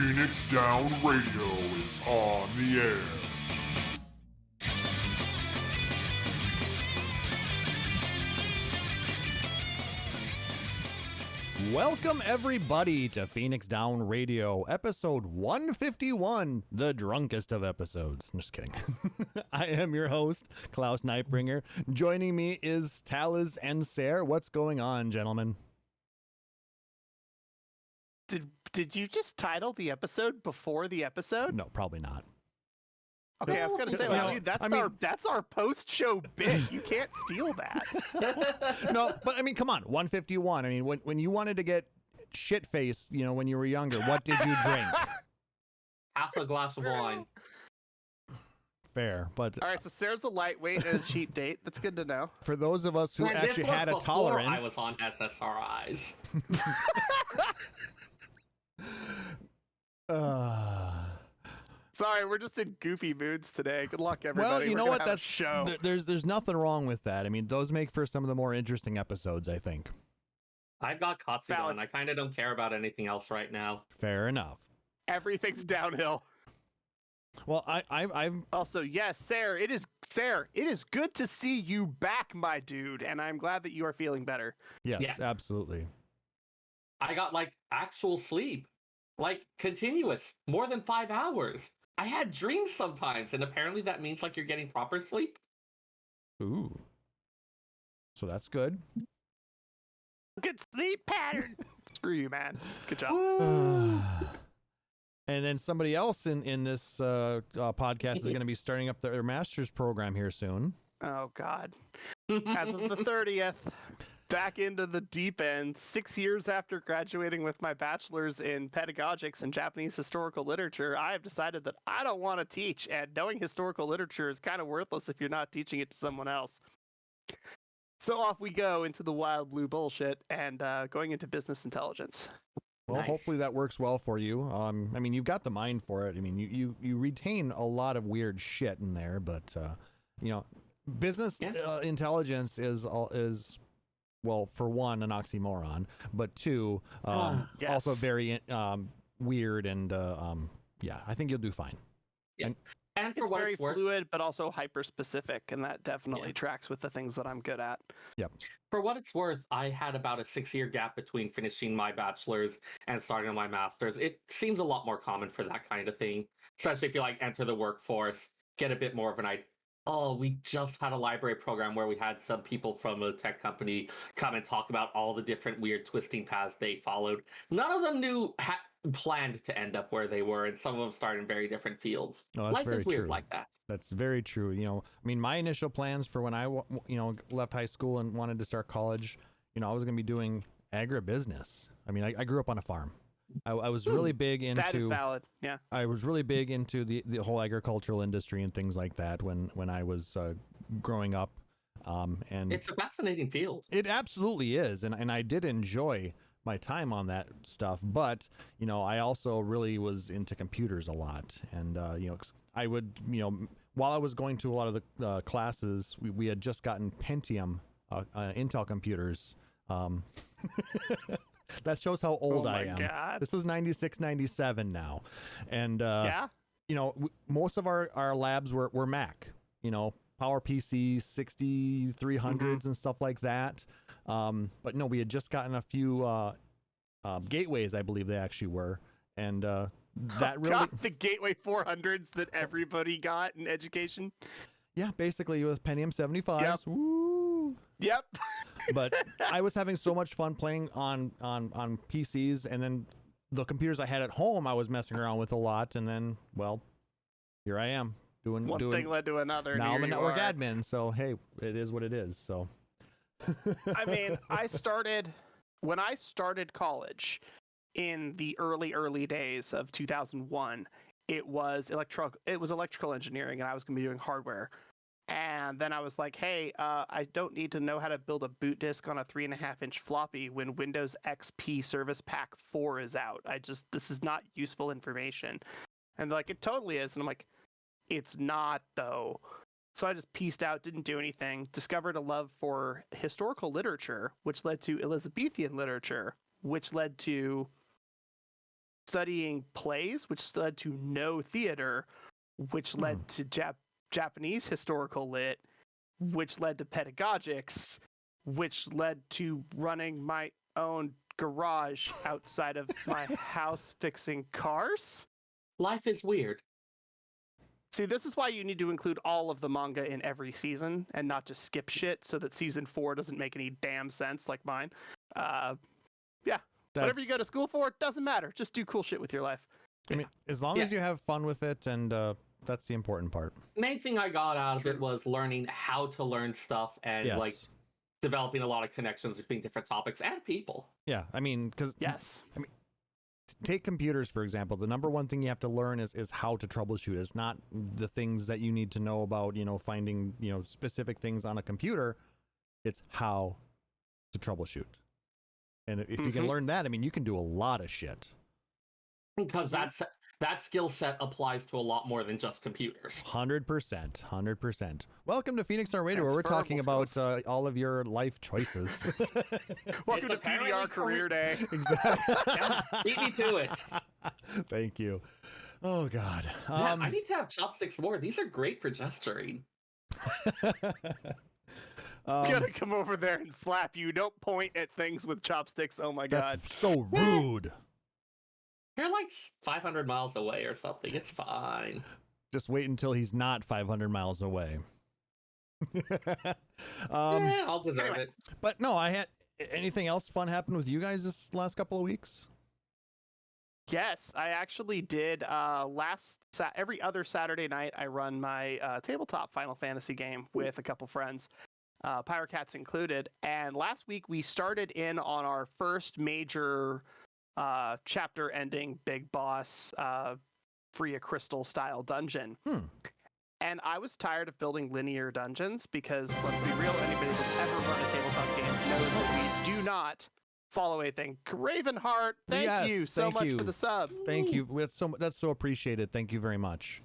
Phoenix Down Radio is on the air. Welcome everybody to Phoenix Down Radio, episode 151, the drunkest of episodes. I'm just kidding. I am your host, Klauss Nightbringer. Joining me is Taliz and Seyrr. What's going on, gentlemen? Did you just title the episode before the episode? No, probably not. Okay, I was gonna say, like, dude, that's our post-show bit. You can't steal that. No, but I mean, come on, 151. I mean, when you wanted to get shit-faced, you know, when you were younger, what did you drink? Half a glass of wine. Fair, but all right. So Sarah's a lightweight and a cheap date. That's good to know. for those of us who Man, actually this was had a before tolerance, I was on SSRIs. Sorry, we're just in goofy moods today. Good luck, everybody. well, you know what? That's show. There's nothing wrong with that. I mean, those make for some of the more interesting episodes, I think. I've got Katsuga, Valid. and I kind of don't care about anything else right now. Fair enough. Everything's downhill. Well, I've Also, yes, Seyrr, it is good to see you back, my dude, and I'm glad that you are feeling better. yes, Yeah. absolutely. I got, like, actual sleep. Like, continuous. More than 5 hours. I had dreams sometimes, and apparently that means, like, you're getting proper sleep. Ooh. So that's good. Good sleep pattern. Screw you, man. Good job. And then somebody else in this podcast is going to be starting up their master's program here soon. Oh, God. As of the 30th, back into the deep end, 6 years after graduating with my bachelor's in pedagogics and Japanese historical literature, I have decided that I don't want to teach, and knowing historical literature is kind of worthless if you're not teaching it to someone else. So off we go into the wild blue bullshit and going into business intelligence. Well, Nice. hopefully that works well for you. I mean, you've got the mind for it. I mean, you retain a lot of weird shit in there, but you know, business intelligence is well, for one, an oxymoron, but two, Yes. also very weird and yeah, I think you'll do fine. And for It's what very it's worth, fluid, but also hyper-specific, and that definitely tracks with the things that I'm good at. for what it's worth, I had about a 6-year gap between finishing my bachelor's and starting my master's. It seems a lot more common for that kind of thing, especially if you like enter the workforce, get a bit more of an idea. Oh, we just had a library program where we had some people from a tech company come and talk about all the different weird twisting paths they followed. None of them planned to end up where they were, and some of them started in very different fields. Oh, that's Life very is weird true. like that. That's very true. You know, I mean, my initial plans for when I left high school and wanted to start college, you know, I was going to be doing agribusiness. I mean, I grew up on a farm. I was really big into That is valid. Yeah. I was really big into the whole agricultural industry and things like that when I was growing up. And It's a fascinating field. it absolutely is, and I did enjoy my time on that stuff. But you know, I also really was into computers a lot, and you know, I would, you know, while I was going to a lot of the classes, we had just gotten Pentium Intel computers. That shows how old I am. God. This was 96, 97 now. And, Yeah. you know, most of our labs were Mac, you know, PowerPC 6300s and stuff like that. But no, we had just gotten a few gateways, I believe they actually were. And that really... Got the Gateway 400s that everybody got in education. Yeah, basically it was Pentium 75s. Yep. Woo! Yep. But I was having so much fun playing on PCs, and then the computers I had at home I was messing around with a lot, and then, well, here I am doing One thing led to another. now and I'm a here you network are. admin, so hey, it is what it is. So I mean, when I started college in the early days of 2001, it was electrical engineering, and I was going to be doing hardware. And then I was like, hey, I don't need to know how to build a boot disk on a 3.5-inch floppy when Windows XP Service Pack 4 is out. This is not useful information. And they're like, it totally is. And I'm like, it's not, though. So I just pieced out, didn't do anything, discovered a love for historical literature, which led to Elizabethan literature, which led to studying plays, which led to no theater, which led to Japanese historical lit, which led to pedagogics, which led to running my own garage outside of my house fixing cars. Life is weird. See, this is why you need to include all of the manga in every season and not just skip shit so that season 4 doesn't make any damn sense like mine. Yeah. Whatever you go to school for, it doesn't matter. Just do cool shit with your life. I mean, as long as you have fun with it, and that's the important part. Main thing I got out of it was learning how to learn stuff and like developing a lot of connections between different topics and people. Yeah, I mean, because take computers, for example. The number one thing you have to learn is how to troubleshoot. It's not the things that you need to know about, finding, specific things on a computer. It's how to troubleshoot. And if you can learn that, I mean, you can do a lot of shit. Because that skill set applies to a lot more than just computers. 100%. Welcome to Phoenix Star Radio, where we're talking about all of your life choices. Welcome to PDR Career Day. Exactly. Beat me to it. Thank you. Oh, God. Man, I need to have chopsticks more. These are great for gesturing. I'm gonna come over there and slap you. Don't point at things with chopsticks. Oh my God. That's so rude. You're like 500 miles away or something. It's fine. Just wait until he's not 500 miles away. I'll deserve it. But no, anything else fun happened with you guys this last couple of weeks? Yes, I actually did. Every other Saturday night, I run my tabletop Final Fantasy game with a couple friends, Pyrocats included. And last week, we started in on our first major chapter ending big boss Free a Crystal style dungeon. And I was tired of building linear dungeons because, let's be real, anybody that's ever run a tabletop game knows that we do not follow anything. Ravenheart, thank you so much for the sub. Thank you. That's so appreciated. Thank you very much.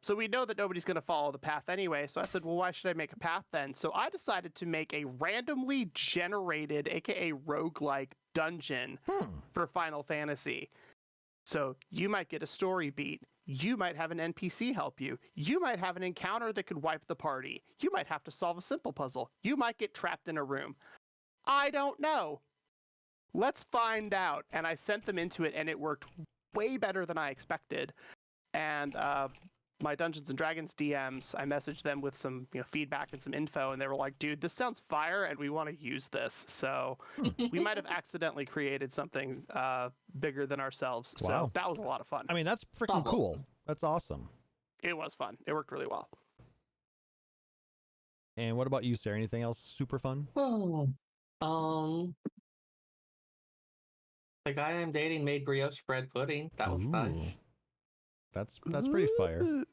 So we know that nobody's going to follow the path anyway. So I said, well, why should I make a path then? So I decided to make a randomly generated, aka roguelike dungeon for Final Fantasy. So you might get a story beat. You might have an NPC help you. You might have an encounter that could wipe the party. You might have to solve a simple puzzle. You might get trapped in a room. I don't know. Let's find out. And I sent them into it, and it worked way better than I expected. And my Dungeons and Dragons DMs, I messaged them with some feedback and some info, and they were like, dude, this sounds fire, and we want to use this. So we might have accidentally created something bigger than ourselves. Wow. So that was a lot of fun. I mean, that's freaking cool. That's awesome. It was fun. It worked really well. And what about you, Seyrr? Anything else super fun? The guy I'm dating made brioche bread pudding. That was nice. That's pretty fire.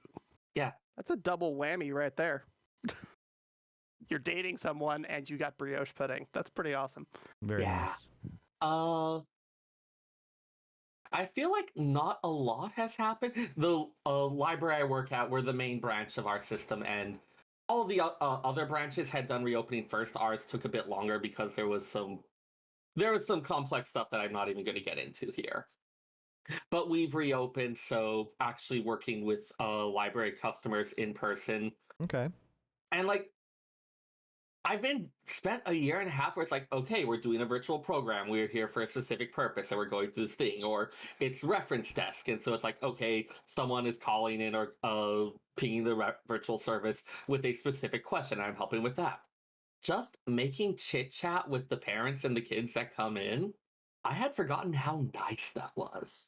Yeah. That's a double whammy right there. You're dating someone and you got brioche pudding. That's pretty awesome. Very nice. I feel like not a lot has happened. The library I work at, we're the main branch of our system, and all the other branches had done reopening first. Ours took a bit longer because there was some complex stuff that I'm not even going to get into here. But we've reopened, so actually working with library customers in person. Okay. And I've spent a year and a half where it's like, okay, we're doing a virtual program. We're here for a specific purpose, and we're going through this thing. Or it's reference desk, and so it's like, okay, someone is calling in or pinging the virtual service with a specific question. I'm helping with that. Just making chit chat with the parents and the kids that come in. I had forgotten how nice that was.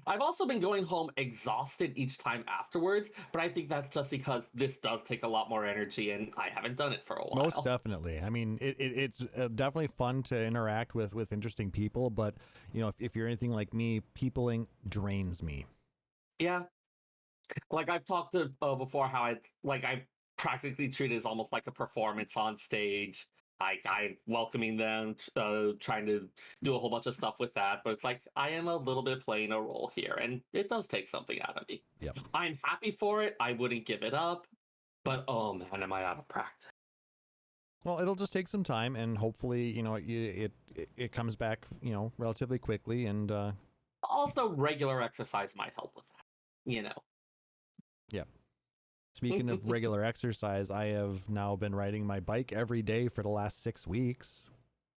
I've also been going home exhausted each time afterwards, but I think that's just because this does take a lot more energy, and I haven't done it for a while. Most definitely. I mean, it's definitely fun to interact with interesting people, but if you're anything like me, peopling drains me. Yeah. I've talked to before how I practically treat it as almost like a performance on stage. I'm welcoming them, trying to do a whole bunch of stuff with that, but it's like I am a little bit playing a role here, and it does take something out of me. Yep. I'm happy for it. I wouldn't give it up, but oh man, am I out of practice. Well, it'll just take some time, and hopefully, it comes back, relatively quickly, and Also, regular exercise might help with that. Yeah. Speaking of regular exercise, I have now been riding my bike every day for the last 6 weeks.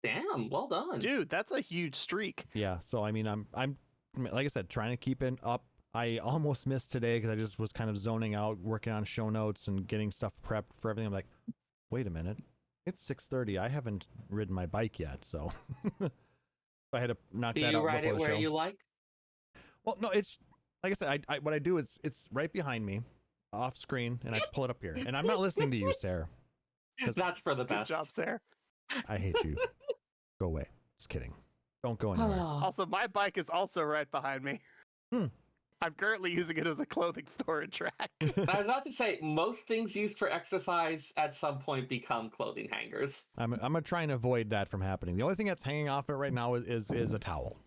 Damn, well done. Dude, that's a huge streak. Yeah, so I mean, I'm like I said, trying to keep it up. I almost missed today because I just was kind of zoning out, working on show notes and getting stuff prepped for everything. I'm like, wait a minute, it's 6:30. I haven't ridden my bike yet, so I had to knock Do that you out ride before it the where show. you like? Well, no, it's like I said. What I do is it's right behind me, off screen, and I pull it up here. And I'm not listening to you, Seyrr. That's for the Good best. job, Seyrr. I hate you. Go away. Just kidding. Don't go anywhere. Also, my bike is also right behind me. I'm currently using it as a clothing storage rack. I was about to say, most things used for exercise at some point become clothing hangers. I'm gonna try and avoid that from happening. The only thing that's hanging off it right now is a towel.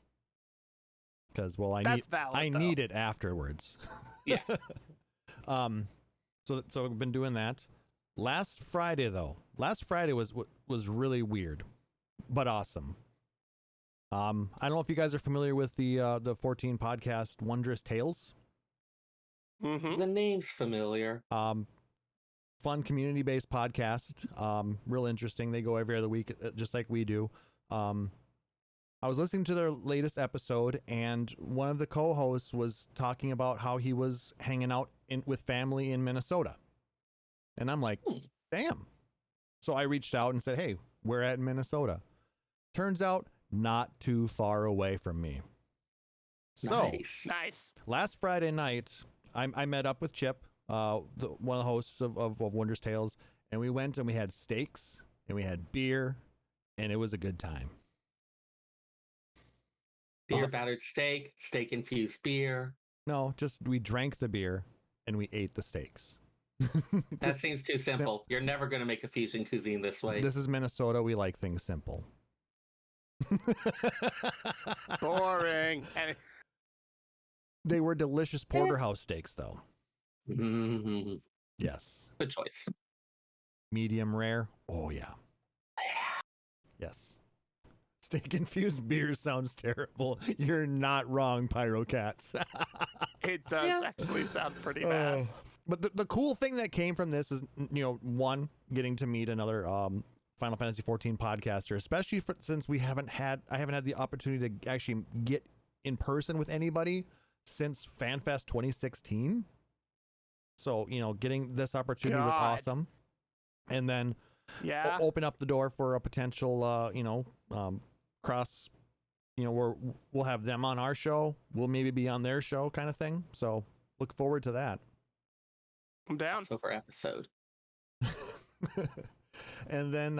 Because That's valid, I though. need it afterwards. Yeah. So I've been doing that. Last Friday was really weird, but awesome. I don't know if you guys are familiar with the 14 podcast Wondrous Tales. Mm-hmm. The name's familiar. Fun community-based podcast. Real interesting. They go every other week, just like we do. I was listening to their latest episode, and one of the co-hosts was talking about how he was hanging out with family in Minnesota. And I'm like, damn. So I reached out and said, hey, we're at Minnesota. Turns out, not too far away from me. So, Nice. last Friday night, I met up with Chip, one of the hosts of Wondrous Tales, and we went and we had steaks, and we had beer, and it was a good time. Beer battered steak, steak infused beer. No, just we drank the beer and we ate the steaks. That seems too simple. You're never going to make a fusion cuisine this way. This is Minnesota. We like things simple. Boring. And They were delicious porterhouse steaks, though. Mm-hmm. Yes. Good choice. Medium rare. Oh, yeah. Yes. Steak infused beer sounds terrible. You're not wrong, Pyrocats. it does actually sound pretty bad. But the cool thing that came from this is, one, getting to meet another Final Fantasy 14 podcaster, especially since I haven't had the opportunity to actually get in person with anybody since FanFest 2016. So, getting this opportunity was awesome. And then open up the door for a potential, cross, we'll have them on our show. We'll maybe be on their show kind of thing. So look forward to that. I'm down. So for episode. And then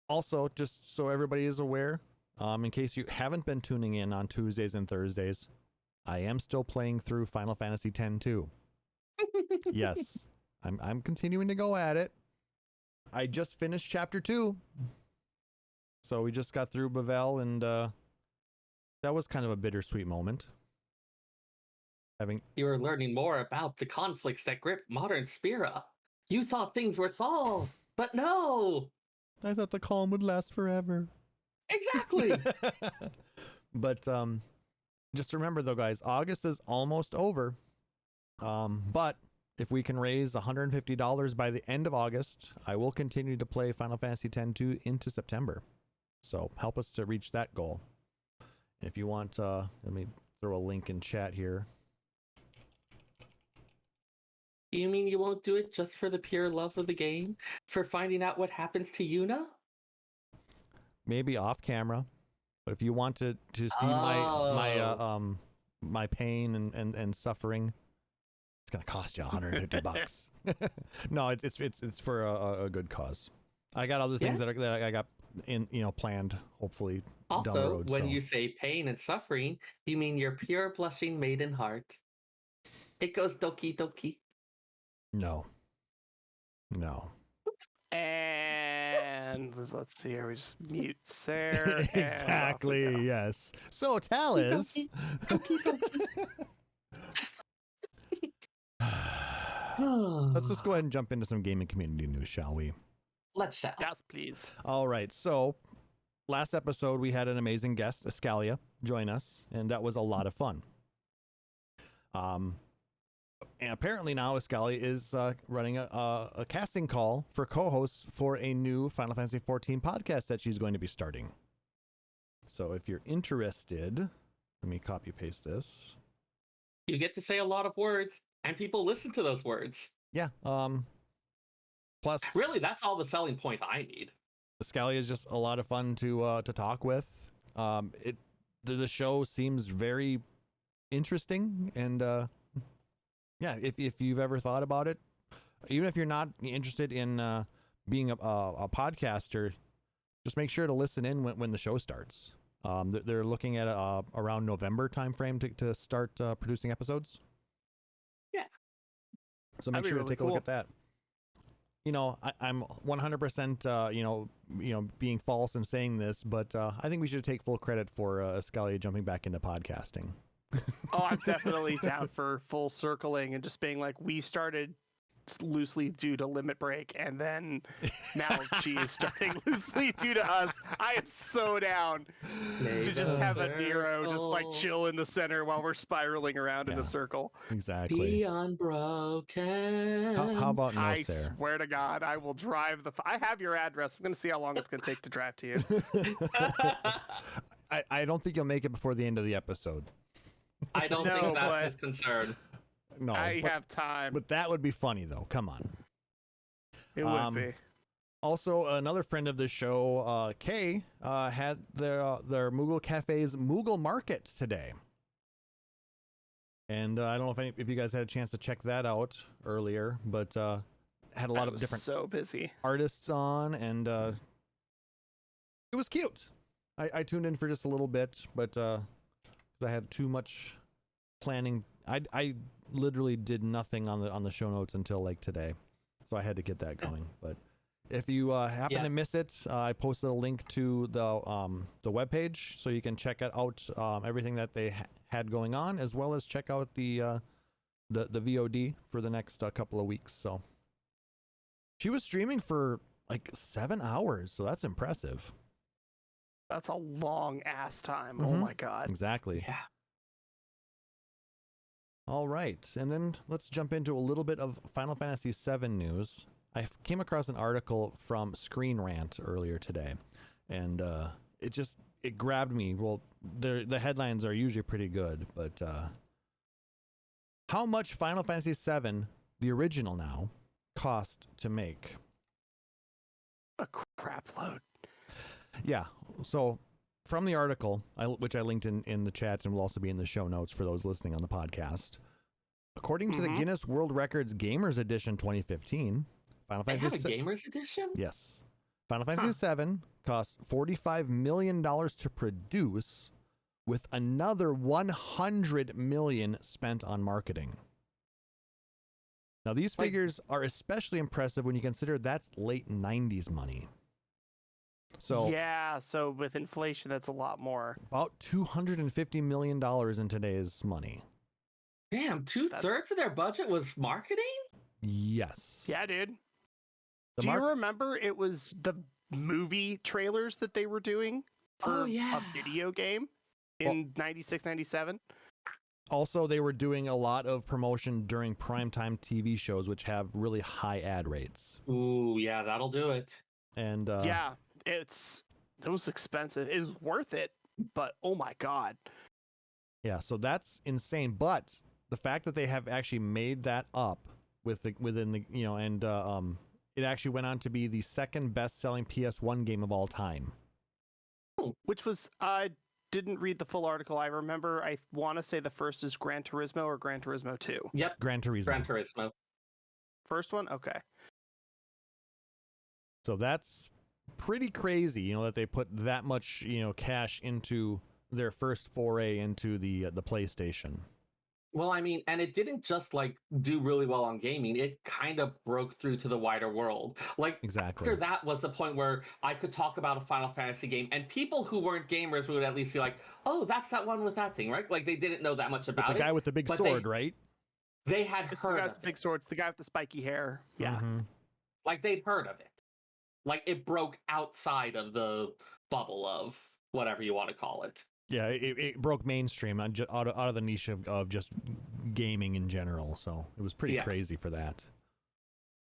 also, just so everybody is aware, in case you haven't been tuning in on Tuesdays and Thursdays, I am still playing through Final Fantasy X too. Yes, I'm continuing to go at it. I just finished Chapter 2. So we just got through Bavel, and that was kind of a bittersweet moment. You were learning more about the conflicts that grip modern Spira. You thought things were solved, but no! I thought the calm would last forever. Exactly! But just remember, though, guys, August is almost over. But if we can raise $150 by the end of August, I will continue to play Final Fantasy X-2 into September. So help us to reach that goal. And if you want, let me throw a link in chat here. You mean you won't do it just for the pure love of the game? For finding out what happens to Yuna? Maybe off camera. But if you want to see my pain and suffering, it's gonna cost you $150. No, it's for a good cause. I got other things that I got planned, hopefully down the Also, road. when you say pain and suffering, you mean your pure blushing maiden heart. It goes doki doki. No. And let's see here. We just mute Seyrr. Exactly. Yes. So Taliz. Doki doki. Let's just go ahead and jump into some gaming community news, shall we? Let's chat. Yes, please. All right. So last episode, we had an amazing guest, Escalia, join us, and that was a lot of fun. And apparently now Escalia is running a casting call for co-hosts for a new Final Fantasy XIV podcast that she's going to be starting. So if you're interested, let me copy paste this. You get to say a lot of words, and people listen to those words. Yeah. Plus, Really, that's all the selling point I need. Escalia is just a lot of fun to talk with. The show seems very interesting, and yeah, if you've ever thought about it, even if you're not interested in being a podcaster, just make sure to listen in when the show starts. They're looking at around November timeframe to start producing episodes. Yeah. So make That'd be sure to really take a look at that. You know, I'm 100% being false in saying this, but I think we should take full credit for Escalia jumping back into podcasting. Oh, I'm definitely down for full circling and just being like, we started loosely due to Limit Break, and then now she is starting loosely due to us. I am so down to just have a Nero just like chill in the center while we're spiraling around in a circle. Exactly. Be unbroken. How about no, I Seyrr? swear to God, I will drive the. I have your address. I'm going to see how long it's going to take to drive to you. I don't think you'll make it before the end of the episode. I don't No, think that's but- his concern. No, I but, have time. but that would be funny though. Come on. It would be. Also, another friend of the show, Kay, had their Moogle Cafe's Moogle Market today. And I don't know if you guys had a chance to check that out earlier, but had a lot of different So busy. artists on, and it was cute. I tuned in for just a little bit, but because I had too much planning, I literally did nothing on the show notes until like today, so I had to get that going. But if you happen to miss it, I posted a link to the webpage, so you can check out everything that they had going on, as well as check out the VOD for the next couple of weeks. So she was streaming for like 7 hours, so that's impressive. That's a long ass time. Oh Mhm. my God. Exactly. Yeah. All right, and then let's jump into a little bit of Final Fantasy VII news. I came across an article from Screen Rant earlier today, and it grabbed me. Well, the headlines are usually pretty good, but how much Final Fantasy VII, the original now, cost to make? A crap load. Yeah, so from the article, which I linked in the chat and will also be in the show notes for those listening on the podcast, according to the Guinness World Records Gamers Edition 2015, Final They Fantasy have a Gamers Edition? Yes. Final Fantasy VII cost $45 million to produce, with another $100 million spent on marketing. Now, these figures are especially impressive when you consider that's late 90s money. So yeah, so with inflation, that's a lot more. about $250 million in today's money. Damn, 2/3 of their budget was marketing? Yes. Yeah, dude. The Do you remember it was the movie trailers that they were doing for a video game in 96, 97? Also, they were doing a lot of promotion during primetime TV shows, which have really high ad rates. Ooh, yeah, that'll do it. And Yeah, it was expensive. It was worth it, but oh my God. yeah, so that's insane. But the fact that they have actually made that up within the and it actually went on to be the second best-selling PS1 game of all time. Which was, I didn't read the full article. I remember, I want to say the first is Gran Turismo or Gran Turismo 2. Yep, Gran Turismo. Gran Turismo. First one? Okay. So that's pretty crazy, that they put that much, cash into their first foray into the PlayStation. Well, I mean, and it didn't just do really well on gaming. It kind of broke through to the wider world. Exactly. After that was the point where I could talk about a Final Fantasy game, and people who weren't gamers would at least be like, "Oh, that's that one with that thing, right?" Like they didn't know that much about the guy with the big sword, right? They had It's heard the guy of with the big sword. It's the guy with the spiky hair. Yeah. Mm-hmm. Like they'd heard of it. like it broke outside of the bubble of whatever you want to call it. Yeah, it broke mainstream out of the niche of just gaming in general. So it was pretty crazy for that.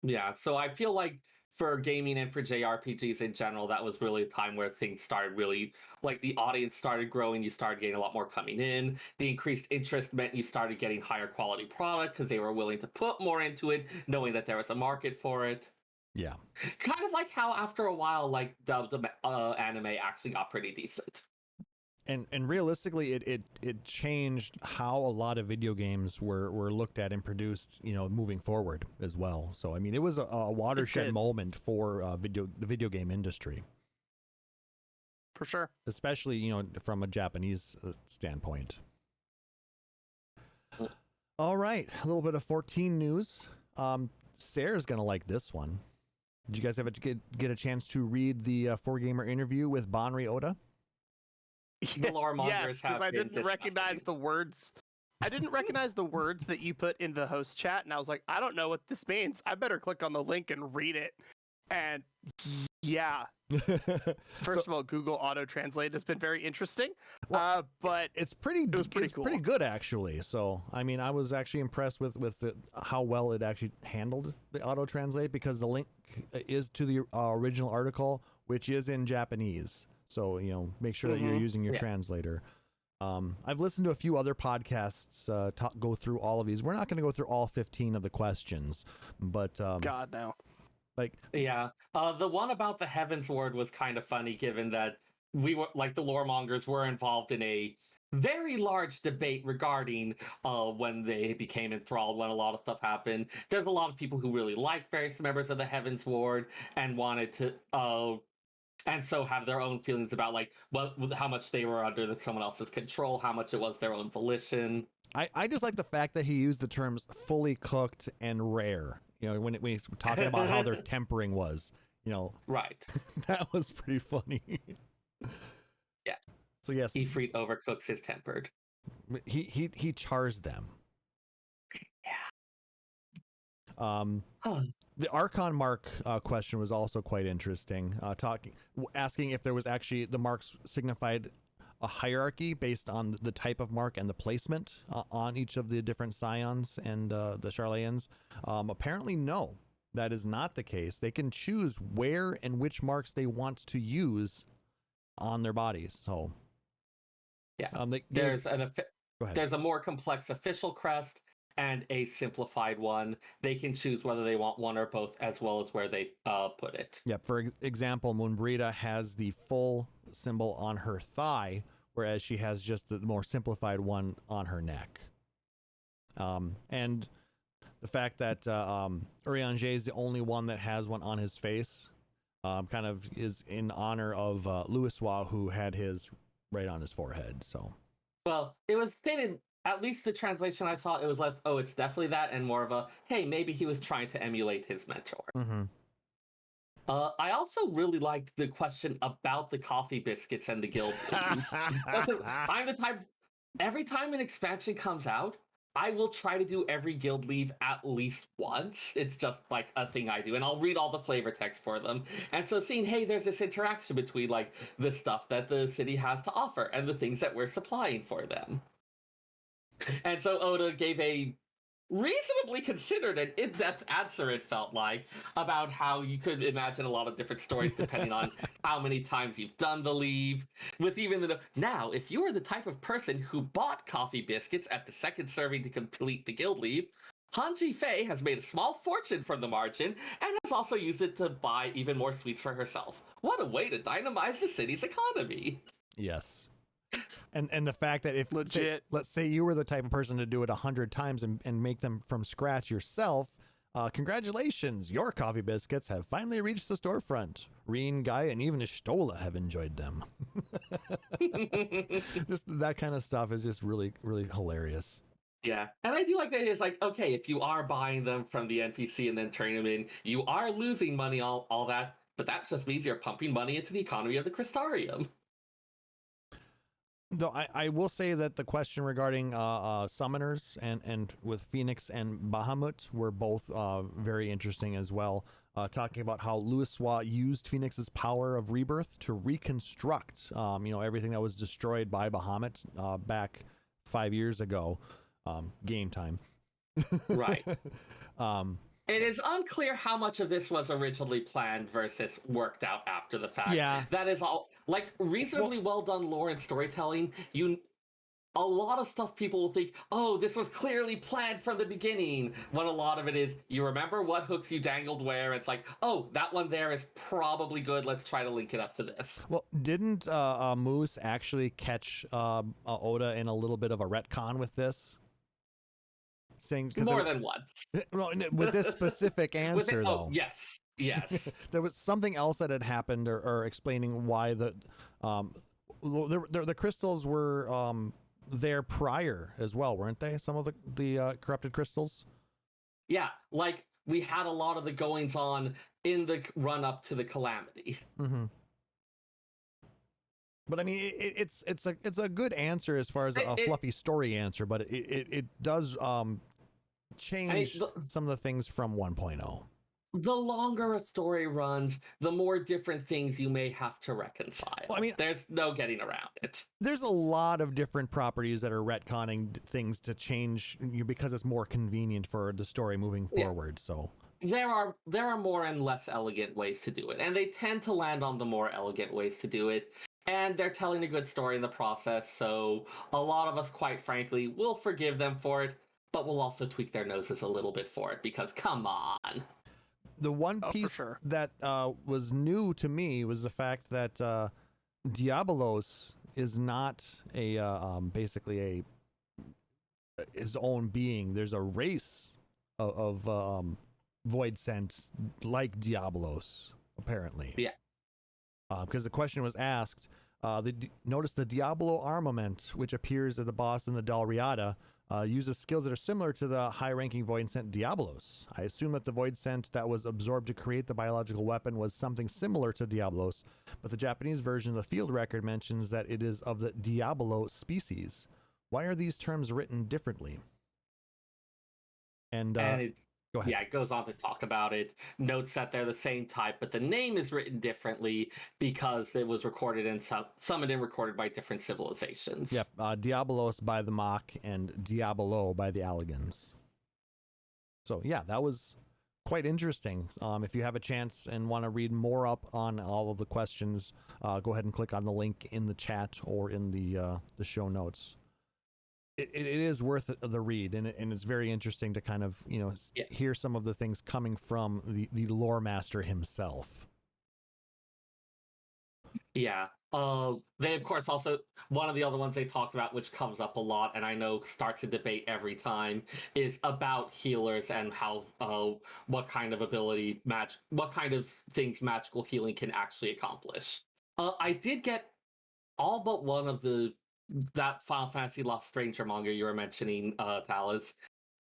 Yeah, so I feel like for gaming and for JRPGs in general, that was really a time where things started really, like the audience started growing, you started getting a lot more coming in. The increased interest meant you started getting higher quality product because they were willing to put more into it, knowing that there was a market for it. Yeah. Kind of like how after a while, like dubbed anime actually got pretty decent. And realistically, it changed how a lot of video games were looked at and produced, moving forward as well. So I mean, it was a watershed moment for the video game industry, for sure. Especially from a Japanese standpoint. All right, a little bit of 14 news. Seyrr's gonna like this one. Did you guys ever get a chance to read the 4Gamer interview with Banri Oda? The lore mongers yes, because I didn't recognize the words. I didn't recognize the words that you put in the host chat, and I was like, I don't know what this means. I better click on the link and read it. And yeah, first of all, Google Auto Translate has been very interesting. But it's pretty cool. Pretty good actually. So I mean, I was actually impressed with how well it actually handled the Auto Translate, because the link is to the original article, which is in Japanese. So, make sure that you're using your translator. I've listened to a few other podcasts go through all of these. We're not going to go through all 15 of the questions, but God, no. The one about the Heavens Ward was kind of funny, given that we were like the lore mongers were involved in a very large debate regarding when they became enthralled, when a lot of stuff happened. There's a lot of people who really liked various members of the Heavens Ward and wanted to and so have their own feelings about like how much they were under someone else's control, how much it was their own volition. I just like the fact that he used the terms fully cooked and rare. When he's talking about how their tempering was. Right. That was pretty funny. Yeah. So yes, Ifrit overcooks his tempered. He chars them. Yeah. The Archon mark question was also quite interesting. Asking if there was actually the marks signified a hierarchy based on the type of mark and the placement on each of the different scions and the Charlayans. Apparently, no, that is not the case. They can choose where and which marks they want to use on their bodies. So, yeah, there's a more complex official crest and a simplified one. They can choose whether they want one or both, as well as where they put it. Yeah, for example, Moonbrita has the full symbol on her thigh, whereas she has just the more simplified one on her neck. And the fact that Urianger is the only one that has one on his face kind of is in honor of Louisoix, who had his right on his forehead. So, well, it was stated, at least the translation I saw, it was less, oh, it's definitely that, and more of a, hey, maybe he was trying to emulate his mentor. Mm-hmm. I also really liked the question about the coffee biscuits and the guild leaves. I'm the type, every time an expansion comes out, I will try to do every guild leave at least once. It's just like a thing I do, and I'll read all the flavor text for them. And so seeing, hey, there's this interaction between like the stuff that the city has to offer and the things that we're supplying for them. And so Oda gave a reasonably considered and in-depth answer, it felt like, about how you could imagine a lot of different stories depending on how many times you've done the leave. With even the now, if you are the type of person who bought coffee biscuits at the second serving to complete the guild leave, Hanji Fei has made a small fortune from the margin and has also used it to buy even more sweets for herself. What a way to dynamize the city's economy. Yes. And the fact that if legit, let's say you were the type of person to do it 100 times and make them from scratch yourself, congratulations, your coffee biscuits have finally reached the storefront. Reen, Guy, and even Ishtola have enjoyed them. Just that kind of stuff is just really, really hilarious. Yeah, and I do like that it's like, okay, if you are buying them from the NPC and then turning them in, you are losing money, all that, but that just means you're pumping money into the economy of the Crystarium. Though I will say that the question regarding summoners and with Phoenix and Bahamut were both very interesting as well. talking about how Louisoix used Phoenix's power of rebirth to reconstruct, everything that was destroyed by Bahamut back 5 years ago. Game time. Right. It is unclear how much of this was originally planned versus worked out after the fact. Yeah. That is all, like, reasonably well done lore and storytelling. A lot of stuff people will think, oh, this was clearly planned from the beginning. When a lot of it is, you remember what hooks you dangled where? It's like, oh, that one there is probably good. Let's try to link it up to this. Well, didn't Moose actually catch Oda in a little bit of a retcon with this? Saying More than once. No, with this specific answer, though. Oh, yes. There was something else that had happened, or explaining why the crystals were there prior as well, weren't they? Some of the corrupted crystals. Yeah, like we had a lot of the goings on in the run up to the calamity. Mm-hmm. But I mean, it's a good answer as far as a fluffy story answer, but it does change some of the things from 1.0. The longer a story runs, the more different things you may have to reconcile. Well, I mean, there's no getting around it. There's a lot of different properties that are retconning things to change because it's more convenient for the story moving forward. So there are more and less elegant ways to do it, and they tend to land on the more elegant ways to do it. And they're telling a good story in the process, so a lot of us, quite frankly, will forgive them for it, but we'll also tweak their noses a little bit for it, because come on. The one piece that was new to me was the fact that Diabolos is not basically his own being. There's a race of Void Sent like Diabolos, apparently. Yeah. Because the question was asked, notice the Diablo armament, which appears at the boss in the Dalriada, uses skills that are similar to the high-ranking Void Sent Diabolos. I assume that the Void Sent that was absorbed to create the biological weapon was something similar to Diabolos, but the Japanese version of the field record mentions that it is of the Diablo species. Why are these terms written differently? And go ahead. Yeah, it goes on to talk about it. Notes that they're the same type, but the name is written differently because it was recorded and summoned and recorded by different civilizations. Yep, Diabolos by the Mach and Diabolo by the Alligans. So yeah, that was quite interesting. If you have a chance and want to read more up on all of the questions, go ahead and click on the link in the chat or in the show notes. It is worth the read, and it's very interesting to kind of hear some of the things coming from the lore master himself. Yeah. They of course also, one of the other ones they talked about, which comes up a lot, and I know starts a debate every time, is about healers and how what kind of what kind of things magical healing can actually accomplish. I did get all but one of that Final Fantasy Lost Stranger manga you were mentioning, Taliz.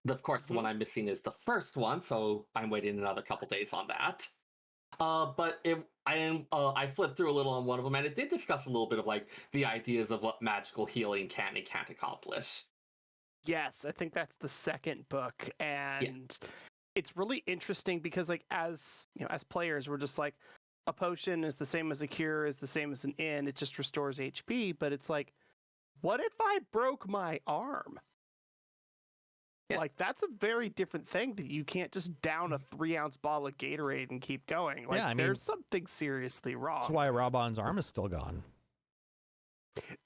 Of course, the one I'm missing is the first one, so I'm waiting another couple days on that. But I flipped through a little on one of them, and it did discuss a little bit of like the ideas of what magical healing can and can't accomplish. Yes, I think that's the second book, and it's really interesting because, like, as players, we're just like, a potion is the same as a cure, is the same as an inn. It just restores HP, but it's like, what if I broke my arm? Yeah. Like, that's a very different thing that you can't just down a 3-ounce bottle of Gatorade and keep going. Like, there's something seriously wrong. That's why Raban's arm is still gone.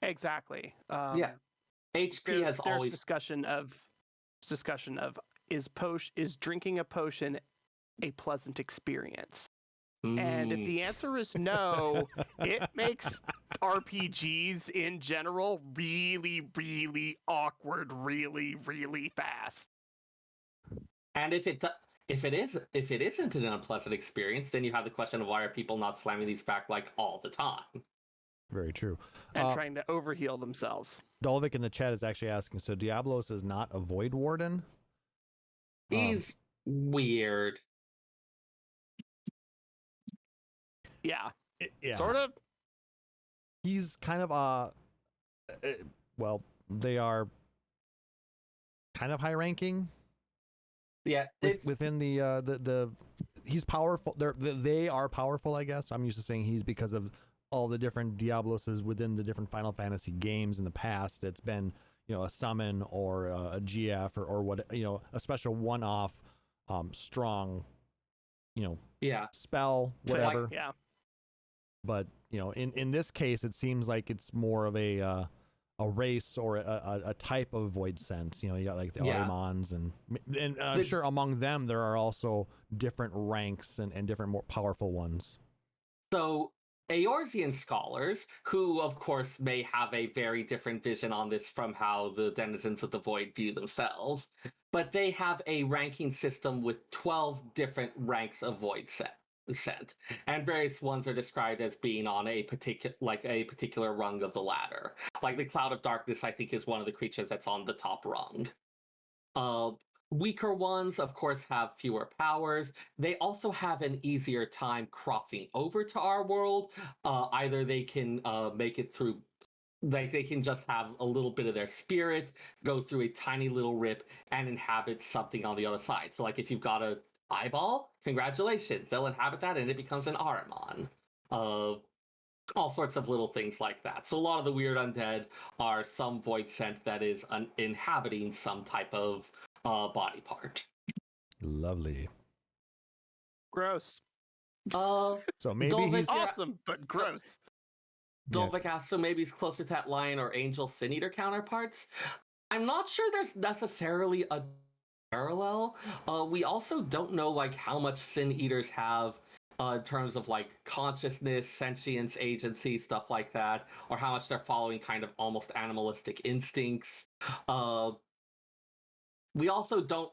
Exactly. HP has always discussion of is drinking a potion a pleasant experience? And if the answer is no, it makes RPGs in general really, really awkward, really, really fast. And if it isn't an unpleasant experience, then you have the question of why are people not slamming these back like all the time? Very true. And trying to overheal themselves. Dolvik in the chat is actually asking, so Diablos is not a Void Warden? He's weird. Yeah. Yeah. Sort of. He's kind of well, they are kind of high ranking. Yeah, within the he's powerful. They are powerful, I guess. I'm used to saying he's because of all the different Diabloses within the different Final Fantasy games in the past. It's been, a summon or a GF or what, a special one-off strong, spell, whatever. Like, yeah. But, in this case, it seems like it's more of a race or a type of void sense. You got like the Ahrimans and I'm sure among them there are also different ranks and different more powerful ones. So Eorzean scholars, who of course may have a very different vision on this from how the denizens of the void view themselves, but they have a ranking system with 12 different ranks of void sent, and various ones are described as being on a particular rung of the ladder. Like the Cloud of Darkness, I think, is one of the creatures that's on the top rung. Weaker ones, of course, have fewer powers. They also have an easier time crossing over to our world. Either they can make it through, like they can just have a little bit of their spirit go through a tiny little rip and inhabit something on the other side. So like if you've got a eyeball, congratulations, they'll inhabit that and it becomes an Ahriman. All sorts of little things like that. So a lot of the weird undead are some void scent that is inhabiting some type of body part. Lovely. Gross. So maybe he's awesome, but gross. Dolvik asks, so maybe he's closer to that lion or angel sin eater counterparts. I'm not sure there's necessarily a parallel. We also don't know like how much sin eaters have in terms of like consciousness, sentience, agency, stuff like that, or how much they're following kind of almost animalistic instincts. We also don't.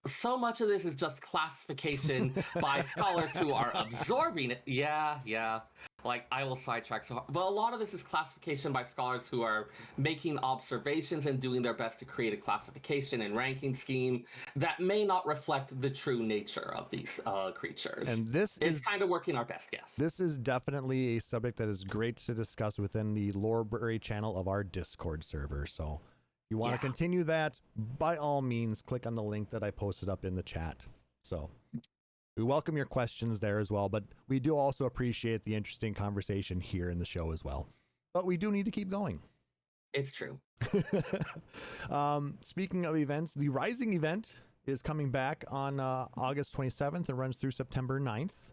So much of this is just classification by scholars who are absorbing it. Yeah. Like, I will sidetrack so hard. But a lot of this is classification by scholars who are making observations and doing their best to create a classification and ranking scheme that may not reflect the true nature of these creatures. And this is kind of working our best guess. This is definitely a subject that is great to discuss within the Loreberry channel of our Discord server. So if you want to continue that, by all means, click on the link that I posted up in the chat. So we welcome your questions there as well, but we do also appreciate the interesting conversation here in the show as well. But we do need to keep going. It's true. Speaking of events, the Rising event is coming back on August 27th and runs through September 9th.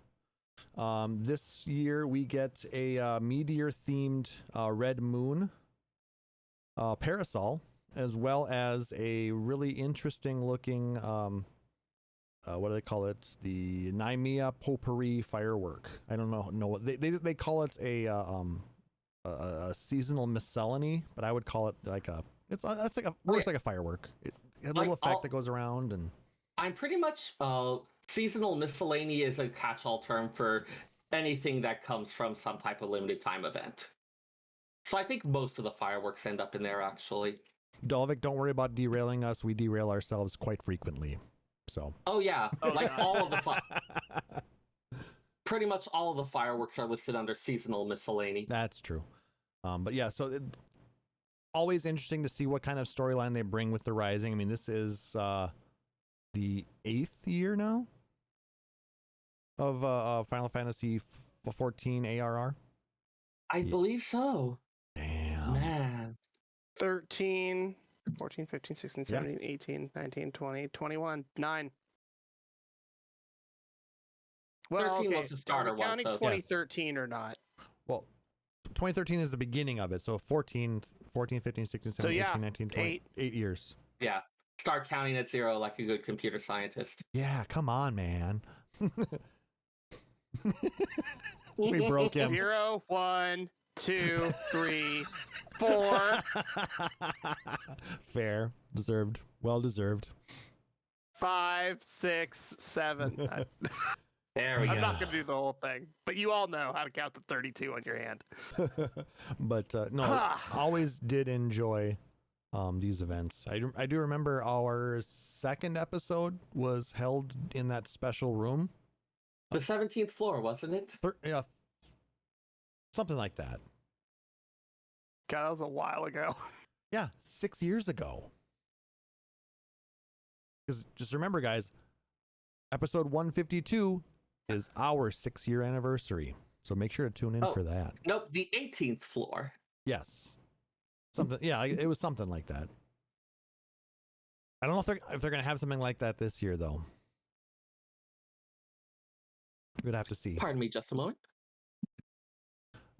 This year we get a meteor-themed Red Moon parasol, as well as a really interesting looking what do they call it? The Nymea Potpourri firework. I don't know. They call it a seasonal miscellany, but I would call it like works like a firework. A little effect that goes around, and I'm pretty much seasonal miscellany is a catch-all term for anything that comes from some type of limited time event. So I think most of the fireworks end up in there, actually. Dalvik, don't worry about derailing us. We derail ourselves quite frequently. So. Oh yeah, all of the pretty much all of the fireworks are listed under seasonal miscellany. That's true. But yeah, so always interesting to see what kind of storyline they bring with the Rising. I mean, this is the 8th year now of Final Fantasy 14 ARR. I believe so. Damn. Man. 13, 14, 15, 16, 17, 18, 19, 20, 21, 9. Well, 13 was the starter one. Counting 2013 or not? Well, 2013 is the beginning of it. So 14, 15, 16, 17, 18, 19, 20. 8 years. Yeah. Start counting at 0 like a good computer scientist. Yeah, come on, man. We broke him. 0, 1, 2, 3, 4. Fair. Deserved. Well deserved. 5, 6, 7. There we go. I'm not going to do the whole thing, but you all know how to count to 32 on your hand. But no, always did enjoy these events. I do remember our second episode was held in that special room. The 17th floor, wasn't it? Yeah, something like that. God, that was a while ago. Yeah, 6 years ago. Because just remember, guys, episode 152 is our 6-year anniversary. So make sure to tune in for that. Nope, the 18th floor. Yes. Something. Yeah, it was something like that. I don't know if they're going to have something like that this year, though. We'd have to see. Pardon me just a moment.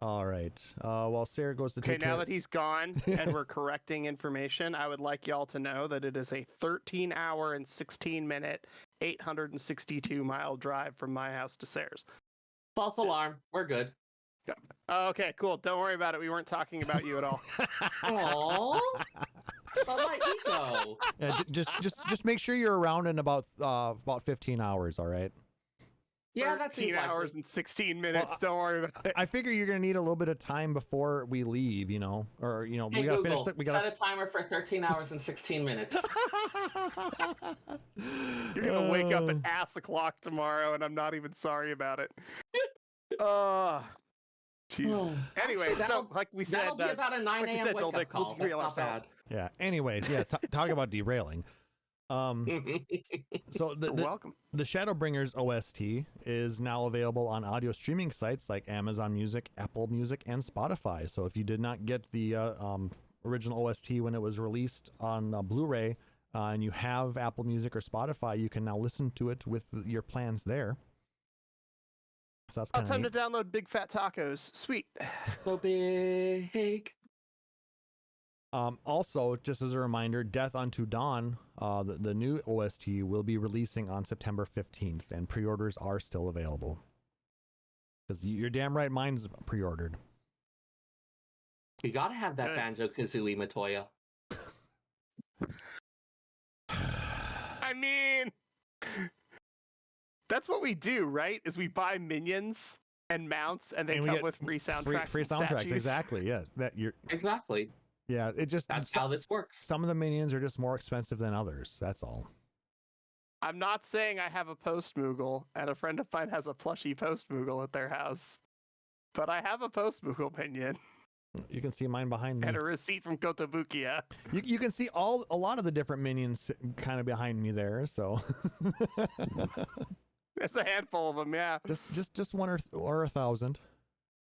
All right. While Seyrr goes to take now that he's gone and we're correcting information, I would like y'all to know that it is a 13-hour and 16-minute, 862-mile drive from my house to Seyrr's. False alarm. We're good. Okay, cool. Don't worry about it. We weren't talking about you at all. Aww. But my ego. Yeah, just make sure you're around in about 15 hours. All right. Yeah, that's 13 hours and 16 minutes. Well, Don't worry about it. I figure you're gonna need a little bit of time before we leave. Or Hey, we gotta Google, finish. We gotta set a timer for 13 hours and 16 minutes. You're gonna wake up at ass o'clock tomorrow, and I'm not even sorry about it. Jesus. Anyway, Actually, so like we said, that'll be about a 9 a.m. wake up call. We'll derail That's not ourselves. Yeah. Anyways, yeah. Talk about derailing. So You're welcome. the Shadowbringers OST is now available on audio streaming sites like Amazon Music, Apple Music, and Spotify. So if you did not get the original OST when it was released on Blu-ray, and you have Apple Music or Spotify, you can now listen to it with your plans there. So that's kind of Time to download Big Fat Tacos. Sweet. So big. Also, just as a reminder, Death Unto Dawn, the new OST, will be releasing on September 15th, and pre-orders are still available. Because you're damn right mine's pre-ordered. You gotta have that Banjo-Kazooie Matoya. I mean, that's what we do, right? Is we buy minions and mounts, and they come with free soundtracks. Free and soundtracks, statues. exactly. Yes, Exactly. Yeah, That's how this works. Some of the minions are just more expensive than others. That's all. I'm not saying I have a Post Moogle, and a friend of mine has a plushy Post Moogle at their house, but I have a Post Moogle minion. You can see mine behind me. And a receipt from Kotobukiya. You can see a lot of the different minions kind of behind me there. So there's a handful of them, yeah. Just one or 1,000.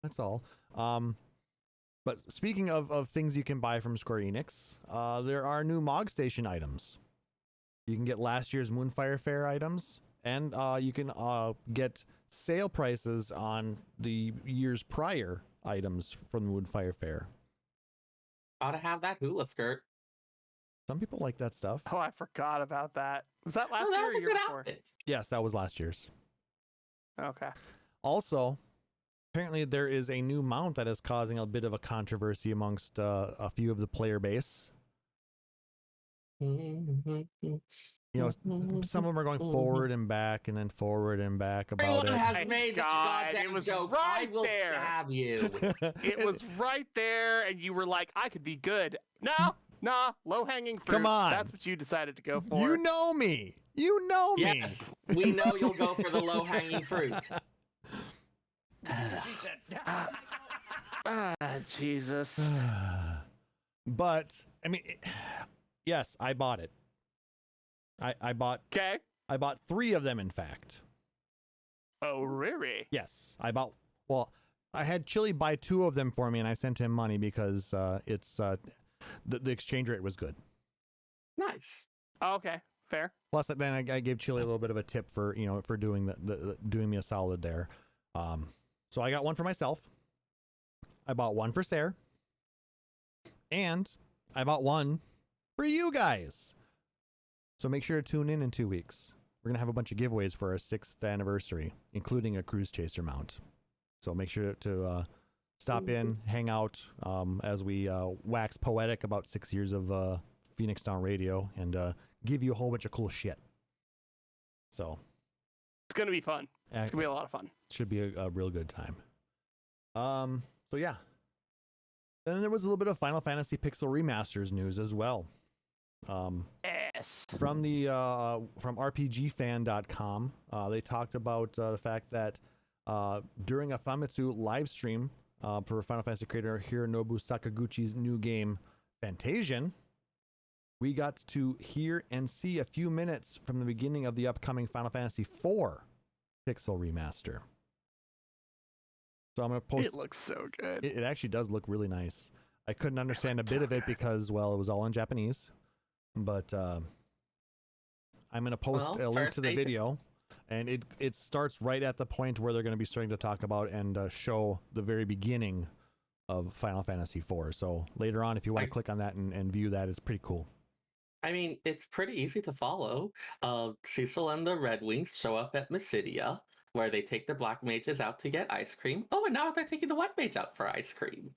That's all. But speaking of things you can buy from Square Enix, there are new Mog Station items. You can get last year's Moonfire Fair items, and you can get sale prices on the years prior items from the Moonfire Fair. Gotta have that hula skirt. Some people like that stuff. Oh, I forgot about that. Was that last that year was or a year good before? outfit. Yes, that was last year's. Okay. Also, apparently there is a new mount that is causing a bit of a controversy amongst a few of the player base. You know, some of them are going forward and back and then forward and back about Everyone it. has made this goddamn it was joke. right I will there. stab you. It was right there, and you were like, I could be good. Nah, low-hanging fruit. Come on. That's what you decided to go for. You know me. You know me. Yes, we know you'll go for the low-hanging fruit. Jesus. But, I mean, yes, I bought it. I bought 3 of them, in fact. Oh, really? Yes, I had Chili buy 2 of them for me, and I sent him money because it's the exchange rate was good. Nice. Okay, fair. Plus, then I gave Chili a little bit of a tip for doing doing me a solid there. So I got one for myself. I bought one for Seyrr, and I bought one for you guys. So make sure to tune in 2 weeks. We're gonna have a bunch of giveaways for our 6th anniversary, including a Cruise Chaser mount. So make sure to stop in, hang out as we wax poetic about 6 years of Phoenix Down Radio and give you a whole bunch of cool shit. So It's going to be fun. It's going to be a lot of fun. Should be a real good time. So yeah. Then there was a little bit of Final Fantasy Pixel Remasters news as well. Yes. From RPGFan.com, they talked about the fact that during a Famitsu live stream for Final Fantasy creator Hironobu Sakaguchi's new game Fantasian, we got to hear and see a few minutes from the beginning of the upcoming Final Fantasy IV Pixel Remaster. So I'm going to post... It looks so good. It actually does look really nice. I couldn't understand a bit of it because, well, it was all in Japanese. But I'm going to post a link to the video. And it starts right at the point where they're going to be starting to talk about and show the very beginning of Final Fantasy IV. So later on, if you want to click on that and view that, it's pretty cool. I mean, it's pretty easy to follow. Cecil and the Red Wings show up at Mysidia, where they take the black mages out to get ice cream. Oh, and now they're taking the white mage out for ice cream.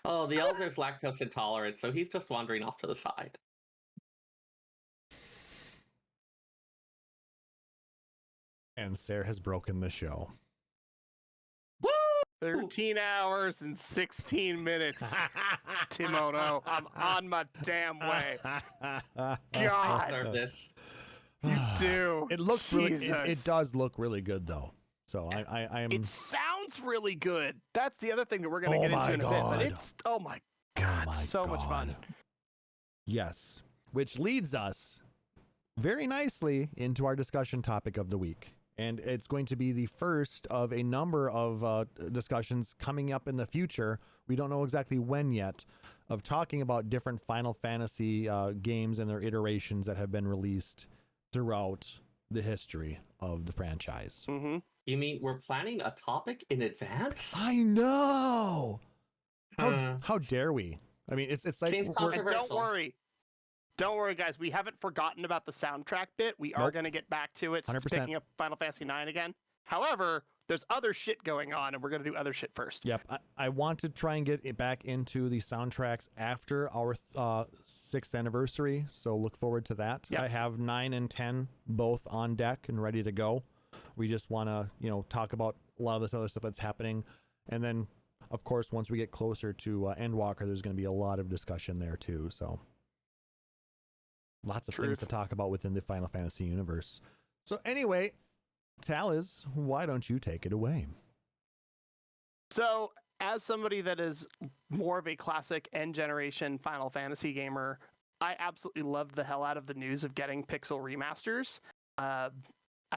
Oh, the elder's lactose intolerant, so he's just wandering off to the side. And Seyrr has broken the show. Woo! 13 hours and 16 minutes. Timono, I'm on my damn way. God, Deserve this. you do. It looks really. Jesus. It does look really good though. So I am. It sounds really good. That's the other thing that we're going to get into in a bit. But it's my God, so much fun. Yes, which leads us very nicely into our discussion topic of the week. And it's going to be the first of a number of discussions coming up in the future. We don't know exactly when yet, of talking about different Final Fantasy games and their iterations that have been released throughout the history of the franchise. Mm-hmm. You mean we're planning a topic in advance? I know. How dare we? I mean, it's like Seems And don't worry, guys. We haven't forgotten about the soundtrack bit. We are going to get back to it. 100%. Picking up Final Fantasy IX again. However, there's other shit going on, and we're going to do other shit first. Yep. I want to try and get it back into the soundtracks after our 6th anniversary, so look forward to that. Yep. I have 9 and 10 both on deck and ready to go. We just want to, talk about a lot of this other stuff that's happening. And then, of course, once we get closer to Endwalker, there's going to be a lot of discussion there, too, so... Lots of things to talk about within the Final Fantasy universe. So anyway, Taliz, why don't you take it away? So, as somebody that is more of a classic end generation Final Fantasy gamer, I absolutely loved the hell out of the news of getting Pixel Remasters. I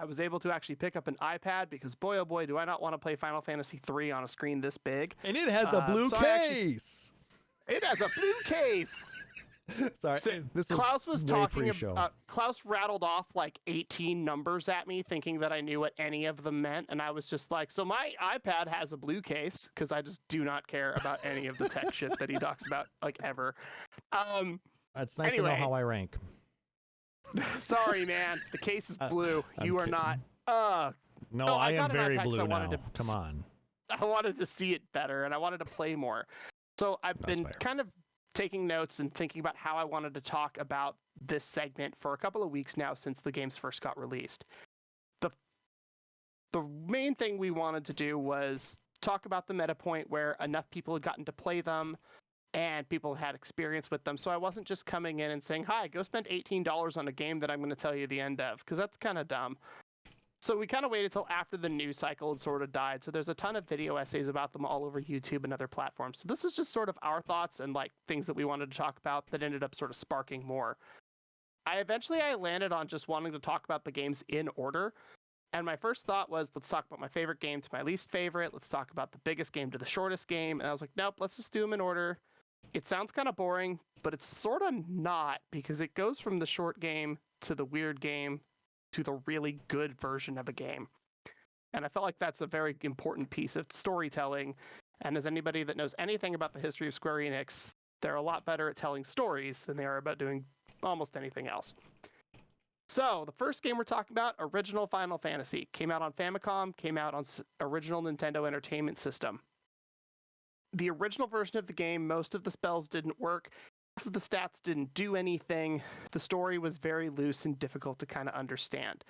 was able to actually pick up an iPad because boy, oh boy, do I not want to play Final Fantasy III on a screen this big. And it has a blue case! It has a blue case! Sorry, So, this Klauss was talking pre-show. about Klauss rattled off like 18 numbers at me thinking that I knew what any of them meant, and I was just like, so my iPad has a blue case because I just do not care about any of the tech shit that he talks about like ever. It's nice to know how I rank. Sorry, man, the case is blue. You are not. No, no, I am got an very iPad 'cause blue I now. wanted to- Come on. I wanted to see it better and I wanted to play more. So I've That's been fair. kind of taking notes and thinking about how I wanted to talk about this segment for a couple of weeks now since the games first got released. The main thing we wanted to do was talk about the meta point where enough people had gotten to play them and people had experience with them. So I wasn't just coming in and saying, hi, go spend $18 on a game that I'm going to tell you the end of, because that's kind of dumb. So we kind of waited till after the news cycle had sort of died. So there's a ton of video essays about them all over YouTube and other platforms. So this is just sort of our thoughts and like things that we wanted to talk about that ended up sort of sparking more. I landed on just wanting to talk about the games in order. And my first thought was, let's talk about my favorite game to my least favorite. Let's talk about the biggest game to the shortest game. And I was like, nope, let's just do them in order. It sounds kind of boring, but it's sort of not, because it goes from the short game to the weird game to the really good version of a game. And I felt like that's a very important piece of storytelling. And as anybody that knows anything about the history of Square Enix, they're a lot better at telling stories than they are about doing almost anything else. So the first game we're talking about, original Final Fantasy, came out on Famicom, came out on original Nintendo Entertainment System. The original version of the game, most of the spells didn't work. Half of the stats didn't do anything. The story was very loose and difficult to kind of understand.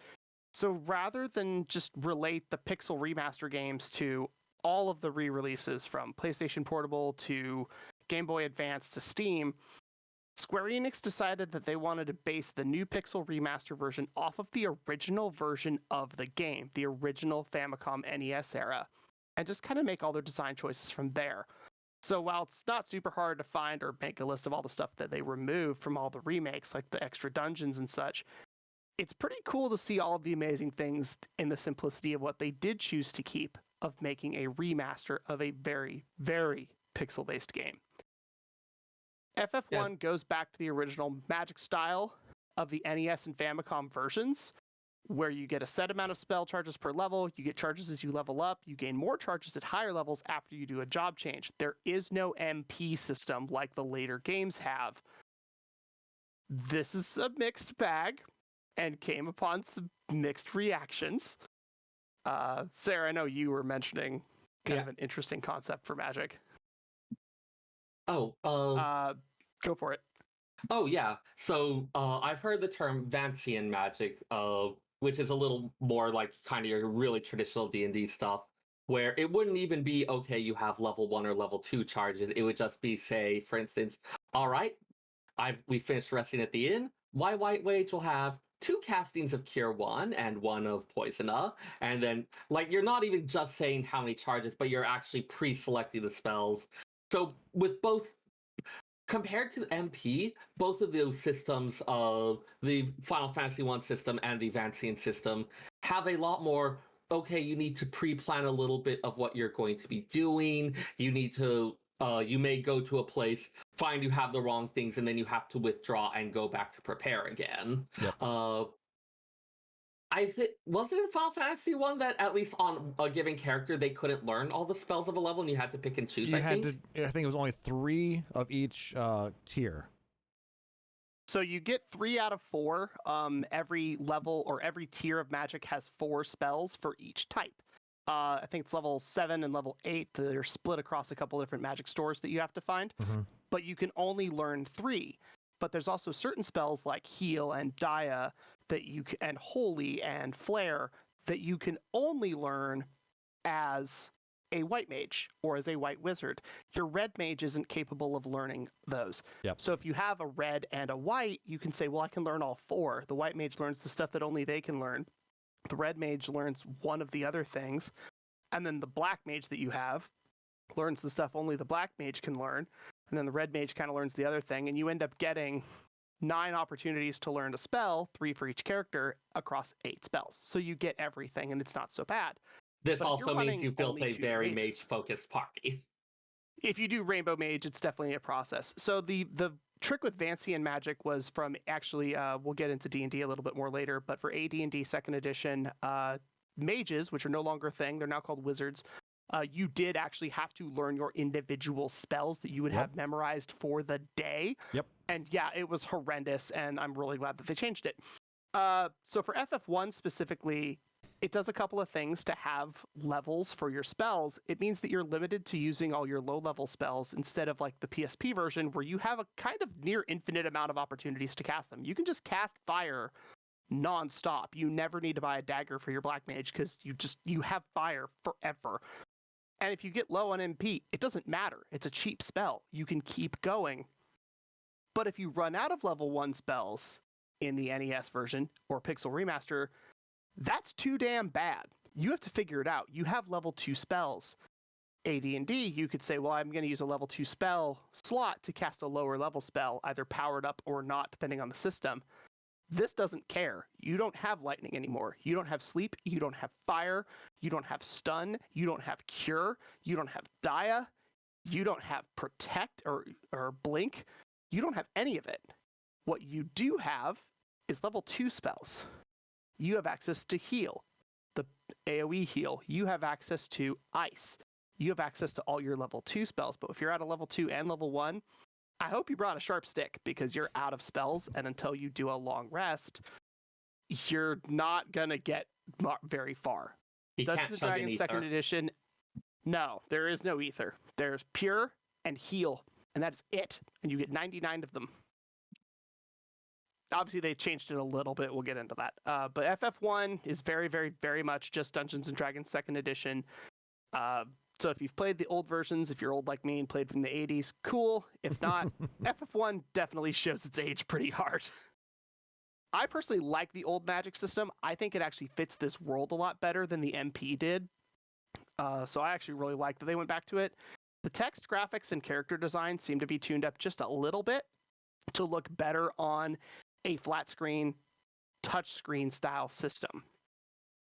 So rather than just relate the Pixel Remaster games to all of the re-releases from PlayStation Portable to Game Boy Advance to Steam, Square Enix decided that they wanted to base the new Pixel Remaster version off of the original version of the game, the original Famicom NES era, and just kind of make all their design choices from there. So while it's not super hard to find or make a list of all the stuff that they removed from all the remakes, like the extra dungeons and such, it's pretty cool to see all of the amazing things in the simplicity of what they did choose to keep of making a remaster of a very, very pixel-based game. FF1 goes back to the original Magic style of the NES and Famicom versions, where you get a set amount of spell charges per level, you get charges as you level up, you gain more charges at higher levels after you do a job change. There is no MP system like the later games have. This is a mixed bag and came upon some mixed reactions. Seyrr, I know you were mentioning kind of an interesting concept for Magic. Go for it. Oh, yeah. So I've heard the term Vancian Magic, which is a little more like kind of your really traditional D&D stuff, where it wouldn't even be, okay, you have level 1 or level 2 charges. It would just be, say, for instance, all right, we finished resting at the inn. My White Mage will have 2 castings of Cure 1 and 1 of Poisona. And then, like, you're not even just saying how many charges, but you're actually pre-selecting the spells. So with both... Compared to MP, both of those systems, the Final Fantasy I system and the Vancian system, have a lot more, okay, you need to pre-plan a little bit of what you're going to be doing. You need to, you may go to a place, find you have the wrong things, and then you have to withdraw and go back to prepare again. Yep. I think, was it in Final Fantasy I that at least on a given character they couldn't learn all the spells of a level and you had to pick and choose? I think it was only 3 of each tier. So you get 3 out of 4. Every level or every tier of Magic has 4 spells for each type. I think it's level 7 and level 8 that are split across a couple different Magic stores that you have to find. Mm-hmm. But you can only learn 3. But there's also certain spells like Heal and Dia that you can, and Holy and Flare that you can only learn as a White Mage or as a White Wizard. Your Red Mage isn't capable of learning those. Yep. So if you have a Red and a White, you can say, well, I can learn all 4. The White Mage learns the stuff that only they can learn. The Red Mage learns one of the other things. And then the Black Mage that you have learns the stuff only the Black Mage can learn. And then the Red Mage kind of learns the other thing. And you end up getting 9 opportunities to learn a spell, 3 for each character, across 8 spells. So you get everything, and it's not so bad. This But also means you've built a very mage-focused party. If you do Rainbow Mage, it's definitely a process. So the trick with Vancian Magic was from actually, we'll get into D&D a little bit more later, but for AD&D 2nd edition, mages, which are no longer a thing, they're now called wizards, you did actually have to learn your individual spells that you would have memorized for the day. Yep. And yeah, it was horrendous, and I'm really glad that they changed it. So for FF1 specifically, it does a couple of things to have levels for your spells. It means that you're limited to using all your low-level spells instead of like the PSP version where you have a kind of near infinite amount of opportunities to cast them. You can just cast fire non-stop. You never need to buy a dagger for your Black Mage because you have fire forever. And if you get low on MP, it doesn't matter. It's a cheap spell. You can keep going. But if you run out of level 1 spells in the NES version or Pixel Remaster, that's too damn bad. You have to figure it out. You have level 2 spells. AD&D, you could say, well, I'm going to use a level 2 spell slot to cast a lower level spell, either powered up or not, depending on the system. This doesn't care. You don't have lightning anymore. You don't have sleep. You don't have fire. You don't have stun. You don't have cure. You don't have dia. You don't have protect or blink. You don't have any of it. What you do have is level 2 spells. You have access to heal, the AoE heal. You have access to ice. You have access to all your level 2 spells. But if you're at a level 2 and level 1, I hope you brought a sharp stick because you're out of spells, and until you do a long rest, you're not gonna get very far. Dungeons & Dragons 2nd edition, no, there is no ether. There's pure and heal, and that's it. And you get 99 of them. Obviously, they changed it a little bit. We'll get into that. But FF1 is very, very, very much just Dungeons & Dragons 2nd edition. So if you've played the old versions, if you're old like me and played from the 80s, cool. If not, FF1 definitely shows its age pretty hard. I personally like the old Magic system. I think it actually fits this world a lot better than the MP did. So I actually really like that they went back to it. The text, graphics, and character design seem to be tuned up just a little bit to look better on a flat screen, touch screen style system.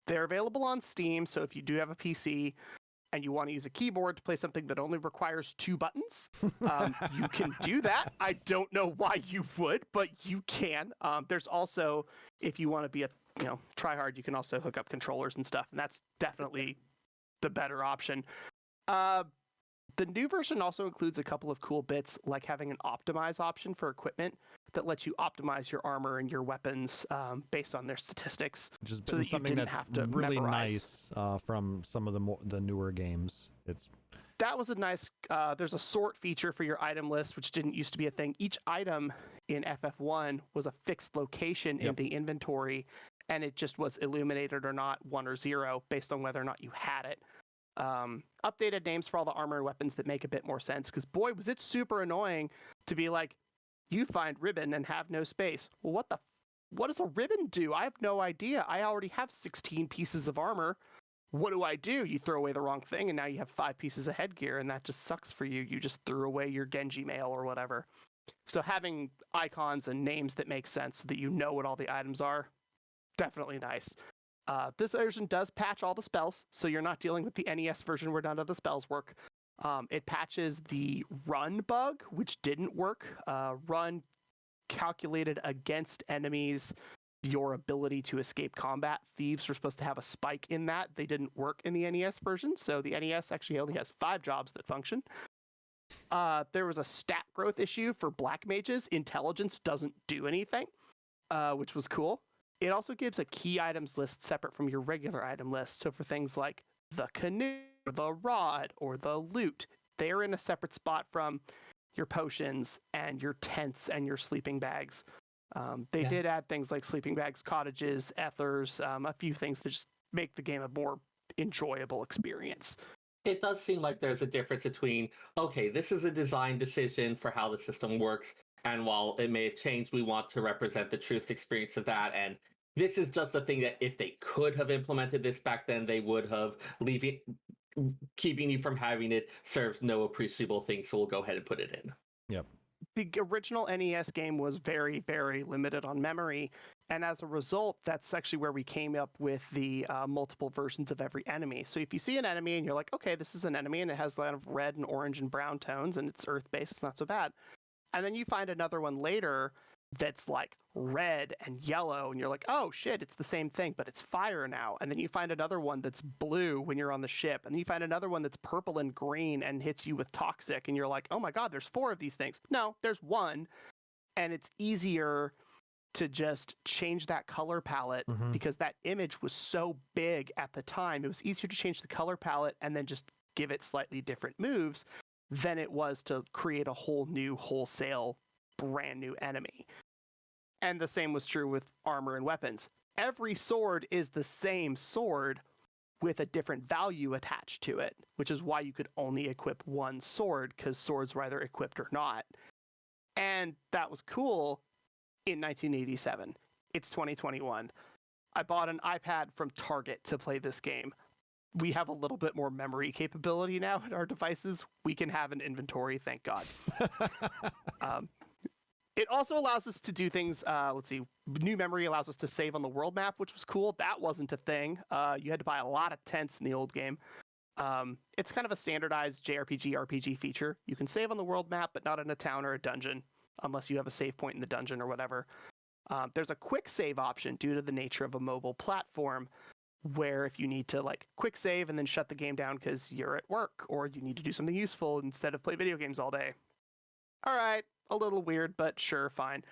They're available on Steam, so if you do have a PC and you want to use a keyboard to play something that only requires 2 buttons, you can do that. I don't know why you would, but you can. There's also, if you want to be a try hard, you can also hook up controllers and stuff, and that's definitely the better option. The new version also includes a couple of cool bits, like having an optimize option for equipment that lets you optimize your armor and your weapons based on their statistics. Which has so been that something that's have to really memorize. nice from some of the newer games. That was a nice, there's a sort feature for your item list, which didn't used to be a thing. Each item in FF1 was a fixed location in the inventory, and it just was illuminated or not, 1 or 0, based on whether or not you had it. Updated names for all the armor and weapons that make a bit more sense, because boy, was it super annoying to be like, you find ribbon and have no space. Well, what does a ribbon do? I have no idea. I already have 16 pieces of armor. What do? You throw away the wrong thing, and now you have 5 pieces of headgear, and that just sucks for you. You just threw away your Genji mail or whatever. So having icons and names that make sense so that you know what all the items are, definitely nice. This version does patch all the spells, so you're not dealing with the NES version where none of the spells work. It patches the run bug, which didn't work. Run calculated against enemies your ability to escape combat. Thieves were supposed to have a spike in that. They didn't work in the NES version, so the NES actually only has 5 jobs that function. There was a stat growth issue for black mages. Intelligence doesn't do anything, which was cool. It also gives a key items list separate from your regular item list. So for things like the canoe, the rod, or the loot, they're in a separate spot from your potions and your tents and your sleeping bags. They did add things like sleeping bags, cottages, ethers, a few things to just make the game a more enjoyable experience. It does seem like there's a difference between, okay, this is a design decision for how the system works, and while it may have changed, we want to represent the truest experience of that, and this is just a thing that if they could have implemented this back then, they would have. Keeping you from having it serves no appreciable thing, so we'll go ahead and put it in. Yep. The original NES game was very, very limited on memory, and as a result, that's actually where we came up with the multiple versions of every enemy. So if you see an enemy and you're like, okay, this is an enemy and it has a lot of red and orange and brown tones and it's earth-based, it's not so bad. And then you find another one later that's like red and yellow, and you're like, oh shit, it's the same thing, but it's fire now. And then you find another one that's blue when you're on the ship, and then you find another one that's purple and green and hits you with toxic, and you're like, oh my god, there's 4 of these things. No, there's 1, and it's easier to just change that color palette because that image was so big at the time. It was easier to change the color palette and then just give it slightly different moves than it was to create a whole new wholesale brand new enemy. And the same was true with armor and weapons. Every sword is the same sword with a different value attached to it, which is why you could only equip 1 sword, because swords were either equipped or not. And that was cool in 1987. It's 2021. I bought an iPad from Target to play this game. We have a little bit more memory capability now in our devices. We can have an inventory, thank God. It also allows us to do things, let's see, new memory allows us to save on the world map, which was cool. That wasn't a thing. You had to buy a lot of tents in the old game. It's kind of a standardized JRPG RPG feature. You can save on the world map, but not in a town or a dungeon, unless you have a save point in the dungeon or whatever. There's a quick save option due to the nature of a mobile platform, where if you need to like quick save and then shut the game down because you're at work, or you need to do something useful instead of play video games all day. All right, a little weird, but sure, fine.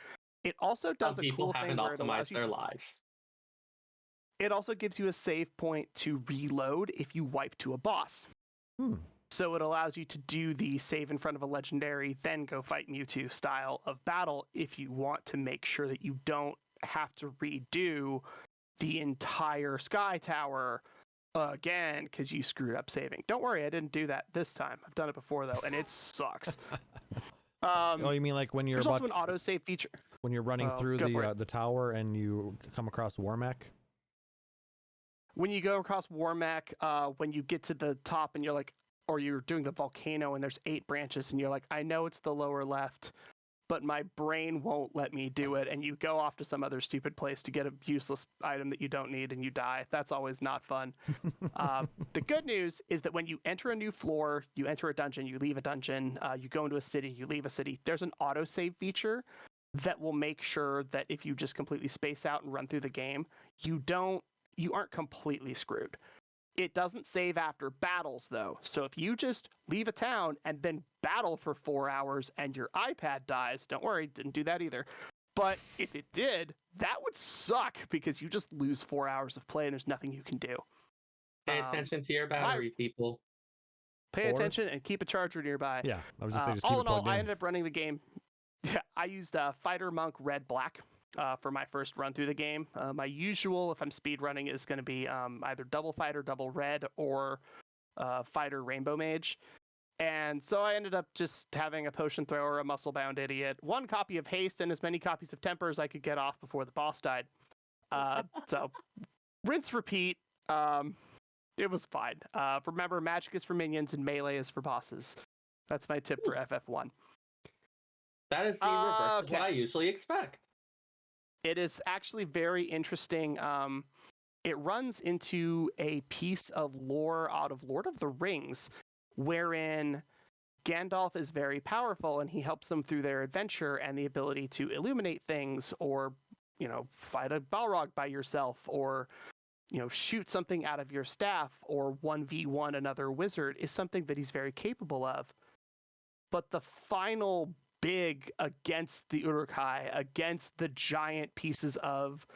It also does Some a people cool thing haven't where it allows optimized their lives. It also gives you a save point to reload if you wipe to a boss. So it allows you to do the save in front of a legendary, then go fight Mewtwo style of battle if you want to make sure that you don't have to redo the entire Sky Tower again because you screwed up saving. Don't worry, I didn't do that this time. I've done it before though, and it sucks. Oh, you mean like when you're there's also an autosave feature when you're running through the tower and you come across Warmech? When you go across Warmech, when you get to the top and you're like, or you're doing the volcano and there's 8 branches and you're like, I know it's the lower left, but my brain won't let me do it. And you go off to some other stupid place to get a useless item that you don't need and you die. That's always not fun. The good news is that when you enter a new floor, you enter a dungeon, you leave a dungeon, you go into a city, you leave a city, there's an autosave feature that will make sure that if you just completely space out and run through the game, you aren't completely screwed. It doesn't save after battles, though. So if you just leave a town and then battle for 4 hours and your iPad dies, don't worry, didn't do that either. But if it did, that would suck because you just lose 4 hours of play and there's nothing you can do. Pay attention to your battery, people. Pay attention and keep a charger nearby. Yeah, I was just saying, just keep all it in all, plugged I in. ended up running the game. Yeah, I used Fighter Monk Red Black for my first run through the game. My usual, if I'm speed running, is going to be either double fighter, double red, or fighter rainbow mage. And so I ended up just having a potion thrower, a muscle bound idiot, 1 copy of haste, and as many copies of temper as I could get off before the boss died. So rinse, repeat. It was fine. Remember, magic is for minions and melee is for bosses. That's my tip for FF1. That is the reverse of what I usually expect. It is actually very interesting. It runs into a piece of lore out of Lord of the Rings, wherein Gandalf is very powerful and he helps them through their adventure and the ability to illuminate things or, fight a Balrog by yourself or, shoot something out of your staff or 1v1 another wizard is something that he's very capable of. But the final big against the Uruk-hai, against the giant pieces of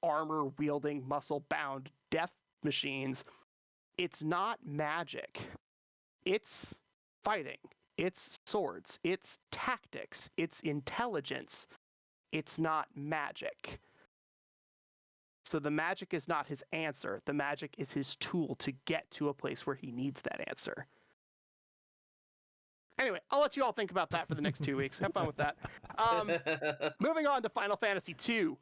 armor-wielding, muscle-bound death machines, it's not magic. It's fighting. It's swords. It's tactics. It's intelligence. It's not magic. So the magic is not his answer. The magic is his tool to get to a place where he needs that answer. Anyway, I'll let you all think about that for the next 2 weeks. Have fun with that. Moving on to Final Fantasy II.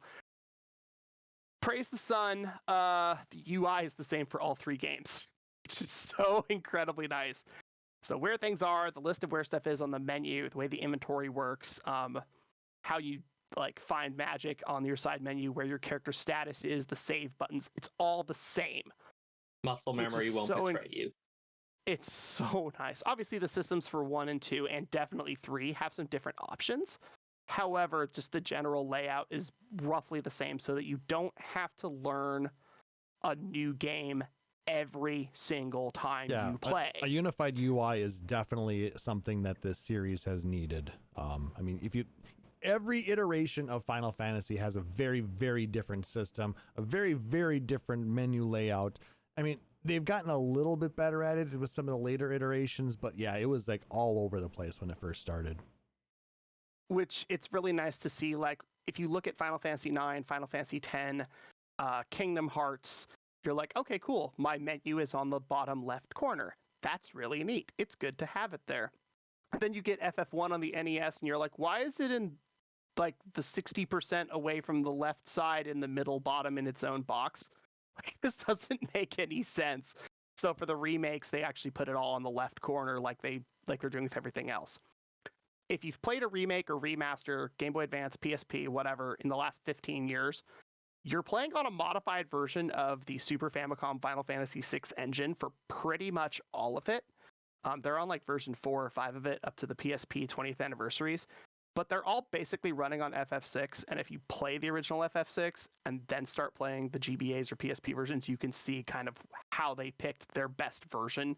Praise the sun. The UI is the same for all 3 games, which is so incredibly nice. So where things are, the list of where stuff is on the menu, the way the inventory works, how you find magic on your side menu, where your character status is, the save buttons, it's all the same. Muscle memory won't betray you. It's so nice. Obviously, the systems for 1 and 2, and definitely 3, have some different options. However, just the general layout is roughly the same so that you don't have to learn a new game every single time you play. A unified UI is definitely something that this series has needed. Every iteration of Final Fantasy has a very, very different system, a very, very different menu layout. They've gotten a little bit better at it with some of the later iterations, but yeah, it was all over the place when it first started. Which it's really nice to see, if you look at Final Fantasy IX, Final Fantasy X, Kingdom Hearts, you're like, okay, cool. My menu is on the bottom left corner. That's really neat. It's good to have it there. And then you get FF1 on the NES and you're like, why is it in the 60% away from the left side in the middle bottom in its own box? This doesn't make any sense. So for the remakes, they actually put it all on the left corner like they're doing with everything else. If you've played a remake or remaster, Game Boy Advance, PSP, whatever, in the last 15 years, you're playing on a modified version of the Super Famicom Final Fantasy VI engine for pretty much all of it. They're on version 4 or 5 of it up to the PSP 20th anniversaries. But they're all basically running on FF6, and if you play the original FF6 and then start playing the GBAs or PSP versions, you can see kind of how they picked their best version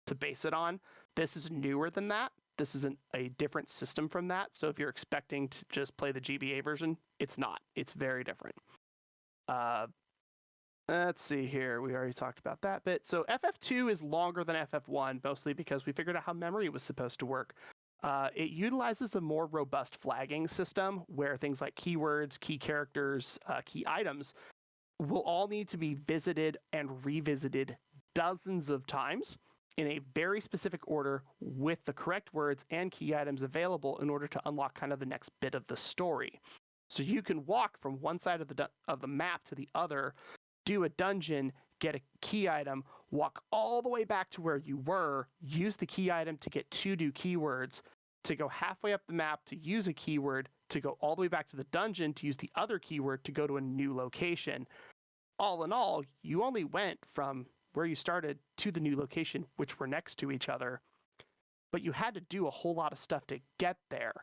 to base it on. This is newer than that. This is a different system from that, so if you're expecting to just play the GBA version, it's not. It's very different. Let's see here. We already talked about that bit. So FF2 is longer than FF1, mostly because we figured out how memory was supposed to work. It utilizes a more robust flagging system where things like keywords, key characters, key items will all need to be visited and revisited dozens of times in a very specific order with the correct words and key items available in order to unlock kind of the next bit of the story. So you can walk from one side of the map to the other, do a dungeon, get a key item, walk all the way back to where you were, use the key item to get 2 new keywords, to go halfway up the map to use a keyword, to go all the way back to the dungeon to use the other keyword to go to a new location. All in all, you only went from where you started to the new location, which were next to each other, but you had to do a whole lot of stuff to get there.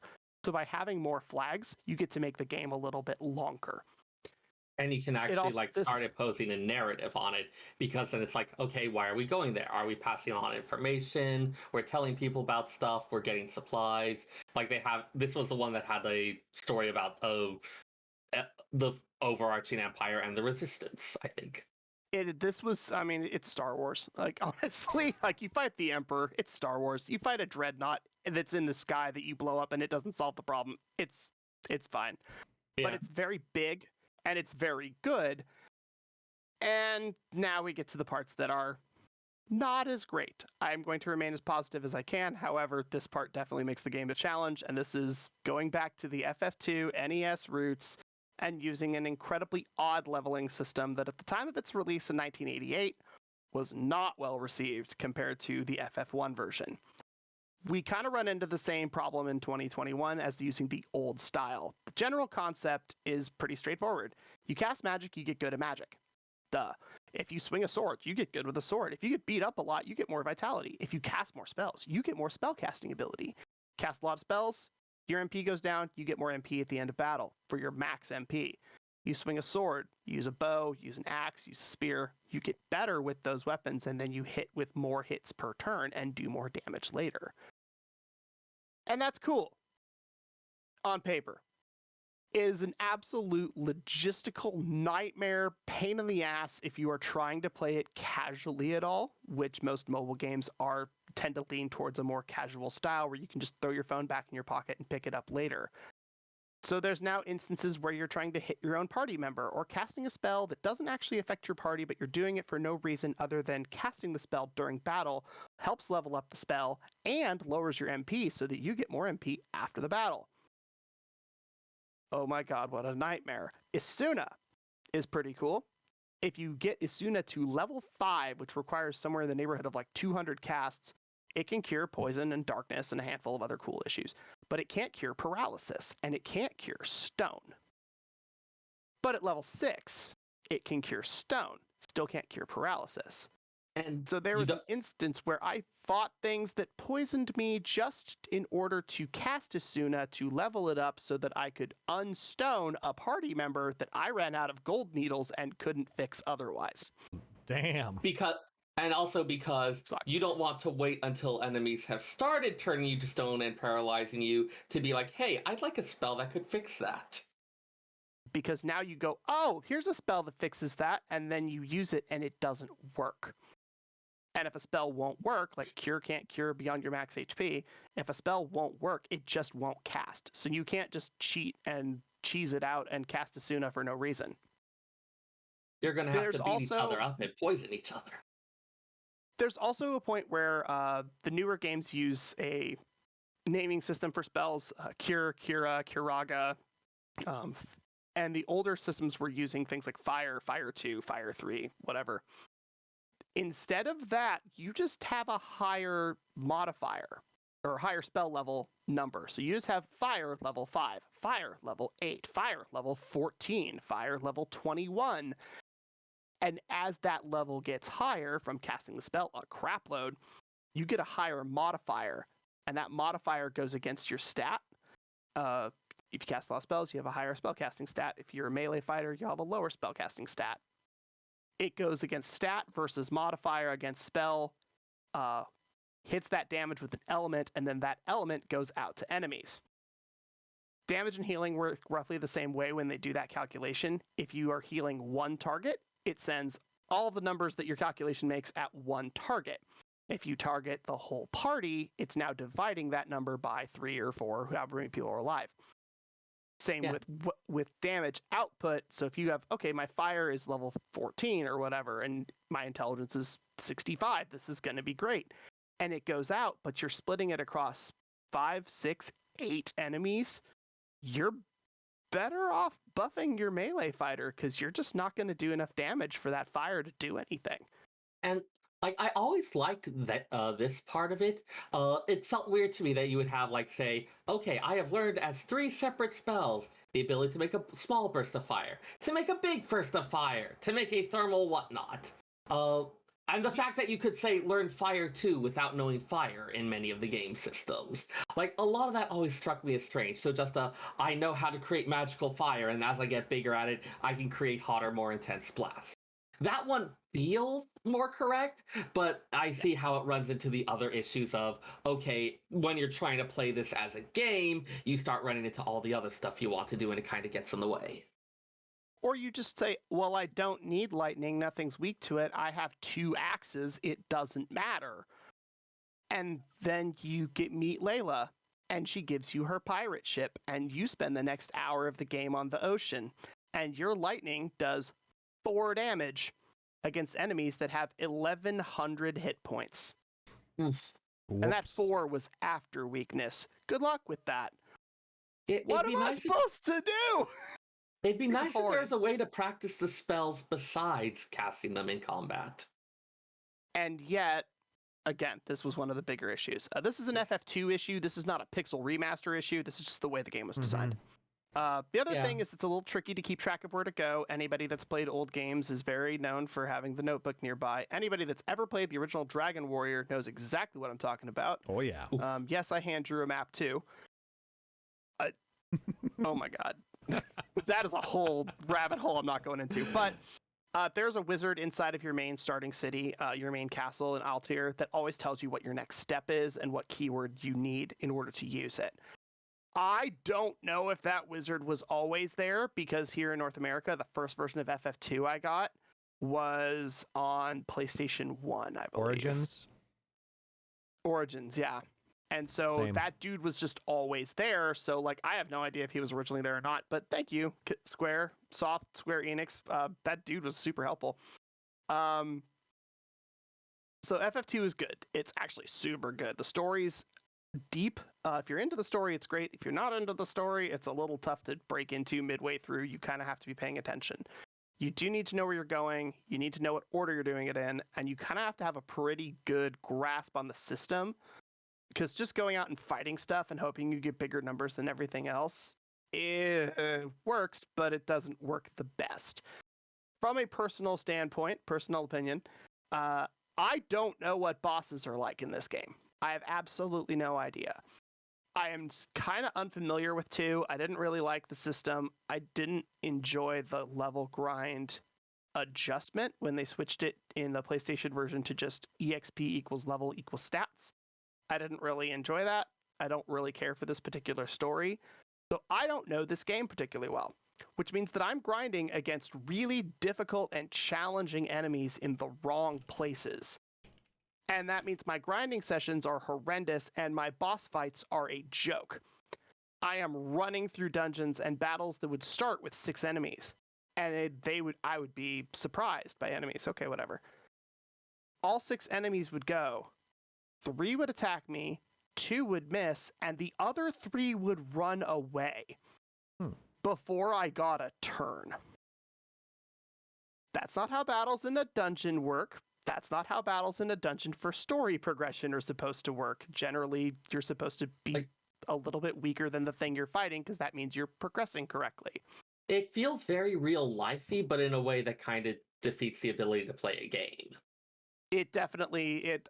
So by having more flags, you get to make the game a little bit longer. And you can actually start imposing a narrative on it, because then it's like, okay, why are we going there? Are we passing on information? We're telling people about stuff. We're getting supplies. Like this was the one that had a story about the overarching empire and the resistance, I think. It's Star Wars. Like, honestly, like, you fight the Emperor, it's Star Wars. You fight a dreadnought that's in the sky that you blow up and it doesn't solve the problem. It's fine. Yeah. But it's very big and it's very good. And now we get to the parts that are not as great. I'm going to remain as positive as I can. However, this part definitely makes the game a challenge. And this is going back to the FF2 NES roots and using an incredibly odd leveling system that at the time of its release in 1988 was not well received compared to the FF1 version. We kind of run into the same problem in 2021 as using the old style. The general concept is pretty straightforward. You cast magic, you get good at magic. Duh. If you swing a sword, you get good with a sword. If you get beat up a lot, you get more vitality. If you cast more spells, you get more spell casting ability. Cast a lot of spells, your MP goes down, you get more MP at the end of battle for your max MP. You swing a sword, use a bow, use an axe, use a spear, you get better with those weapons, and then you hit with more hits per turn and do more damage later. And that's cool. On paper. It is an absolute logistical nightmare, pain in the ass if you are trying to play it casually at all, which most mobile games tend to lean towards a more casual style where you can just throw your phone back in your pocket and pick it up later. So there's now instances where you're trying to hit your own party member or casting a spell that doesn't actually affect your party, but you're doing it for no reason other than casting the spell during battle helps level up the spell and lowers your MP so that you get more MP after the battle. Oh my god, what a nightmare. Isuna is pretty cool. If you get Isuna to level 5, which requires somewhere in the neighborhood of like 200 casts, it can cure poison and darkness and a handful of other cool issues. But it can't cure paralysis, and it can't cure stone. But at level 6, it can cure stone, still can't cure paralysis. And so there was an instance where I fought things that poisoned me just in order to cast Isuna to level it up so that I could unstone a party member that I ran out of gold needles and couldn't fix otherwise. Damn. Because you don't want to wait until enemies have started turning you to stone and paralyzing you to be like, hey, I'd like a spell that could fix that. Because now you go, oh, here's a spell that fixes that, and then you use it and it doesn't work. And if a spell won't work, like Cure can't cure beyond your max HP, if a spell won't work, it just won't cast. So you can't just cheat and cheese it out and cast Isuna for no reason. You're going to have to beat each other up and poison each other. There's also a point where the newer games use a naming system for spells, Cure, Cura, Curaga, and the older systems were using things like Fire, Fire 2, Fire 3, whatever. Instead of that, you just have a higher modifier or higher spell level number. So you just have Fire level 5, Fire level 8, Fire level 14, Fire level 21. And as that level gets higher from casting the spell a crap load, you get a higher modifier. And that modifier goes against your stat. If you cast a lot of spells, you have a higher spellcasting stat. If you're a melee fighter, you have a lower spellcasting stat. It goes against stat versus modifier against spell, hits that damage with an element, and then that element goes out to enemies. Damage and healing work roughly the same way when they do that calculation. If you are healing one target, it sends all the numbers that your calculation makes at one target. If you target the whole party, it's now dividing that number by 3 or 4, however many people are alive. Same with damage output. So if you have, okay, my fire is level 14 or whatever, and my intelligence is 65, this is going to be great. And it goes out, but you're splitting it across 5, 6, 8 enemies. You're better off buffing your melee fighter because you're just not going to do enough damage for that fire to do anything. And like I always liked that this part of it. It felt weird to me that you would have like say, okay, I have learned as 3 separate spells the ability to make a small burst of fire, to make a big burst of fire, to make a thermal whatnot. And the fact that you could say learn fire too without knowing fire in many of the game systems. Like a lot of that always struck me as strange. So just I know how to create magical fire, and as I get bigger at it, I can create hotter, more intense blasts. That one feels more correct, but I see how it runs into the other issues of, okay, when you're trying to play this as a game, you start running into all the other stuff you want to do, and it kind of gets in the way. Or you just say, well, I don't need lightning. Nothing's weak to it. I have 2 axes. It doesn't matter. And then you meet Layla, and she gives you her pirate ship, and you spend the next hour of the game on the ocean, and your lightning does 4 damage against enemies that have 1,100 hit points. Oof. And that 4 was after weakness. Good luck with that. What am I nice supposed to do? It'd be nice if horrid. there was a way to practice the spells besides casting them in combat. And yet, again, this was one of the bigger issues. This is an FF2 issue. This is not a Pixel Remaster issue. This is just the way the game was designed. The other thing is it's a little tricky to keep track of where to go. Anybody that's played old games is very known for having the notebook nearby. Anybody that's ever played the original Dragon Warrior knows exactly what I'm talking about. Oh, yeah. Yes, I hand drew a map too. Oh my god. That is a whole rabbit hole I'm not going into. But there's a wizard inside of your main starting city, your main castle in Altair, that always tells you what your next step is and what keyword you need in order to use it. I don't know if that wizard was always there, because here in North America, the first version of FF2 I got was on PlayStation 1, I believe. Origins, yeah. And so that dude was just always there. So, like, I have no idea if he was originally there or not. But thank you, Square Enix. That dude was super helpful. So FF2 is good. It's actually super good. The story's deep. If you're into the story, it's great. If you're not into the story, it's a little tough to break into midway through. You kind of have to be paying attention. You do need to know where you're going. You need to know what order you're doing it in. And you kind of have to have a pretty good grasp on the system. Because just going out and fighting stuff and hoping you get bigger numbers than everything else, it works, but it doesn't work the best. From a personal standpoint, personal opinion, I don't know what bosses are like in this game. I have absolutely no idea. I am kind of unfamiliar with 2. I didn't really like the system. I didn't enjoy the level grind adjustment when they switched it in the PlayStation version to just EXP equals level equals stats. I didn't really enjoy that. I don't really care for this particular story. So I don't know this game particularly well, which means that I'm grinding against really difficult and challenging enemies in the wrong places. And that means my grinding sessions are horrendous and my boss fights are a joke. I am running through dungeons and battles that would start with 6 enemies. And I would be surprised by enemies. Okay, whatever. All 6 enemies would go. 3 would attack me, 2 would miss, and the other 3 would run away before I got a turn. That's not how battles in a dungeon work. That's not how battles in a dungeon for story progression are supposed to work. Generally, you're supposed to be a little bit weaker than the thing you're fighting, because that means you're progressing correctly. It feels very real-lifey, but in a way that kind of defeats the ability to play a game. It definitely...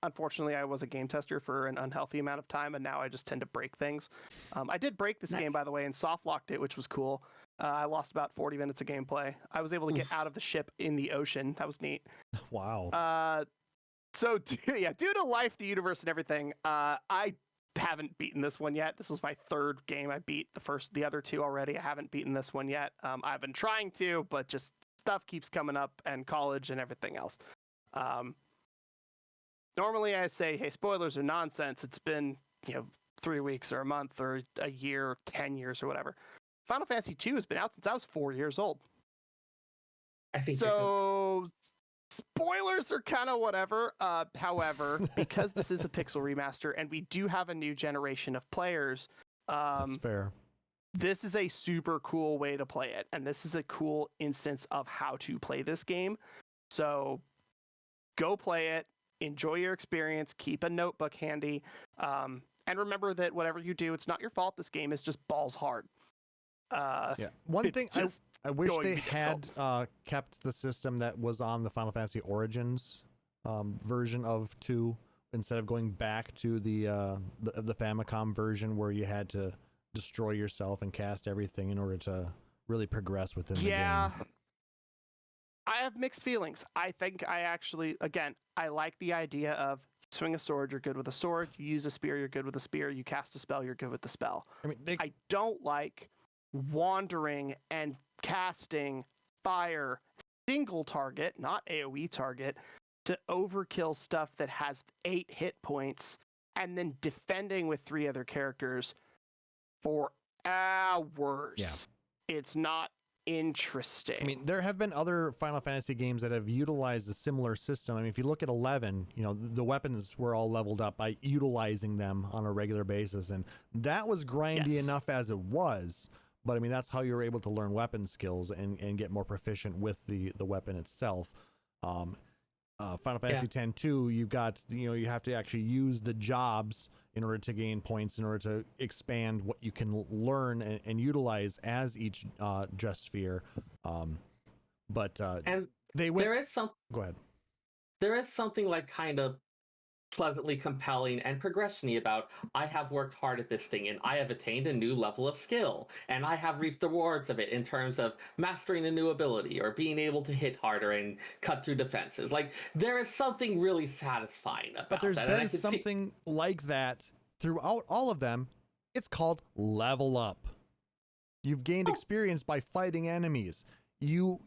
Unfortunately, I was a game tester for an unhealthy amount of time, and now I just tend to break things. I did break this game, by the way, and soft-locked it, which was cool. I lost about 40 minutes of gameplay. I was able to get out of the ship in the ocean. That was neat. Wow. So, due to life, the universe, and everything, I haven't beaten this one yet. This was my 3rd game. I beat the other 2 already. I haven't beaten this one yet. I've been trying to, but just stuff keeps coming up, and college and everything else. Normally I say, hey, spoilers are nonsense. It's been, 3 weeks or a month or a year, or 10 years or whatever. Final Fantasy II has been out since I was 4 years old. I think so. Spoilers are kind of whatever. However, because this is a Pixel Remaster and we do have a new generation of players, that's fair. this is a super cool way to play it, and this is a cool instance of how to play this game. So go play it, enjoy your experience, keep a notebook handy, and remember that whatever you do, it's not your fault. This game is just balls hard. Yeah. One thing I wish going to they be had kept the system that was on the Final Fantasy Origins version of 2 instead of going back to the Famicom version where you had to destroy yourself and cast everything in order to really progress within the game. I have mixed feelings. I think I actually, again, I like the idea of you swing a sword, you're good with a sword. You use a spear, you're good with a spear. You cast a spell, you're good with the spell. I mean, I don't like wandering and casting fire single target, not AoE target, to overkill stuff that has 8 hit points and then defending with 3 other characters for hours. Yeah. It's not interesting. I mean, there have been other Final Fantasy games that have utilized a similar system. I mean, if you look at 11, you know, the weapons were all leveled up by utilizing them on a regular basis, and that was grindy enough as it was. But I mean, that's how you were able to learn weapon skills and get more proficient with the weapon itself. Final Fantasy X-2, you've got, you know, you have to actually use the jobs in order to gain points, in order to expand what you can learn and utilize as each just sphere. But And they went. there is some. Go ahead. There is something like kind of pleasantly compelling and progression-y about, I have worked hard at this thing and I have attained a new level of skill and I have reaped the rewards of it in terms of mastering a new ability or being able to hit harder and cut through defenses. Like, there is something really satisfying about But there's that. been something like that throughout all of them. It's called level up. You've gained experience by fighting enemies. You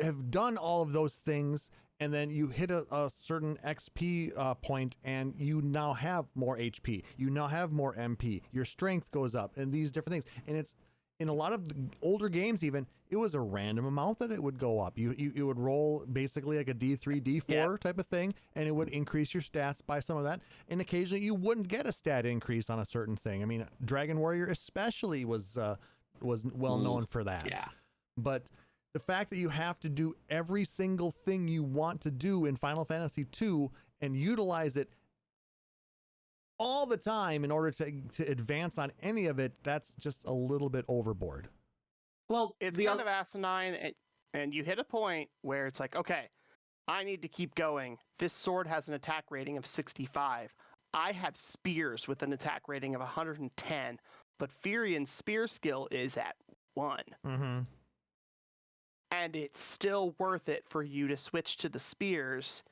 have done all of those things, and then you hit a certain XP point, and you now have more HP. You now have more MP. Your strength goes up, and these different things. And it's in a lot of the older games, even it was a random amount that it would go up. You would roll basically like a D3, D4 type of thing, and it would increase your stats by some of that. And occasionally, you wouldn't get a stat increase on a certain thing. I mean, Dragon Warrior especially was well known for that. Yeah, but the fact that you have to do every single thing you want to do in Final Fantasy II and utilize it all the time in order to advance on any of it, that's just a little bit overboard. well, it's kind of asinine, and you hit a point where it's like, okay, I need to keep going. This sword has an attack rating of 65. I have spears with an attack rating of 110, but Furion's spear skill is at 1. Mm-hmm. And it's still worth it for you to switch to the spears.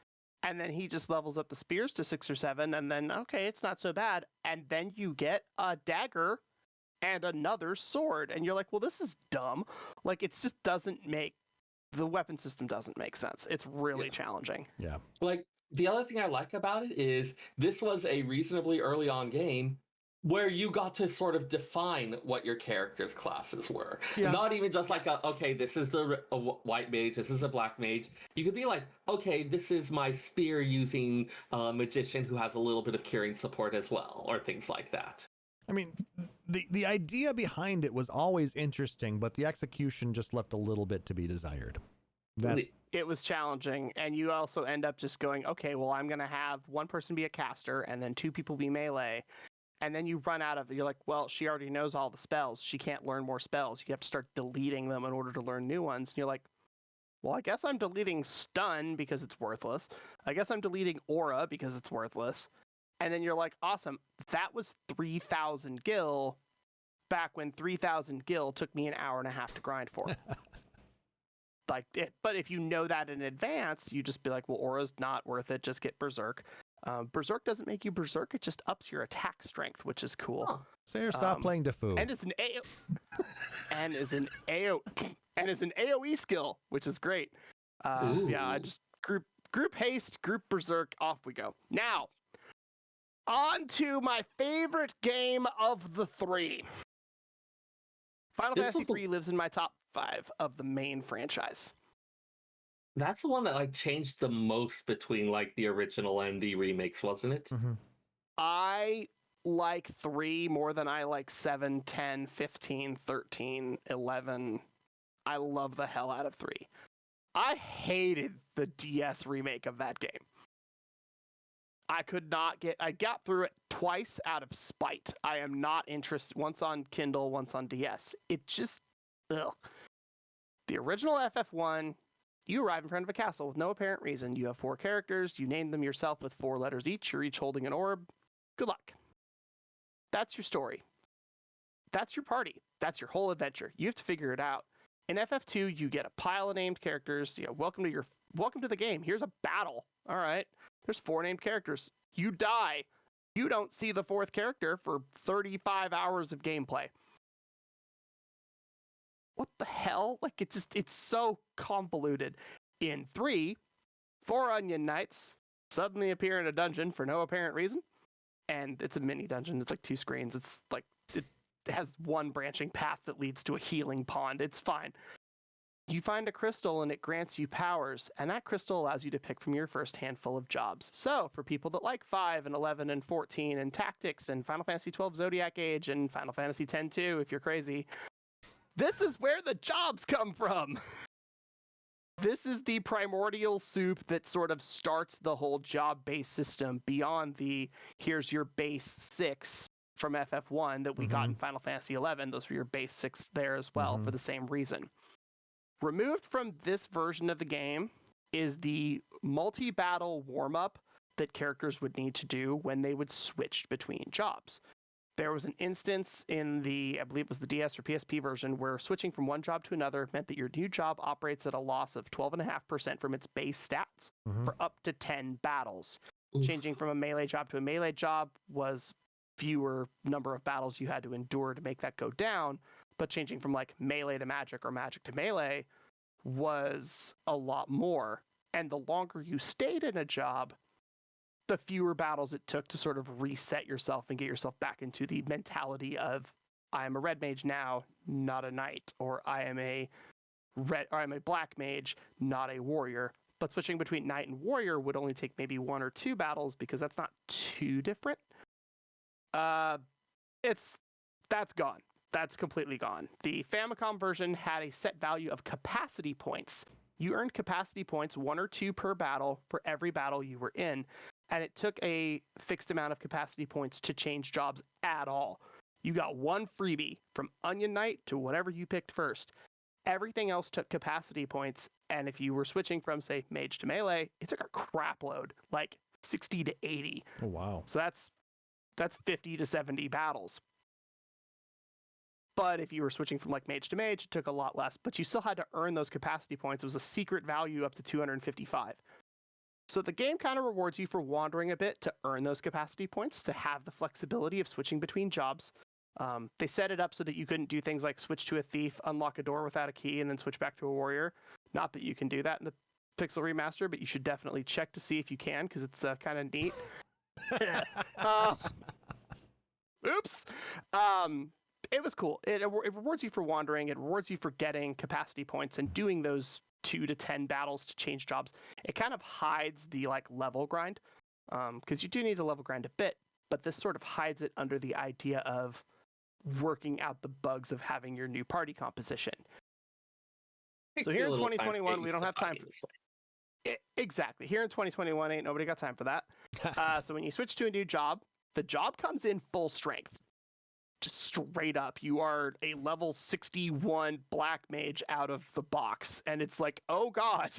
And then he just levels up the spears to 6 or 7, and then, okay, it's not so bad. And then you get a dagger and another sword. And you're like, well, this is dumb. Like, it just doesn't make, the weapon system doesn't make sense. It's really challenging. Yeah. Like, the other thing I like about it is this was a reasonably early on game where you got to sort of define what your character's classes were. Yeah. Not even just like, okay, this is a white mage, this is a black mage. You could be like, okay, this is my spear using magician who has a little bit of curing support as well, or things like that. I mean, the idea behind it was always interesting, but the execution just left a little bit to be desired. It was challenging, and you also end up just going, okay, well, I'm going to have one person be a caster, and then 2 people be melee. And then you run out of, you're like, well, she already knows all the spells. She can't learn more spells. You have to start deleting them in order to learn new ones. And you're like, well, I guess I'm deleting stun because it's worthless. I guess I'm deleting aura because it's worthless. And then you're like, awesome. That was 3,000 gil back when 3,000 gil took me an hour and a half to grind for. But if you know that in advance, you just be like, well, aura's not worth it. Just get berserk. Berserk doesn't make you berserk; it just ups your attack strength, which is cool. Huh. Seyrr, stop playing Defu. And is an AOE skill, which is great. Yeah, I just group haste, group berserk, off we go. Now, on to my favorite game of the 3. Final Fantasy III lives in my top 5 of the main franchise. That's the one that like changed the most between like the original and the remakes, wasn't it? Mm-hmm. I like 3 more than I like 7, 10, 15, 13, 11. I love the hell out of 3. I hated the DS remake of that game. I got through it twice out of spite. I am not interested, once on Kindle, once on DS. It just, ugh. The original FF1, you arrive in front of a castle with no apparent reason. You have 4 characters. You name them yourself with 4 letters each. You're each holding an orb. Good luck. That's your story. That's your party. That's your whole adventure. You have to figure it out. In FF2, you get a pile of named characters. Welcome to the game. Here's a battle. All right. There's 4 named characters. You die. You don't see the 4th character for 35 hours of gameplay. What the hell? Like, it's so convoluted. In 3, 4 Onion Knights suddenly appear in a dungeon for no apparent reason. And it's a mini dungeon. It's like 2 screens. It's like, it has 1 branching path that leads to a healing pond. It's fine. You find a crystal and it grants you powers, and that crystal allows you to pick from your first handful of jobs. So for people that like 5 and 11 and 14 and Tactics and Final Fantasy 12 Zodiac Age and Final Fantasy 10 too, if you're crazy, this is where the jobs come from. This is the primordial soup that sort of starts the whole job-based system beyond the here's your base 6 from FF1 that we got in Final Fantasy 11. Those were your base 6 there as well for the same reason. Removed from this version of the game is the multi-battle warm-up that characters would need to do when they would switch between jobs. There was an instance in I believe it was the DS or PSP version, where switching from one job to another meant that your new job operates at a loss of 12.5% from its base stats for up to 10 battles. Oof. Changing from a melee job to a melee job was fewer number of battles you had to endure to make that go down, but changing from like melee to magic or magic to melee was a lot more. And the longer you stayed in a job, the fewer battles it took to sort of reset yourself and get yourself back into the mentality of, I am a red mage now, not a knight, or I am a black mage, not a warrior. But switching between knight and warrior would only take maybe 1 or 2 battles because that's not too different. That's gone. That's completely gone. The Famicom version had a set value of capacity points. You earned capacity points, 1 or 2 per battle for every battle you were in. And it took a fixed amount of capacity points to change jobs at all. You got 1 freebie from Onion Knight to whatever you picked first. Everything else took capacity points. And if you were switching from, say, mage to melee, it took a crap load, like 60 to 80. Oh, wow. So that's 50 to 70 battles. But if you were switching from like mage to mage, it took a lot less, but you still had to earn those capacity points. It was a secret value up to 255. So the game kind of rewards you for wandering a bit to earn those capacity points, to have the flexibility of switching between jobs. They set it up so that you couldn't do things like switch to a thief, unlock a door without a key, and then switch back to a warrior. Not that you can do that in the Pixel Remaster, but you should definitely check to see if you can, because it's kind of neat. Oops. It was cool. It rewards you for wandering. It rewards you for getting capacity points and doing those 2 to 10 battles to change jobs. It kind of hides the like level grind, because you do need to level grind a bit, but this sort of hides it under the idea of working out the bugs of having your new party composition. So here in 2021, we don't have time for exactly. Here in 2021, ain't nobody got time for that. So when you switch to a new job, the job comes in full strength. Just straight up, you are a level 61 black mage out of the box, and it's like, oh god,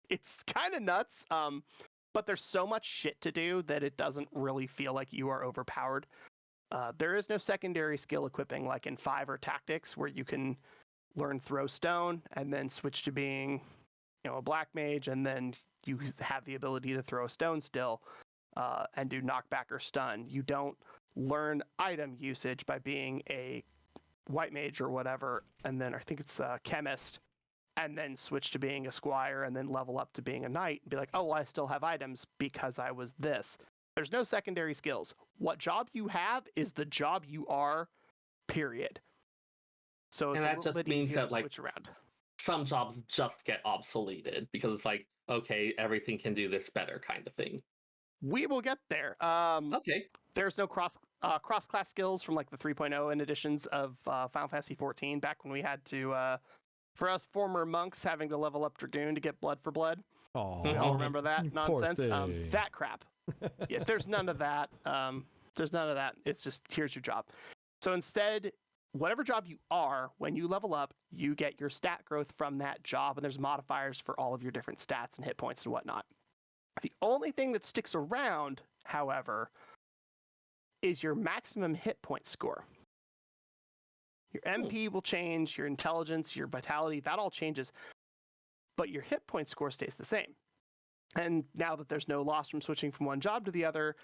it's kind of nuts. But there's so much shit to do that it doesn't really feel like you are overpowered. There is no secondary skill equipping like in 5 or Tactics, where you can learn Throw Stone and then switch to being, a black mage, and then you have the ability to throw a stone still and do knockback or stun. You don't learn item usage by being a white mage or whatever, and then I think it's a chemist, and then switch to being a squire, and then level up to being a knight and be like, oh, well, I still have items because I was this. There's no secondary skills. What job you have is the job you are, period. So it's and that just means that like switch around. Some jobs just get obsoleted because it's like, okay, everything can do this better kind of thing. We will get there. Okay. There's no cross class skills from like the 3.0 in editions of Final Fantasy 14 back when we had to for us former monks having to level up Dragoon to get blood for blood. Oh, We all remember that nonsense. thing. That crap. Yeah, there's none of that. There's none of that. It's just here's your job. So instead, whatever job you are, when you level up, you get your stat growth from that job, and there's modifiers for all of your different stats and hit points and whatnot. The only thing that sticks around, however, is your maximum hit point score. Your MP will change, your intelligence, your vitality, that all changes, but your hit point score stays the same. And now that there's no loss from switching from one job to the other,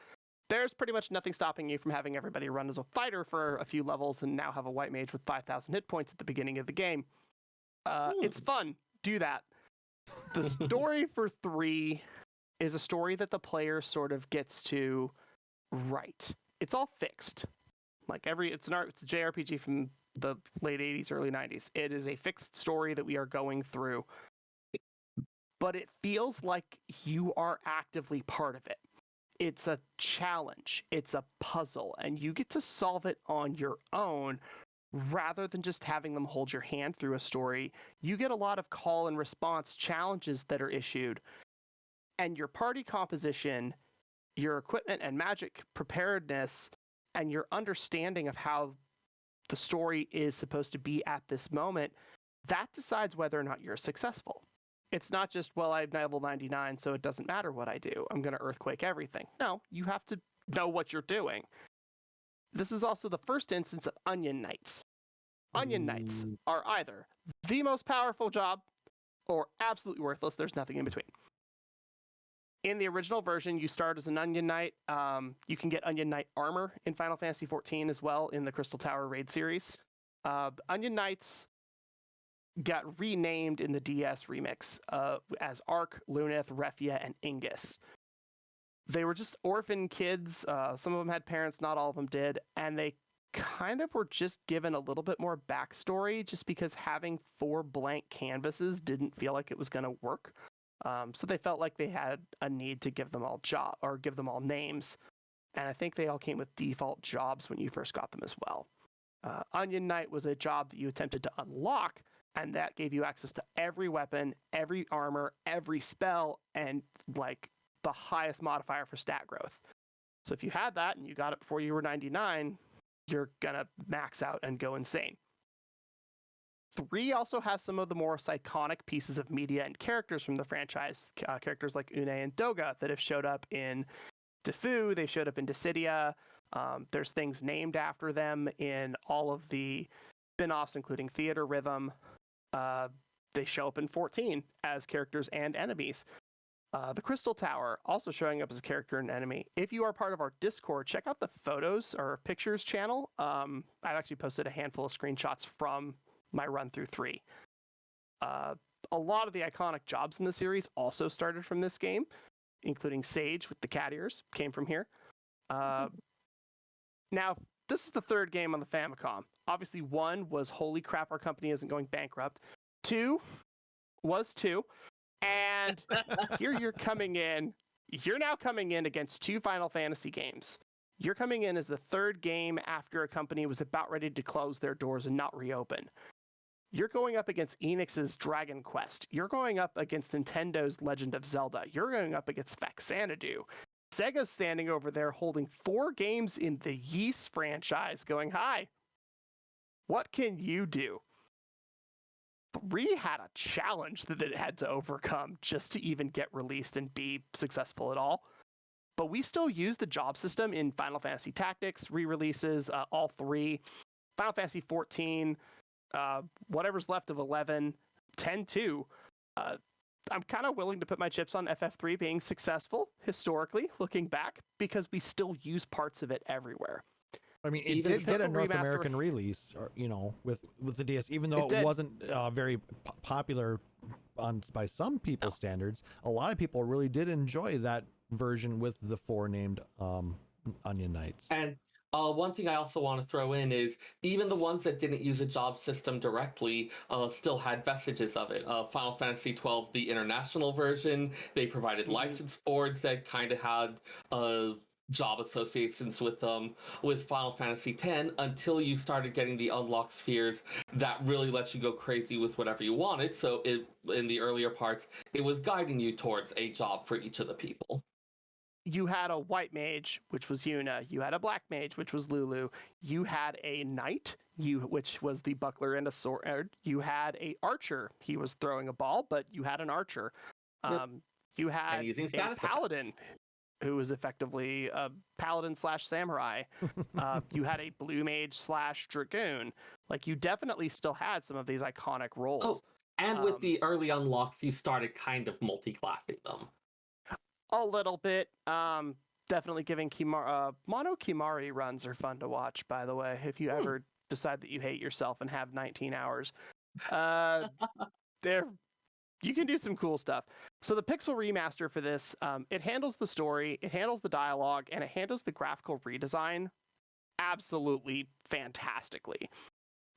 there's pretty much nothing stopping you from having everybody run as a fighter for a few levels and now have a white mage with 5,000 hit points at the beginning of the game. It's fun. Do that. The story for 3 is a story that the player sort of gets to write. It's all fixed. Like it's a JRPG from the late 80s, early 90s. It is a fixed story that we are going through. But it feels like you are actively part of it. It's a challenge. It's a puzzle, and you get to solve it on your own rather than just having them hold your hand through a story. You get a lot of call and response challenges that are issued, and your party composition, your equipment and magic preparedness, and your understanding of how the story is supposed to be at this moment, that decides whether or not you're successful. It's not just, well, I'm level 99, so it doesn't matter what I do. I'm going to earthquake everything. No, you have to know what you're doing. This is also the first instance of Onion Knights. Onion Knights are either the most powerful job or absolutely worthless. There's nothing in between. In the original version, you start as an Onion Knight. You can get Onion Knight armor in Final Fantasy XIV as well in the Crystal Tower raid series. Onion Knights got renamed in the DS remix as Ark, Lunith, Refia, and Ingus. They were just orphan kids. Some of them had parents, not all of them did, and they kind of were just given a little bit more backstory just because having 4 blank canvases didn't feel like it was going to work. So they felt like they had a need to give them all give them all names. And I think they all came with default jobs when you first got them as well. Onion Knight was a job that you attempted to unlock, and that gave you access to every weapon, every armor, every spell, and like the highest modifier for stat growth. So if you had that and you got it before you were 99, you're gonna max out and go insane. 3 also has some of the more iconic pieces of media and characters from the franchise, characters like Une and Doga that have showed up in Defu, they showed up in Dissidia. There's things named after them in all of the spin-offs, including Theater Rhythm. They show up in 14 as characters and enemies. The Crystal Tower also showing up as a character and enemy. If you are part of our Discord, check out the photos or pictures channel. I've actually posted a handful of screenshots from my run through 3. A lot of the iconic jobs in the series also started from this game, including Sage with the cat ears, came from here. Now, this is the 3rd game on the Famicom. Obviously, 1 was, holy crap, our company isn't going bankrupt. 2 was 2. And here you're coming in. You're now coming in against 2 Final Fantasy games. You're coming in as the 3rd game after a company was about ready to close their doors and not reopen. You're going up against Enix's Dragon Quest. You're going up against Nintendo's Legend of Zelda. You're going up against FFXIV. Sega's standing over there holding 4 games in the Yeast franchise going, hi, what can you do? 3 had a challenge that it had to overcome just to even get released and be successful at all. But we still use the job system in Final Fantasy Tactics re-releases, all 3. Final Fantasy 14, whatever's left of 11, 10-2. I'm kind of willing to put my chips on FF3 being successful historically, looking back, because we still use parts of it everywhere. I mean, it did get a North American release, or, with the DS, even though it wasn't very popular by some people's standards. A lot of people really did enjoy that version with the 4 named Onion Knights. And One thing I also want to throw in is even the ones that didn't use a job system directly still had vestiges of it. Final Fantasy XII, the international version, they provided license boards that kind of had job associations with them. With Final Fantasy X, until you started getting the unlock spheres, that really let you go crazy with whatever you wanted. So in the earlier parts, it was guiding you towards a job for each of the people. You had a white mage, which was Yuna. You had a black mage, which was Lulu. You had a knight, which was the buckler and a sword. You had a archer. He was throwing a ball, but you had an archer. You had a paladin, who was effectively a paladin / samurai. You had a blue mage / dragoon. Like, you definitely still had some of these iconic roles. Oh, and with the early unlocks, you started kind of multi-classing them. A little bit. Definitely giving mono Kimari runs are fun to watch, by the way, if you ever decide that you hate yourself and have 19 hours. You can do some cool stuff. So the Pixel Remaster for this, it handles the story, it handles the dialogue, and it handles the graphical redesign absolutely fantastically.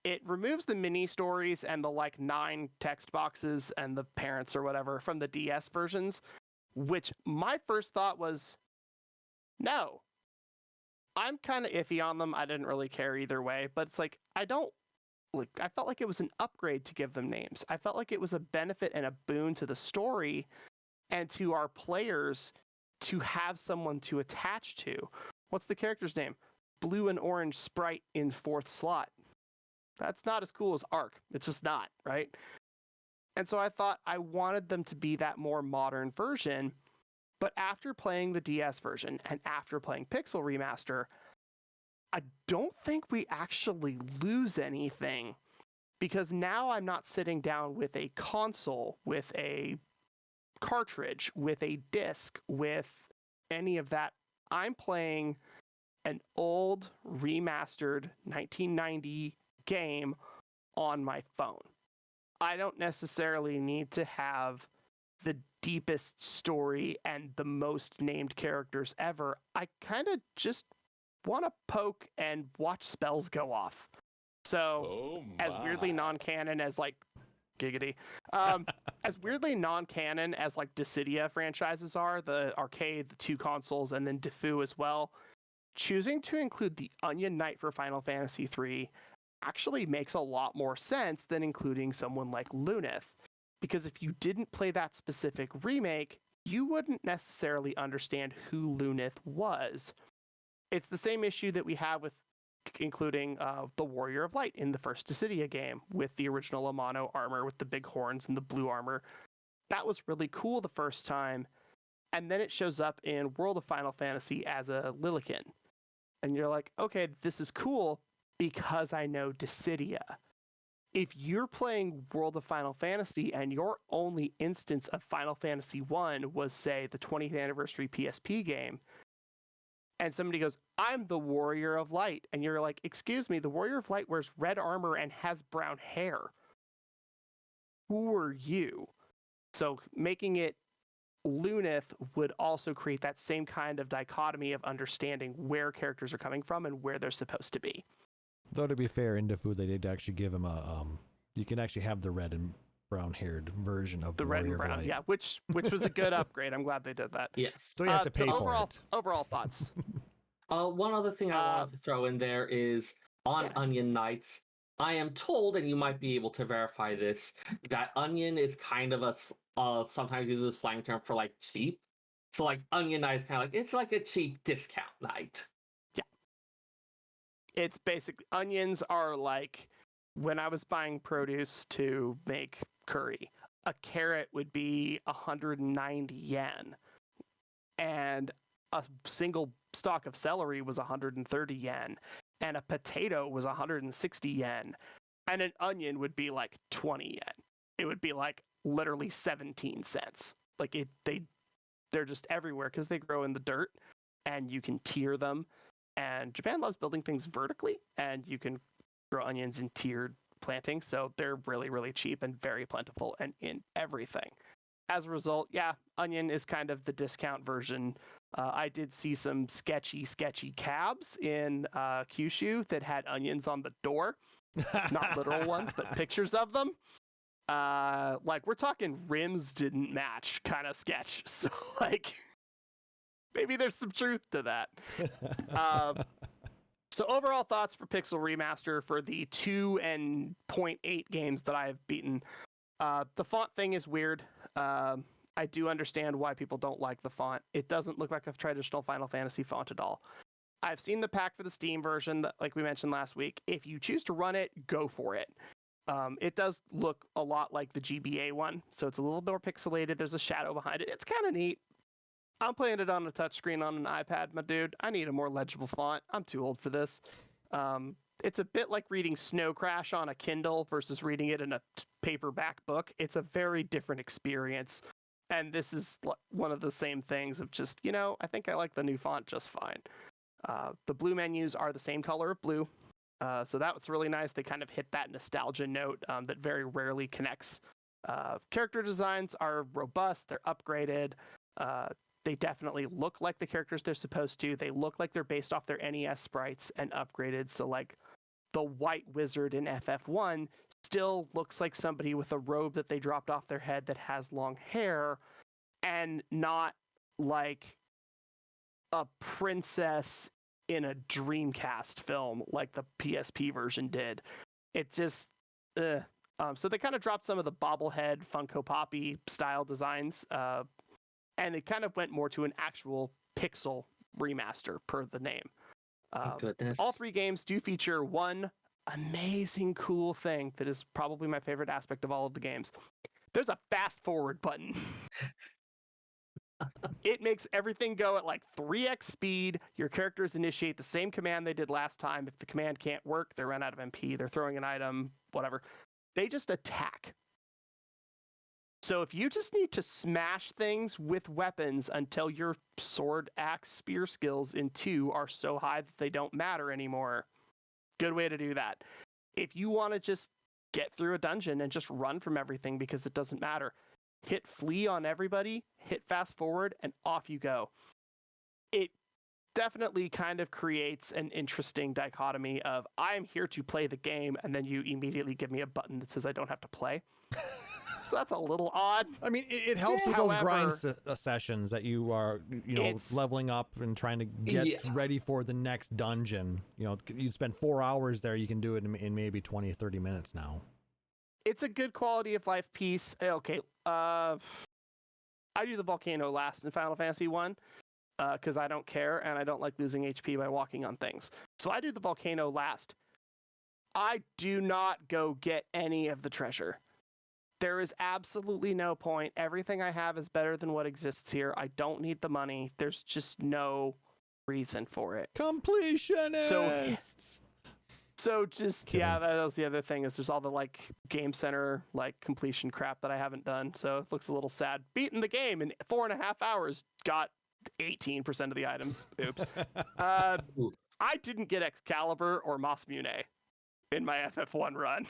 It removes the mini stories and the 9 text boxes and the parents or whatever from the DS versions, which my first thought was, no. I'm kind of iffy on them. I didn't really care either way, but it's I felt like it was an upgrade to give them names. I felt like it was a benefit and a boon to the story and to our players to have someone to attach to. What's the character's name? Blue and orange sprite in 4th slot. That's not as cool as Arc. It's just not, right? And so I thought I wanted them to be that more modern version, but after playing the DS version and after playing Pixel Remaster, I don't think we actually lose anything, because now I'm not sitting down with a console, with a cartridge, with a disc, with any of that. I'm playing an old remastered 1990 game on my phone. I don't necessarily need to have the deepest story and the most named characters ever. I kind of just want to poke and watch spells go off. So, as weirdly non-canon as giggity, as weirdly non-canon as Dissidia franchises are, the arcade, the 2 consoles, and then Defu as well, choosing to include the Onion Knight for Final Fantasy III actually makes a lot more sense than including someone like Luneth. Because if you didn't play that specific remake, you wouldn't necessarily understand who Luneth was. It's the same issue that we have with including the Warrior of Light in the first Dissidia game, with the original Amano armor with the big horns and the blue armor. That was really cool the first time, and then it shows up in World of Final Fantasy as a Lilikin. And you're like, okay, this is cool because I know Dissidia. If you're playing World of Final Fantasy and your only instance of Final Fantasy I was, say, the 20th anniversary PSP game, and somebody goes, I'm the Warrior of Light, and you're like, excuse me, the Warrior of Light wears red armor and has brown hair. Who are you? So making it Luneth would also create that same kind of dichotomy of understanding where characters are coming from and where they're supposed to be. Though, to be fair, in Defu, they did actually give him a, you can actually have the red and brown-haired version of the red and brown, yeah, which was a good upgrade. I'm glad they did that. Yes. So you have to pay for it. Overall thoughts. One other thing I wanted to throw in there is on Onion Knights, I am told, and you might be able to verify this, that Onion is kind of a sometimes uses a slang term for cheap. So Onion Knight is kind of it's like a cheap discount knight. Yeah. It's basically, onions are when I was buying produce to make curry, a carrot would be 190 yen. And a single stalk of celery was 130 yen. And a potato was 160 yen. And an onion would be 20 yen. It would be literally 17 cents. They're just everywhere because they grow in the dirt and you can tier them. And Japan loves building things vertically, and you can grow onions in tiered planting. So they're really, really cheap and very plentiful and in everything. as a result, yeah, Onion is kind of the discount version. I did see some sketchy cabs in Kyushu that had onions on the door. Not literal ones, but pictures of them. Like, we're talking rims didn't match kind of sketch. So, like, maybe there's some truth to that. So overall thoughts for Pixel Remaster for the 2 and 0.8 games that I have beaten. The font thing is weird. I do understand why people don't like the font. It doesn't look like a traditional Final Fantasy font at all. I've seen the pack for the Steam version, that, like we mentioned last week. If you choose to run it, go for it. It does look a lot like the GBA one, so it's a little more pixelated. There's a shadow behind it. It's kind of neat. I'm playing it on a touchscreen on an iPad, my dude. I need a more legible font. I'm too old for this. It's a bit like reading Snow Crash on a Kindle versus reading it in a paperback book. It's a very different experience. And this is one of the same things of just, I think I like the new font just fine. The blue menus are the same color of blue. So that was really nice. They kind of hit that nostalgia note that very rarely connects. Character designs are robust. They're upgraded. They definitely look like the characters they're supposed to. They look like they're based off their NES sprites and upgraded. So, like, the white wizard in FF1 still looks like somebody with a robe that they dropped off their head that has long hair, and not like a princess in a Dreamcast film like the PSP version did. It just, so they kind of dropped some of the bobblehead Funko Poppy style designs, and they kind of went more to an actual pixel remaster per the name. Goodness. All 3 games do feature one amazing cool thing that is probably my favorite aspect of all of the games. There's a fast forward button. It makes everything go at like 3x speed. Your characters initiate the same command they did last time. If the command can't work, they run out of MP, they're throwing an item, whatever. They just attack. So if you just need to smash things with weapons until your sword, axe, spear skills in 2 are so high that they don't matter anymore, good way to do that. If you want to just get through a dungeon and just run from everything because it doesn't matter, hit flee on everybody, hit fast forward, and off you go. It definitely kind of creates an interesting dichotomy of, I am here to play the game, and then you immediately give me a button that says I don't have to play. So that's a little odd. I mean, it helps with those grind sessions that you are, leveling up and trying to get ready for the next dungeon. You spend 4 hours there, you can do it in maybe 20 or 30 minutes now. It's a good quality of life piece. Okay, I do the volcano last in Final Fantasy 1 because I don't care and I don't like losing HP by walking on things. So I do the volcano last. I do not go get any of the treasure. There is absolutely no point. Everything I have is better than what exists here. I don't need the money. There's just no reason for it. Completionists! So just, Kidding. yeah, that was the other thing, is there's all the, like, Game Center, like, completion crap that I haven't done. So it looks a little sad. Beaten the game in 4.5 hours, got 18% of the items. Oops. I didn't get Excalibur or Masamune in my FF1 run.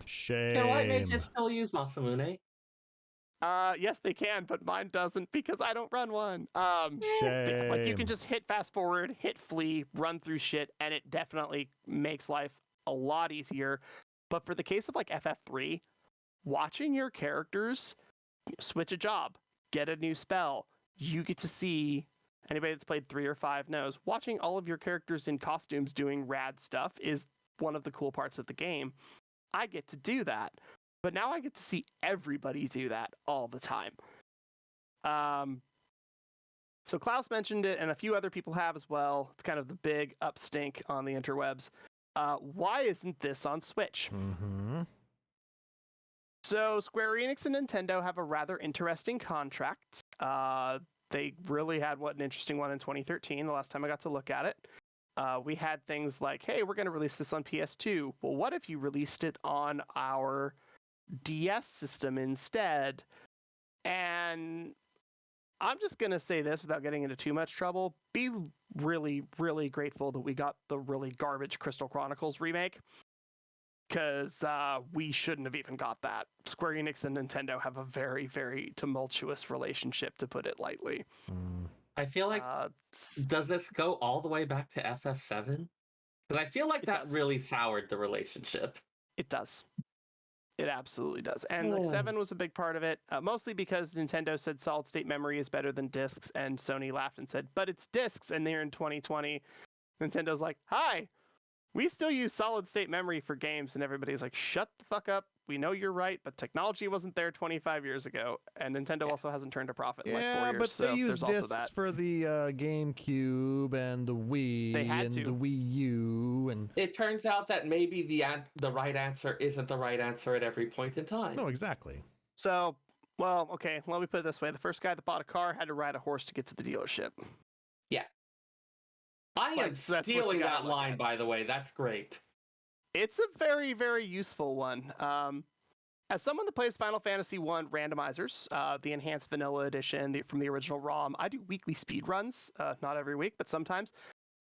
Shame. Can white mages still use Masamune? Yes, they can, but mine doesn't because I don't run one. Shame. Like, you can just hit fast forward, hit flee, run through shit, and it definitely makes life a lot easier. But for the case of like FF3, watching your characters switch a job, get a new spell, you get to see, anybody that's played 3 or 5 knows, watching all of your characters in costumes doing rad stuff is one of the cool parts of the game. I get to do that. But now I get to see everybody do that all the time. So Klauss mentioned it, and a few other people have as well. It's kind of the big upstink on the interwebs. Why isn't this on Switch? Mm-hmm. So Square Enix and Nintendo have a rather interesting contract. They really had an interesting one in 2013, the last time I got to look at it. We had things like, hey, we're going to release this on PS2. Well, what if you released it on our DS system instead? And I'm just going to say this without getting into too much trouble. Be really, really grateful that we got the really garbage Crystal Chronicles remake. because we shouldn't have even got that. Square Enix and Nintendo have a very, very tumultuous relationship, to put it lightly. I feel like, does this go all the way back to FF7? Because I feel like that really soured the relationship. It does. It absolutely does. And like 7 was a big part of it, mostly because Nintendo said solid state memory is better than discs, and Sony laughed and said, but it's discs, and they're in 2020. Nintendo's like, hi, we still use solid state memory for games, and everybody's like, shut the fuck up. We know you're right, but technology wasn't there 25 years ago, and Nintendo also hasn't turned a profit in like 4 years. But so they used there's also discs that. for the GameCube and the Wii and the Wii U, and it turns out that maybe the right answer isn't the right answer at every point in time. No, exactly. So, well, okay, let me put it this way: the first guy that bought a car had to ride a horse to get to the dealership. Yeah. I am stealing that line, by the way. That's great. It's a very, very useful one. As someone that plays Final Fantasy I randomizers, the enhanced vanilla edition from the original ROM, I do weekly speed runs, not every week, but sometimes.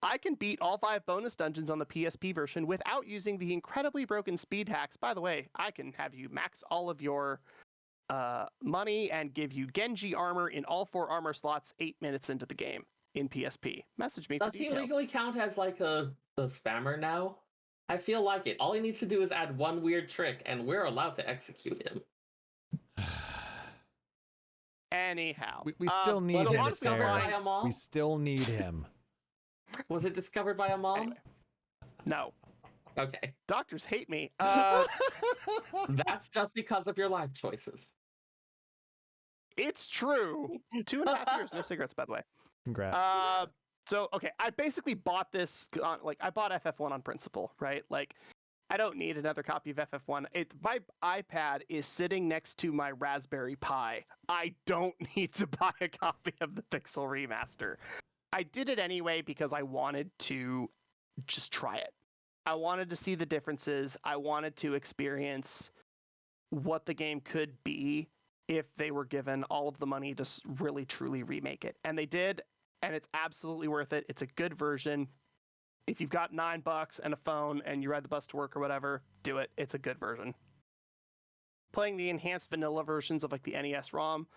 I can beat all 5 bonus dungeons on the PSP version without using the incredibly broken speed hacks. By the way, I can have you max all of your money and give you Genji armor in all 4 armor slots 8 minutes into the game in PSP. Message me for details. Does he legally count as like a spammer now? I feel like it. All he needs to do is add one weird trick, and we're allowed to execute him. Anyhow, we still need him. Seyrr. We still need him. Was it discovered by a mom? Anyway. No. Okay. Doctors hate me. That's just because of your life choices. It's true. 2.5 years, no cigarettes, by the way. Congrats. So, okay, I basically bought this on, I bought FF1 on principle, right? Like, I don't need another copy of FF1. My iPad is sitting next to my Raspberry Pi. I don't need to buy a copy of the Pixel Remaster. I did it anyway because I wanted to just try it. I wanted to see the differences. I wanted to experience what the game could be if they were given all of the money to really, truly remake it. And they did. And it's absolutely worth it. It's a good version. If you've got $9 and a phone and you ride the bus to work or whatever, do it. It's a good version. Playing the enhanced vanilla versions of like the NES ROM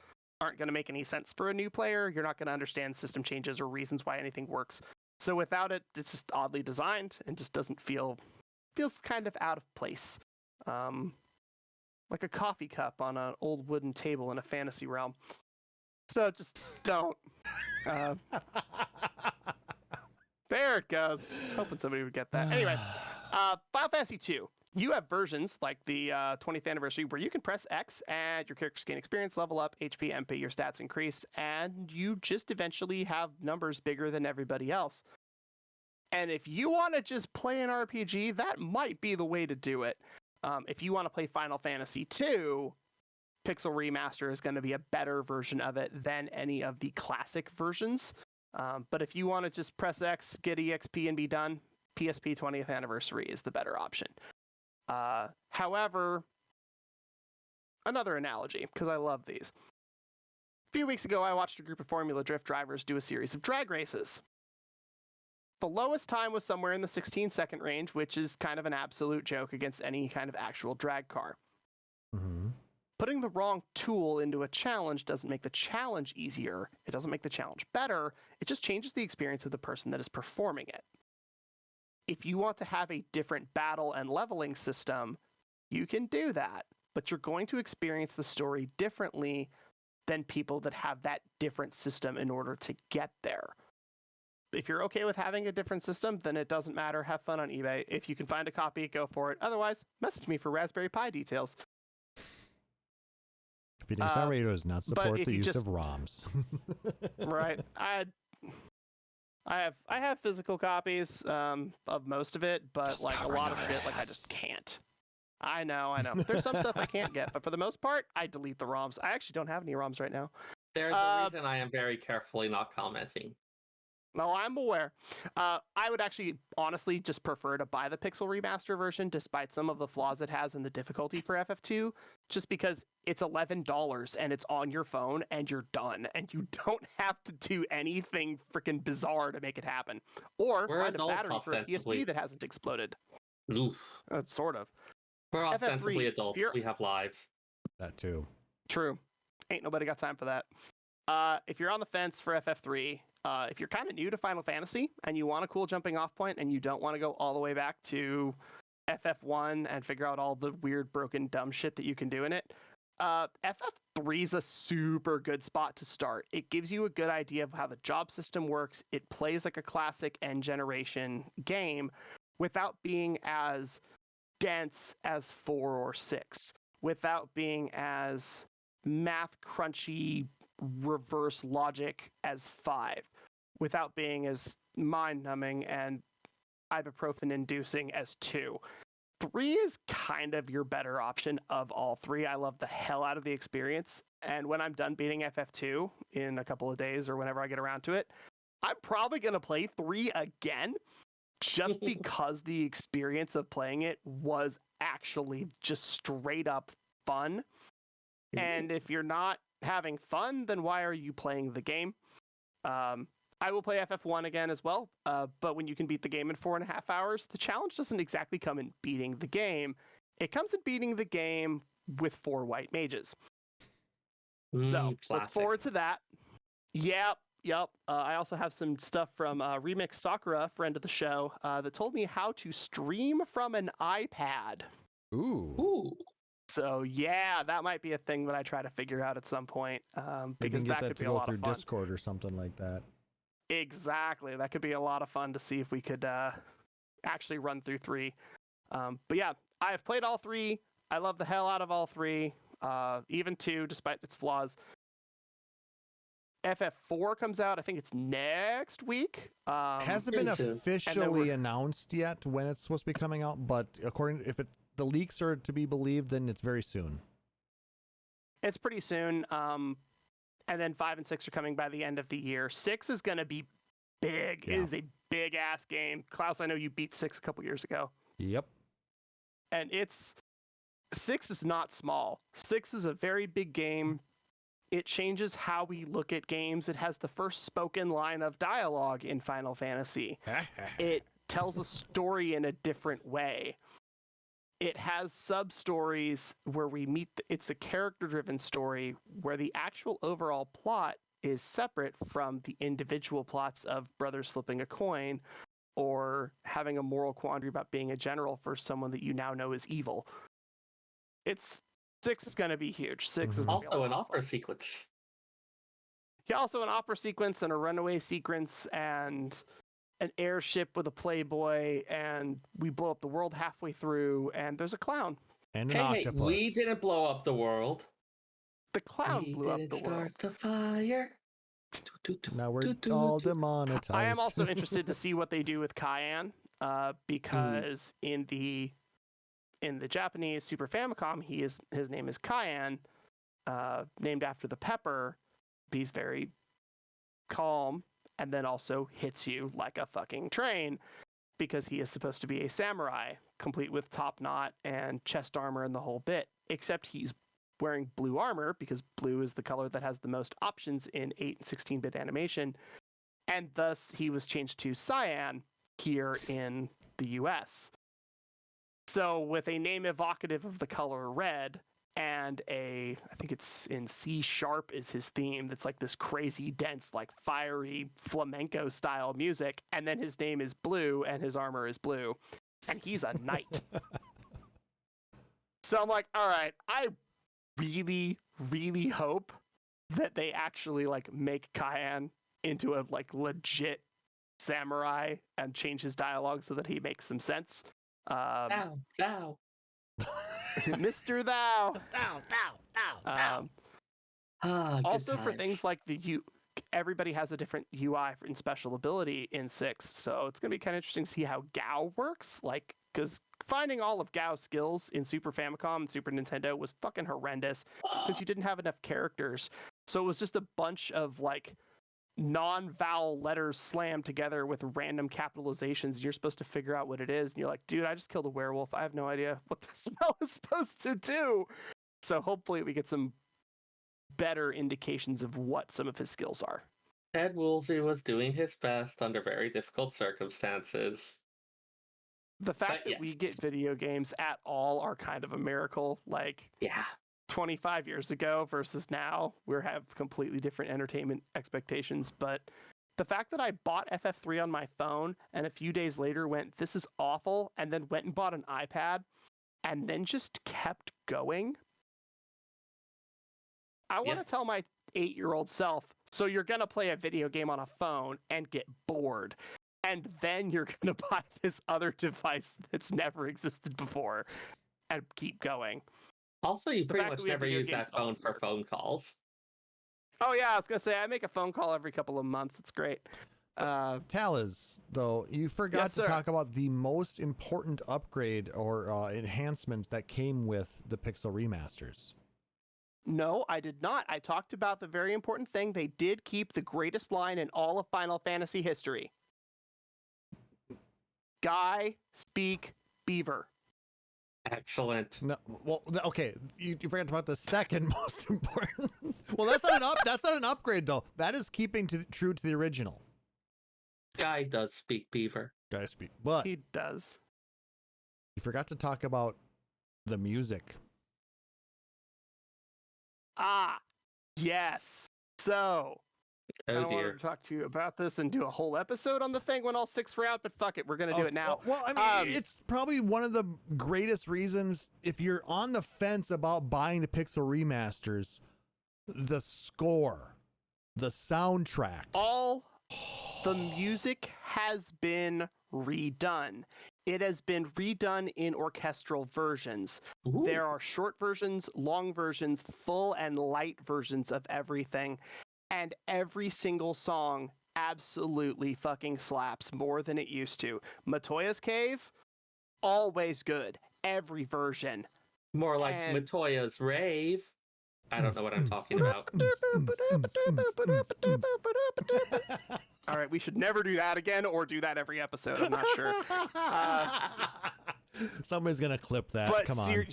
aren't going to make any sense for a new player. You're not going to understand system changes or reasons why anything works. So without it, it's just oddly designed and just doesn't feels kind of out of place. Like a coffee cup on an old wooden table in a fantasy realm. So just don't. There it goes. I was hoping somebody would get that. Anyway, Final Fantasy II. You have versions like the 20th anniversary where you can press X and your characters gain experience, level up, HP, MP, your stats increase, and you just eventually have numbers bigger than everybody else. And if you want to just play an RPG, that might be the way to do it. If you want to play Final Fantasy II, Pixel Remaster is going to be a better version of it than any of the classic versions. But if you want to just press X, get EXP, and be done, PSP 20th Anniversary is the better option. However, another analogy, because I love these. A few weeks ago, I watched a group of Formula Drift drivers do a series of drag races. The lowest time was somewhere in the 16-second range, which is kind of an absolute joke against any kind of actual drag car. Mm-hmm. Putting the wrong tool into a challenge doesn't make the challenge easier. It doesn't make the challenge better. It just changes the experience of the person that is performing it. If you want to have a different battle and leveling system, you can do that, but you're going to experience the story differently than people that have that different system in order to get there. If you're okay with having a different system, then it doesn't matter. Have fun on eBay. If you can find a copy, go for it. Otherwise, message me for Raspberry Pi details. Feeding Sound Radio does not support the use of ROMs. Right. I have physical copies of most of it, but just like a lot of shit, like I just can't. I know. There's some stuff I can't get, but for the most part, I delete the ROMs. I actually don't have any ROMs right now. There's a reason I am very carefully not commenting. No, I'm aware. I would actually, honestly, just prefer to buy the Pixel Remaster version, despite some of the flaws it has in the difficulty for FF2, just because it's $11 and it's on your phone and you're done, and you don't have to do anything freaking bizarre to make it happen, or find a battery for a PSP that hasn't exploded. Oof. Sort of. We're ostensibly FF3, adults. you're- We have lives. That too. True. Ain't nobody got time for that. If you're on the fence for FF3, if you're kind of new to Final Fantasy and you want a cool jumping off point and you don't want to go all the way back to FF1 and figure out all the weird, broken, dumb shit that you can do in it, FF3 is a super good spot to start. It gives you a good idea of how the job system works. It plays like a classic end generation game without being as dense as 4 or 6, without being as math crunchy reverse logic as 5, without being as mind numbing and ibuprofen inducing as 2. 3 is kind of your better option of all 3. I love the hell out of the experience. And when I'm done beating FF2 in a couple of days or whenever I get around to it, I'm probably going to play 3 again just because the experience of playing it was actually just straight up fun. And if you're not having fun, then why are you playing the game? I will play FF1 again as well, but when you can beat the game in 4.5 hours, the challenge doesn't exactly come in beating the game. It comes in beating the game with 4 white mages. So look forward to that. Yep. I also have some stuff from Remix Sakura, friend of the show, that told me how to stream from an iPad. Ooh. So yeah, that might be a thing that I try to figure out at some point, because that could be a lot of fun. Discord or something like that. Exactly, that could be a lot of fun to see if we could actually run through 3. But yeah, I have played all 3. I love the hell out of all 3, even 2, despite its flaws. FF4 comes out, I think it's next week. Hasn't been officially announced yet when it's supposed to be coming out, but the leaks are to be believed, then it's very soon. It's pretty soon. And then 5 and 6 are coming by the end of the year. 6 is going to be big. Yeah. It is a big ass game. Klauss, I know you beat 6 a couple years ago. Yep. And 6 is not small. 6 is a very big game. It changes how we look at games. It has the first spoken line of dialogue in Final Fantasy. It tells a story in a different way. It has sub-stories where we meet, it's a character-driven story where the actual overall plot is separate from the individual plots of brothers flipping a coin or having a moral quandary about being a general for someone that you now know is evil. 6 is going to be huge. 6 is also an opera sequence. Yeah, also an opera sequence and a runaway sequence and an airship with a playboy, and we blow up the world halfway through, and there's a clown. And an octopus. We didn't blow up the world. The clown blew up the world. Start the fire. Now we're all demonetized. I am also interested to see what they do with Cayenne, because in the Japanese Super Famicom, his name is Cayenne, named after the pepper. He's very calm, and then also hits you like a fucking train because he is supposed to be a samurai, complete with top knot and chest armor and the whole bit, except he's wearing blue armor because blue is the color that has the most options in 8 and 16-bit animation, and thus he was changed to cyan here in the US. So with a name evocative of the color red, and I think it's in C# is his theme. That's like this crazy, dense, like fiery flamenco style music. And then his name is blue and his armor is blue. And he's a knight. So I'm like, all right, I really, really hope that they actually like make Cayenne into a like legit samurai and change his dialogue so that he makes some sense. Thou. Mr. Thou. Also, for things like everybody has a different UI and special ability in 6, so it's going to be kind of interesting to see how Gao works. Like, because finding all of Gao's skills in Super Famicom and Super Nintendo was fucking horrendous because you didn't have enough characters. So it was just a bunch of like non-vowel letters slammed together with random capitalizations. You're supposed to figure out what it is, and you're like, dude, I just killed a werewolf. I have no idea what the spell is supposed to do. So hopefully we get some better indications of what some of his skills are. Ted Woolsey was doing his best under very difficult circumstances. The fact that we yes. get video games at all are kind of a miracle. Like Yeah. 25 years ago versus now, we have completely different entertainment expectations. But the fact that I bought FF3 on my phone and a few days later went, this is awful, and then went and bought an iPad and then just kept going. I want to tell my 8-year-old self, so you're going to play a video game on a phone and get bored. And then you're going to buy this other device that's never existed before and keep going. Also, you pretty fact much that we have never video use games that phone also for work. phone calls. Oh, yeah, I was going to say, I make a phone call every couple of months. It's great. Taliz, though, you forgot Yes, to sir. talk about the most important upgrade or enhancement that came with the Pixel Remasters. No, I did not. I talked about the very important thing. They did keep the greatest line in all of Final Fantasy history. Guy, speak, beaver. Excellent. No, well, okay, you forgot about the second most important. Well, that's not an upgrade though. That is keeping true to the original. Guy does speak beaver. Guy speak, but He does. you forgot to talk about the music. Ah, yes. So, I Oh wanted dear. to talk to you about this and do a whole episode on the thing when all 6 were out, but fuck it, we're going to do it now. Well, I mean, it's probably one of the greatest reasons if you're on the fence about buying the Pixel Remasters, the score, the soundtrack. All the music has been redone. It has been redone in orchestral versions. Ooh. There are short versions, long versions, full and light versions of everything. And every single song absolutely fucking slaps more than it used to. Matoya's Cave, always good. Every version. More like And- Matoya's rave. I don't know what I'm talking about. All right, we should never do that again or do that every episode. I'm not sure. Somebody's gonna clip that. But Come on.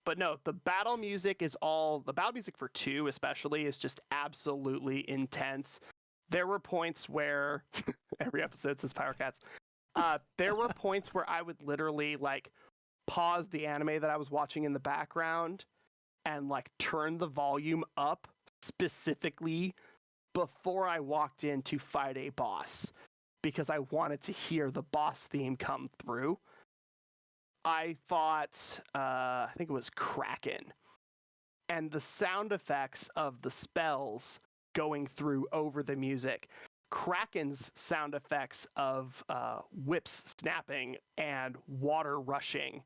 But no, the battle music is all the battle music for 2 especially is just absolutely intense. There were points where every episode says Power Cats. There were points where I would literally like pause the anime that I was watching in the background and like turn the volume up specifically before I walked in to fight a boss because I wanted to hear the boss theme come through. I fought, I think it was Kraken, and the sound effects of the spells going through over the music. Kraken's sound effects of whips snapping and water rushing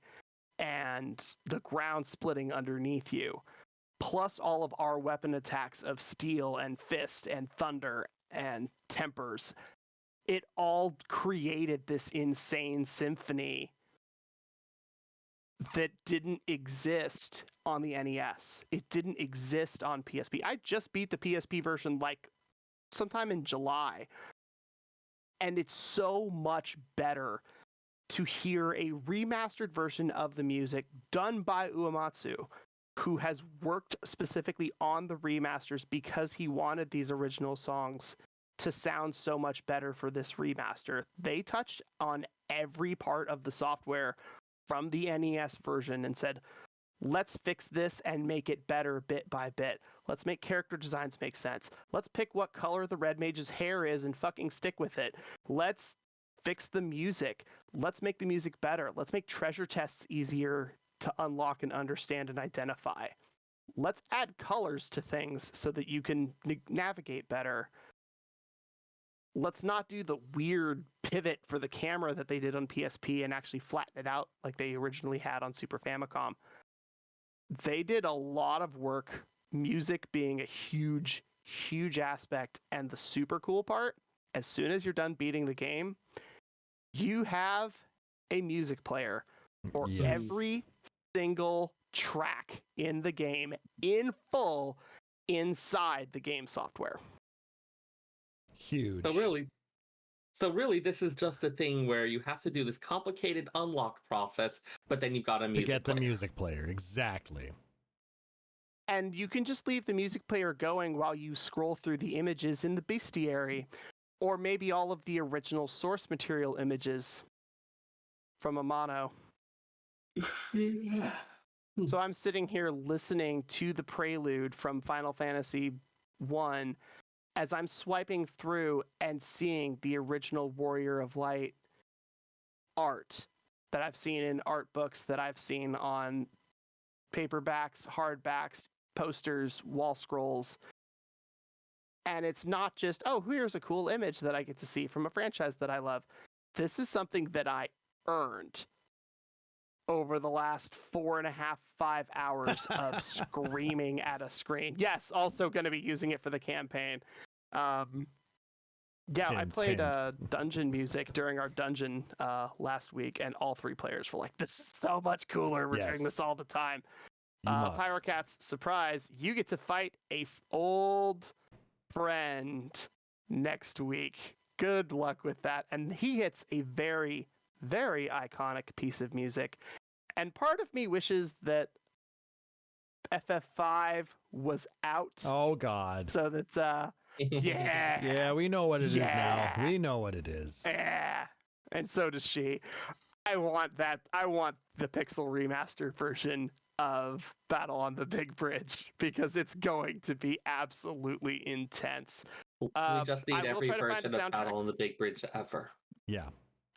and the ground splitting underneath you, plus all of our weapon attacks of steel and fist and thunder and tempers. It all created this insane symphony that didn't exist on the NES. It didn't exist on PSP. I just beat the PSP version like sometime in July. And it's so much better to hear a remastered version of the music done by Uematsu, who has worked specifically on the remasters because he wanted these original songs to sound so much better for this remaster. They touched on every part of the software from the NES version and said, let's fix this and make it better bit by bit. Let's make character designs make sense. Let's pick what color the Red Mage's hair is and fucking stick with it. Let's fix the music. Let's make the music better. Let's make treasure chests easier to unlock and understand and identify. Let's add colors to things so that you can navigate better. Let's not do the weird pivot for the camera that they did on PSP and actually flatten it out like they originally had on Super Famicom. They did a lot of work, music being a huge, huge aspect. And the super cool part, as soon as you're done beating the game, you have a music player for every single track in the game in full inside the game software. Huge. So really, this is just a thing where you have to do this complicated unlock process, but then you've got a music to get player. the music player. Exactly. And you can just leave the music player going while you scroll through the images in the bestiary, or maybe all of the original source material images. from Amano. So I'm sitting here listening to the prelude from Final Fantasy I as I'm swiping through and seeing the original Warrior of Light art that I've seen in art books, that I've seen on paperbacks, hardbacks, posters, wall scrolls. And it's not just, oh, here's a cool image that I get to see from a franchise that I love. This is something that I earned over the last 4.5, 5 hours of screaming at a screen. Yes, also going to be using it for the campaign. I played dungeon music during our dungeon last week, and all 3 players were like, this is so much cooler. We're doing this all the time. Pyrocats, surprise, you get to fight a old friend next week. Good luck with that. And he hits a very, very iconic piece of music. And part of me wishes that FF5 was out. Oh, God. So that, yeah. Yeah, we know what it is now. We know what it is. Yeah. And so does she. I want that. I want the Pixel Remaster version of Battle on the Big Bridge, because it's going to be absolutely intense. We just need every version of Battle on the Big Bridge ever. Yeah.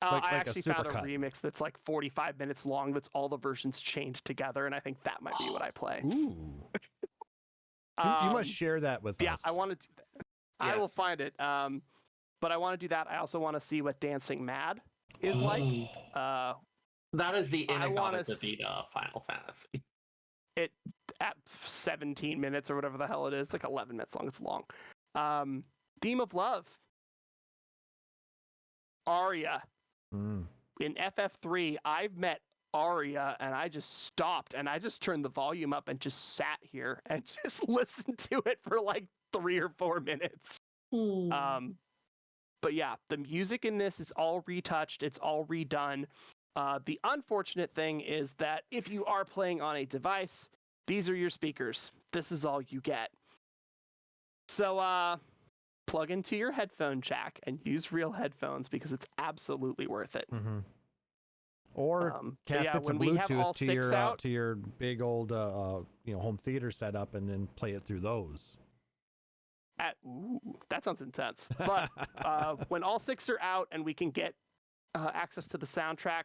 I actually found a remix that's like 45 minutes long. That's all the versions changed together, and I think that might be what I play. Ooh. You must share that with us. Yeah, I want to do that. Yes. I will find it. But I want to do that. I also want to see what Dancing Mad is like. That is the Inagata Vita Final Fantasy. It at 17 minutes or whatever the hell it is, like 11 minutes long. It's long. Theme of Love. Aria. In FF3, I've met Aria, and I just stopped and I just turned the volume up and just sat here and just listened to it for like 3 or 4 minutes. But yeah, the music in this is all retouched. It's all redone. The unfortunate thing is that if you are playing on a device, these are your speakers. This is all you get. So plug into your headphone jack and use real headphones, because it's absolutely worth it. Or cast it to Bluetooth to your big old home theater setup, and then play it through those. That sounds intense. But when all 6 are out and we can get access to the soundtrack,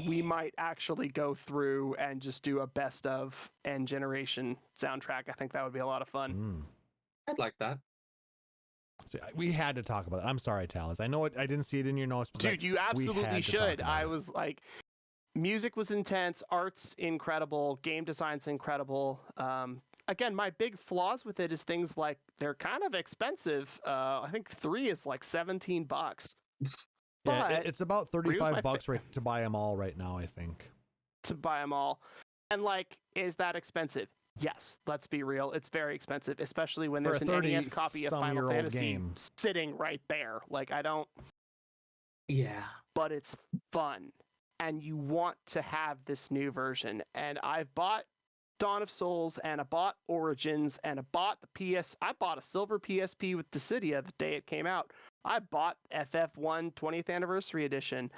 we might actually go through and just do a best of end generation soundtrack. I think that would be a lot of fun. I'd like that. So we had to talk about it. I'm sorry, Taliz. I know I didn't see it in your notes. But dude, you absolutely should. I was like, music was intense, art's incredible, game design's incredible. Again, my big flaws with it is things like they're kind of expensive. I think 3 is like $17. Yeah, it's about $35 to buy them all right now, I think. To buy them all. And like, is that expensive? Yes, let's be real. It's very expensive, especially when there's an NES copy of Final Fantasy sitting right there. Like, I don't... Yeah. But it's fun. And you want to have this new version. And I've bought Dawn of Souls, and I bought Origins, and I bought I bought a silver PSP with Dissidia the day it came out. I bought FF1 20th Anniversary Edition.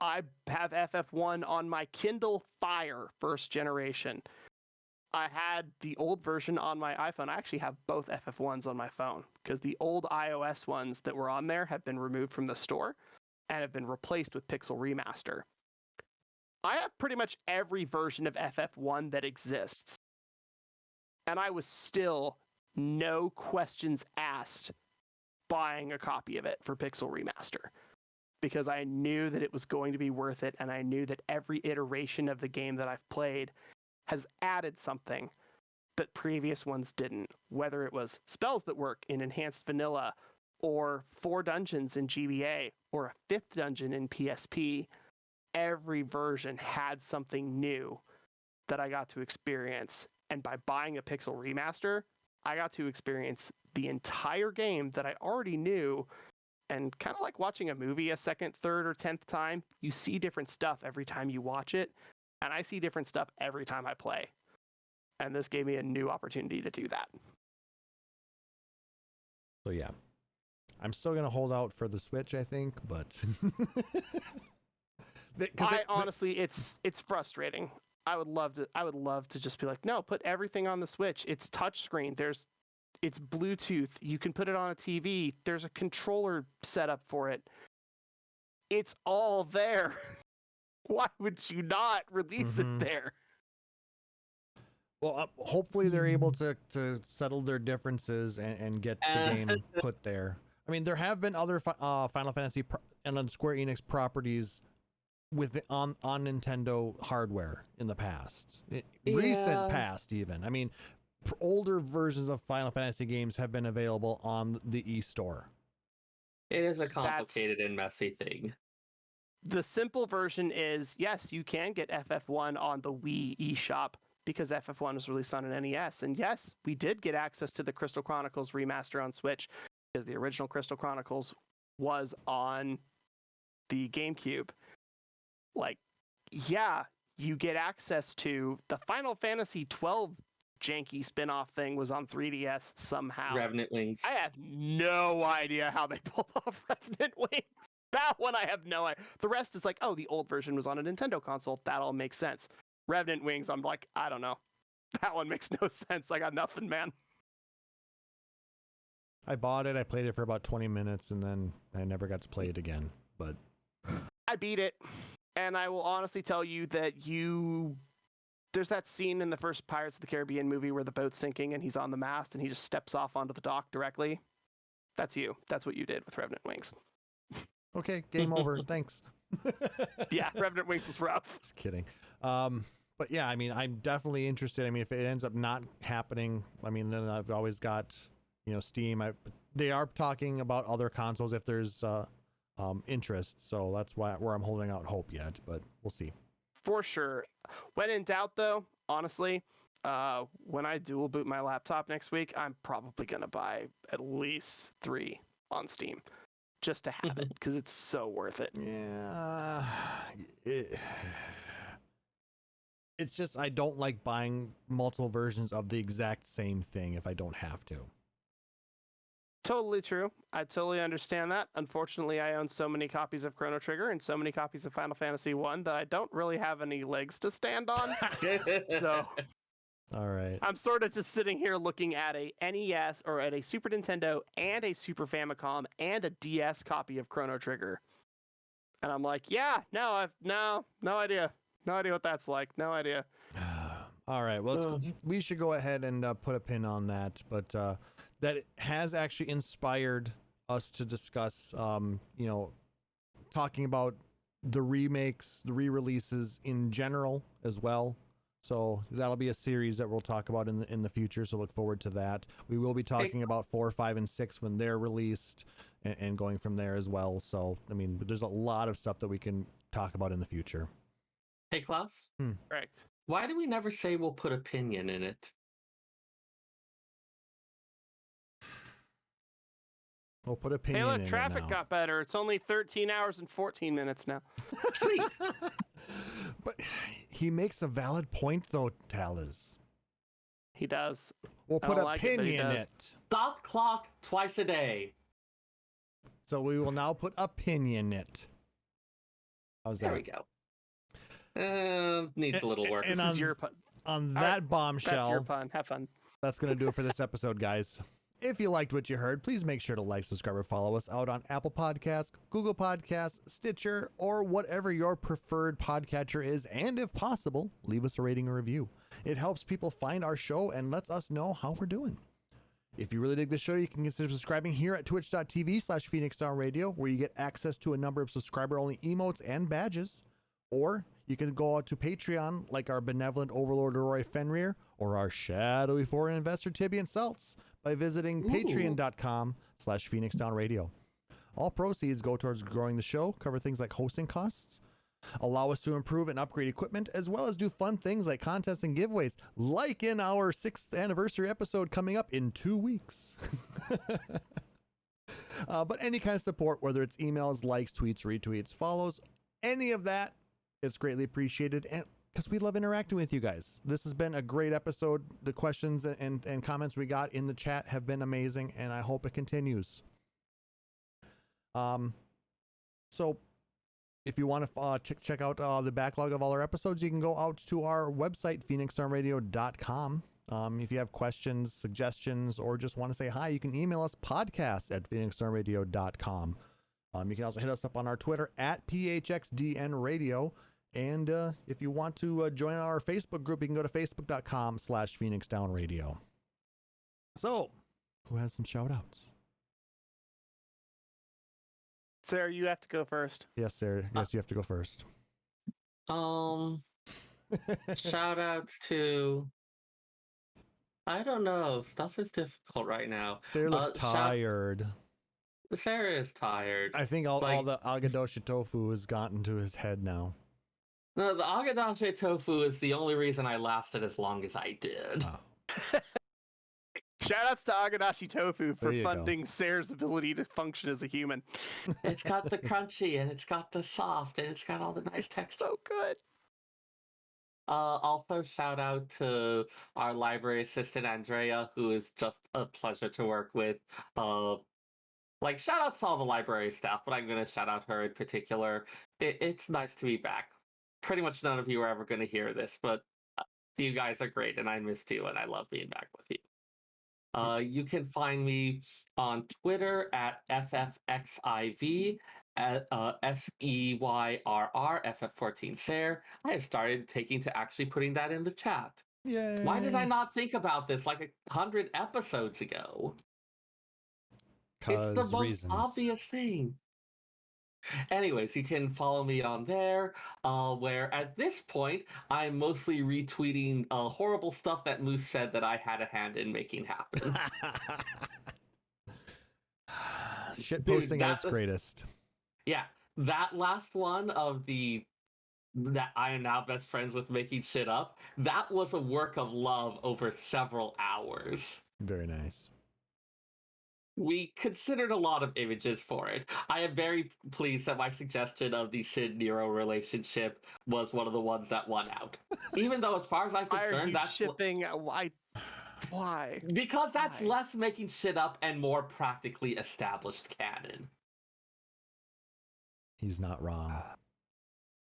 I have FF1 on my Kindle Fire first generation. I had the old version on my iPhone. I actually have both FF1s on my phone, because the old iOS ones that were on there have been removed from the store and have been replaced with Pixel Remaster. I have pretty much every version of FF1 that exists. And I was still, no questions asked, buying a copy of it for Pixel Remaster, because I knew that it was going to be worth it, and I knew that every iteration of the game that I've played has added something that previous ones didn't, whether it was spells that work in Enhanced Vanilla, or 4 dungeons in GBA, or a 5th dungeon in PSP. Every version had something new that I got to experience. And by buying a Pixel Remaster, I got to experience the entire game that I already knew. And kind of like watching a movie a second, third, or 10th time, you see different stuff every time you watch it. And I see different stuff every time I play. And this gave me a new opportunity to do that. So yeah, I'm still going to hold out for the Switch, I think, but Honestly, it's frustrating. I would love to just be like, no, put everything on the Switch. It's touchscreen. It's Bluetooth. You can put it on a TV. There's a controller set up for it. It's all there. Why would you not release it there? Well, hopefully they're able to settle their differences and get the game put there. I mean, there have been other Final Fantasy and Square Enix properties on Nintendo hardware in the past, recent past even. I mean, older versions of Final Fantasy games have been available on the eStore. It is a complicated and messy thing. The simple version is, yes, you can get FF1 on the Wii eShop because FF1 was released on an NES. And yes, we did get access to the Crystal Chronicles remaster on Switch because the original Crystal Chronicles was on the GameCube. Like, yeah, you get access to the Final Fantasy 12 janky spin-off thing was on 3DS somehow. Revenant Wings. I have no idea how they pulled off Revenant Wings. That one I have no idea. The rest is like, oh, the old version was on a Nintendo console. That all makes sense. Revenant Wings, I'm like, I don't know. That one makes no sense. I got nothing, man. I bought it. I played it for about 20 minutes, and then I never got to play it again. But I beat it, and I will honestly tell you that there's that scene in the first Pirates of the Caribbean movie where the boat's sinking and he's on the mast and he just steps off onto the dock directly. That's you. That's what you did with Revenant Wings. Okay, game over. Thanks. Yeah, Revenant Wings was rough. Just kidding. But yeah, I mean, I'm definitely interested. I mean, if it ends up not happening, I mean, then I've always got, Steam. They are talking about other consoles if there's interest. So that's where I'm holding out hope yet, but we'll see. For sure. When in doubt, though, honestly, when I dual boot my laptop next week, I'm probably going to buy at least 3 on Steam just to have it because it's so worth it. Yeah. It's just I don't like buying multiple versions of the exact same thing if I don't have to. Totally true. I totally understand that. Unfortunately, I own so many copies of Chrono Trigger and so many copies of Final Fantasy 1 that I don't really have any legs to stand on. So, all right. I'm sort of just sitting here looking at a NES or at a Super Nintendo and a Super Famicom and a DS copy of Chrono Trigger. And I'm like, yeah, no idea. No idea what that's like. No idea. All right. Well, we should go ahead and put a pin on that. But that has actually inspired us to discuss, talking about the remakes, the re-releases in general as well. So that'll be a series that we'll talk about in the future. So look forward to that. We will be talking about 4, 5, and 6 when they're released and going from there as well. So, I mean, there's a lot of stuff that we can talk about in the future. Hey, Klauss? Correct. Why do we never say we'll put opinion in it? We'll put opinion in it now. Hey, look, traffic got better. It's only 13 hours and 14 minutes now. Sweet. But he makes a valid point, though, Taliz. He does. We'll put opinion in it. Stop clock twice a day. So we will now put opinion in it. How's that? There we go. Needs a little work. And this is your pun. On that bombshell. That's your pun. Have fun. That's going to do it for this episode, guys. If you liked what you heard, please make sure to like, subscribe, or follow us out on Apple Podcasts, Google Podcasts, Stitcher, or whatever your preferred podcatcher is. And if possible, leave us a rating or review. It helps people find our show and lets us know how we're doing. If you really dig the show, you can consider subscribing here at twitch.tv/PhoenixDownRadio, where you get access to a number of subscriber-only emotes and badges. Or you can go out to Patreon, like our benevolent overlord Roy Fenrir, or our shadowy foreign investor Tibian Seltz, by visiting patreon.com/PhoenixDownRadio. All proceeds go towards growing the show, cover things like hosting costs, allow us to improve and upgrade equipment, as well as do fun things like contests and giveaways, like in our 6th anniversary episode coming up in 2 weeks. But any kind of support, whether it's emails, likes, tweets, retweets, follows, any of that, it's greatly appreciated, and because we love interacting with you guys. This has been a great episode. The questions and comments we got in the chat have been amazing, and I hope it continues. So if you want to check out the backlog of all our episodes, you can go out to our website, phoenixstormradio.com. If you have questions, suggestions, or just want to say hi, you can email us podcast@phoenixstormradio.com. You can also hit us up on our Twitter @PHXDNRadio. And if you want to join our Facebook group, you can go to facebook.com/PhoenixDownRadio. So, who has some shout outs? Seyrr, you have to go first. Yes, Seyrr. Yes, you have to go first. Shout outs to, I don't know. Stuff is difficult right now. Seyrr looks tired. Seyrr is tired. I think all the Agadoshi tofu has gotten to his head now. No, the Agadashi tofu is the only reason I lasted as long as I did. Oh. Shoutouts to Agadashi Tofu for funding Seyrr's ability to function as a human. It's got the crunchy, and it's got the soft, and it's got all the nice texture. So good. Also, shout out to our library assistant, Andrea, who is just a pleasure to work with. Shout out to all the library staff, but I'm going to shout out her in particular. It's nice to be back. Pretty much none of you are ever going to hear this, but you guys are great, and I missed you, and I love being back with you. You can find me on Twitter at FFXIV, SEYRR, FF14 Seyrr. I have started taking to actually putting that in the chat. Yay. Why did I not think about this like 100 episodes ago? It's the most obvious thing. Anyways, you can follow me on there, where at this point, I'm mostly retweeting horrible stuff that Moose said that I had a hand in making happen. Shit posting at its greatest. Yeah, that last one of that I am now best friends with making shit up, that was a work of love over several hours. Very nice. We considered a lot of images for it. I am very pleased that my suggestion of the Sid-Nero relationship was one of the ones that won out. Even though, as far as I'm concerned, that's shipping. Why? Because that's less making shit up and more practically established canon. He's not wrong.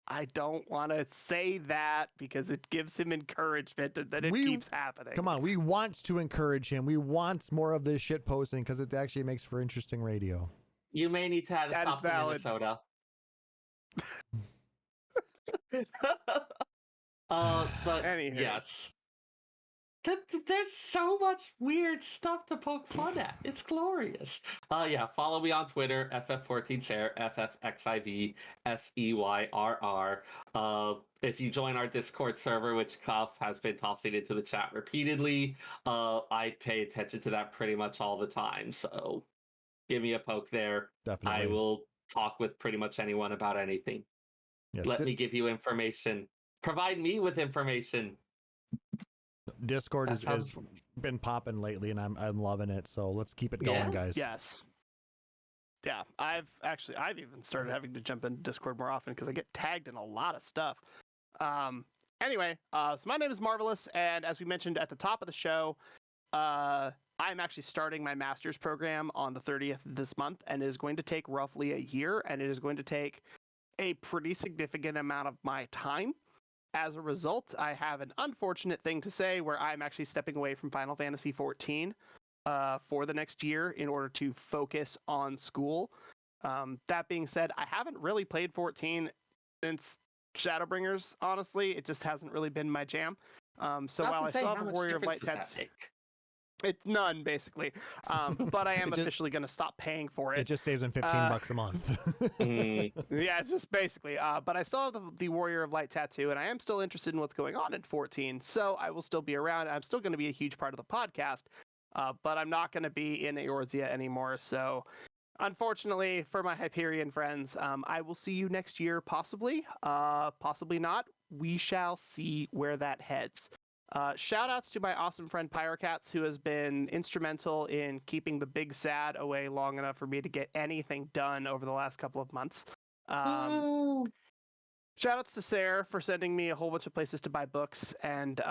I don't want to say that because it gives him encouragement that it keeps happening. Come on, we want to encourage him. We want more of this shit posting because it actually makes for interesting radio. You may need to add a stop to Minnesota. But anywho. Yes. There's so much weird stuff to poke fun at. It's glorious. Follow me on Twitter, FF14 Seyrr, FFXIV, SEYRR. If you join our Discord server, which Klauss has been tossing into the chat repeatedly, I pay attention to that pretty much all the time. So give me a poke there. Definitely. I will talk with pretty much anyone about anything. Yes, Let me give you information. Provide me with information. Discord has been popping lately, and I'm loving it. So let's keep it going, guys. Yes. Yeah, I've even started having to jump into Discord more often because I get tagged in a lot of stuff. Anyway, so my name is Marvelous, and as we mentioned at the top of the show, I'm actually starting my master's program on the 30th of this month, and it is going to take roughly a year, and it is going to take a pretty significant amount of my time. As a result, I have an unfortunate thing to say where I'm actually stepping away from Final Fantasy XIV for the next year in order to focus on school. That being said, I haven't really played 14 since Shadowbringers, honestly. It just hasn't really been my jam. So while I still have a Warrior of Light tattoo, it's none, basically. But I am officially going to stop paying for it. It just saves him $15 a month. Yeah, just basically. But I still have the Warrior of Light tattoo, and I am still interested in what's going on in 14. So I will still be around. I'm still going to be a huge part of the podcast, but I'm not going to be in Eorzea anymore. So unfortunately for my Hyperion friends, I will see you next year, possibly. Possibly not. We shall see where that heads. Shout outs to my awesome friend Pyrocats, who has been instrumental in keeping the big sad away long enough for me to get anything done over the last couple of months. Shout outs to Seyrr for sending me a whole bunch of places to buy books, and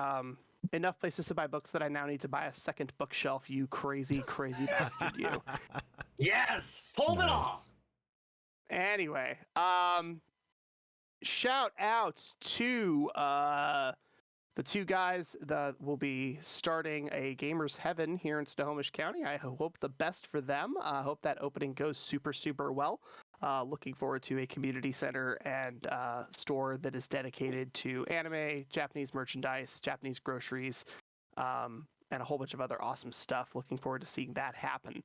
enough places to buy books that I now need to buy a second bookshelf, you crazy, crazy bastard, you. Yes! Hold it off! Anyway, shout outs to the two guys that will be starting a Gamers Heaven here in Snohomish County. I hope the best for them. I hope that opening goes super, super well. Looking forward to a community center and store that is dedicated to anime, Japanese merchandise, Japanese groceries, and a whole bunch of other awesome stuff. Looking forward to seeing that happen.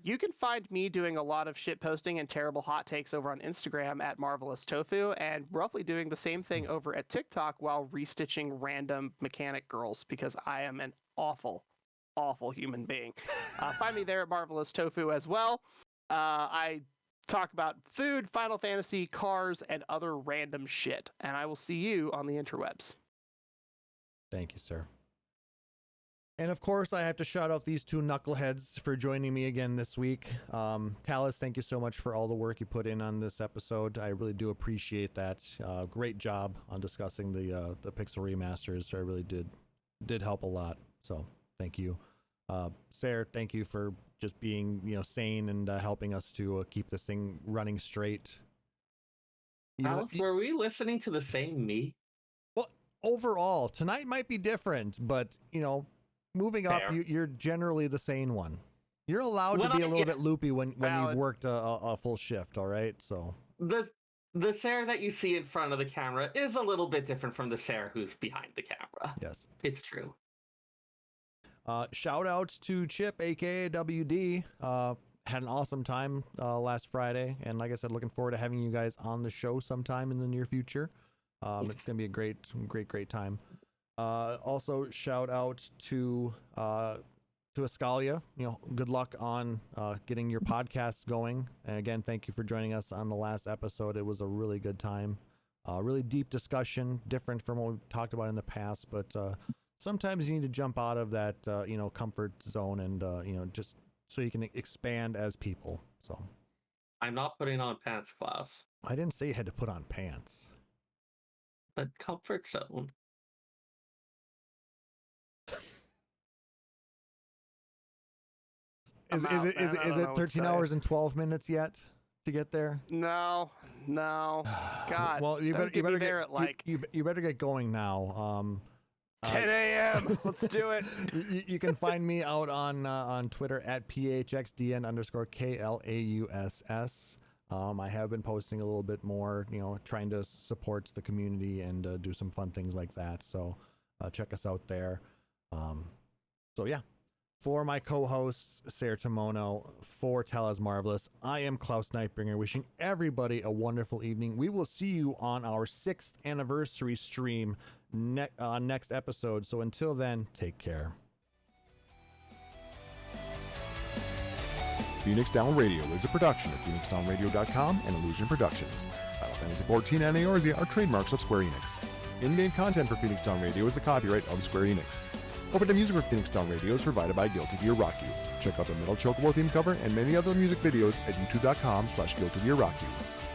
You can find me doing a lot of shit posting and terrible hot takes over on Instagram at Marvelous Tofu, and roughly doing the same thing over at TikTok while restitching random mechanic girls because I am an awful, awful human being. Find me there at Marvelous Tofu as well. I talk about food, Final Fantasy, cars, and other random shit, and I will see you on the interwebs. Thank you, sir. And of course, I have to shout out these two knuckleheads for joining me again this week. Taliz, thank you so much for all the work you put in on this episode. I really do appreciate that. Great job on discussing the Pixel Remasters. I really did help a lot. So thank you. Seyrr, thank you for just being sane and helping us to keep this thing running straight. Alice, were we listening to the same me? Well, overall, tonight might be different, but moving up, you're generally the sane one. You're allowed to be a little bit loopy when you've worked a full shift, all right? So the Seyrr that you see in front of the camera is a little bit different from the Seyrr who's behind the camera. Yes. It's true. Shout outs to Chip, aka WD. Had an awesome time last Friday, and like I said, looking forward to having you guys on the show sometime in the near future. It's gonna be a great time. Also shout out to Ascalia. Good luck on getting your podcast going. And again, thank you for joining us on the last episode. It was a really good time. Really deep discussion, different from what we've talked about in the past, but sometimes you need to jump out of that comfort zone and just so you can expand as people. So I'm not putting on pants, Klauss. I didn't say you had to put on pants. But comfort zone. Is it 13 hours and 12 minutes yet to get there? No. God. Well, you better be there get, at like you better get going now. 10 a.m. Let's do it. You can find me out on Twitter at PHXDN_KLAUSS. I have been posting a little bit more, trying to support the community and do some fun things like that. So check us out there. So yeah. For my co-hosts, Seyrr Tomono, for Taliz Marvelous, I am Klauss Nightbringer, wishing everybody a wonderful evening. We will see you on our 6th anniversary stream next episode. So until then, take care. Phoenix Down Radio is a production of PhoenixDownRadio.com and Illusion Productions. Final Fantasy XIV and Eorzea are trademarks of Square Enix. In-game content for Phoenix Down Radio is a copyright of Square Enix. Opening music for Phoenix Down Radio is provided by Guilty Gear Rock You. Check out the Metal Chocobo theme cover and many other music videos at youtube.com/Guilty Gear Rock You.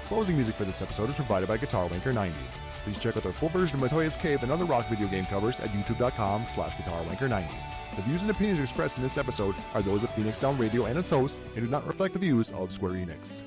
Closing music for this episode is provided by Guitar Wanker 90. Please check out their full version of Matoya's Cave and other rock video game covers at youtube.com/Guitar Wanker 90. The views and opinions expressed in this episode are those of Phoenix Down Radio and its hosts and do not reflect the views of Square Enix.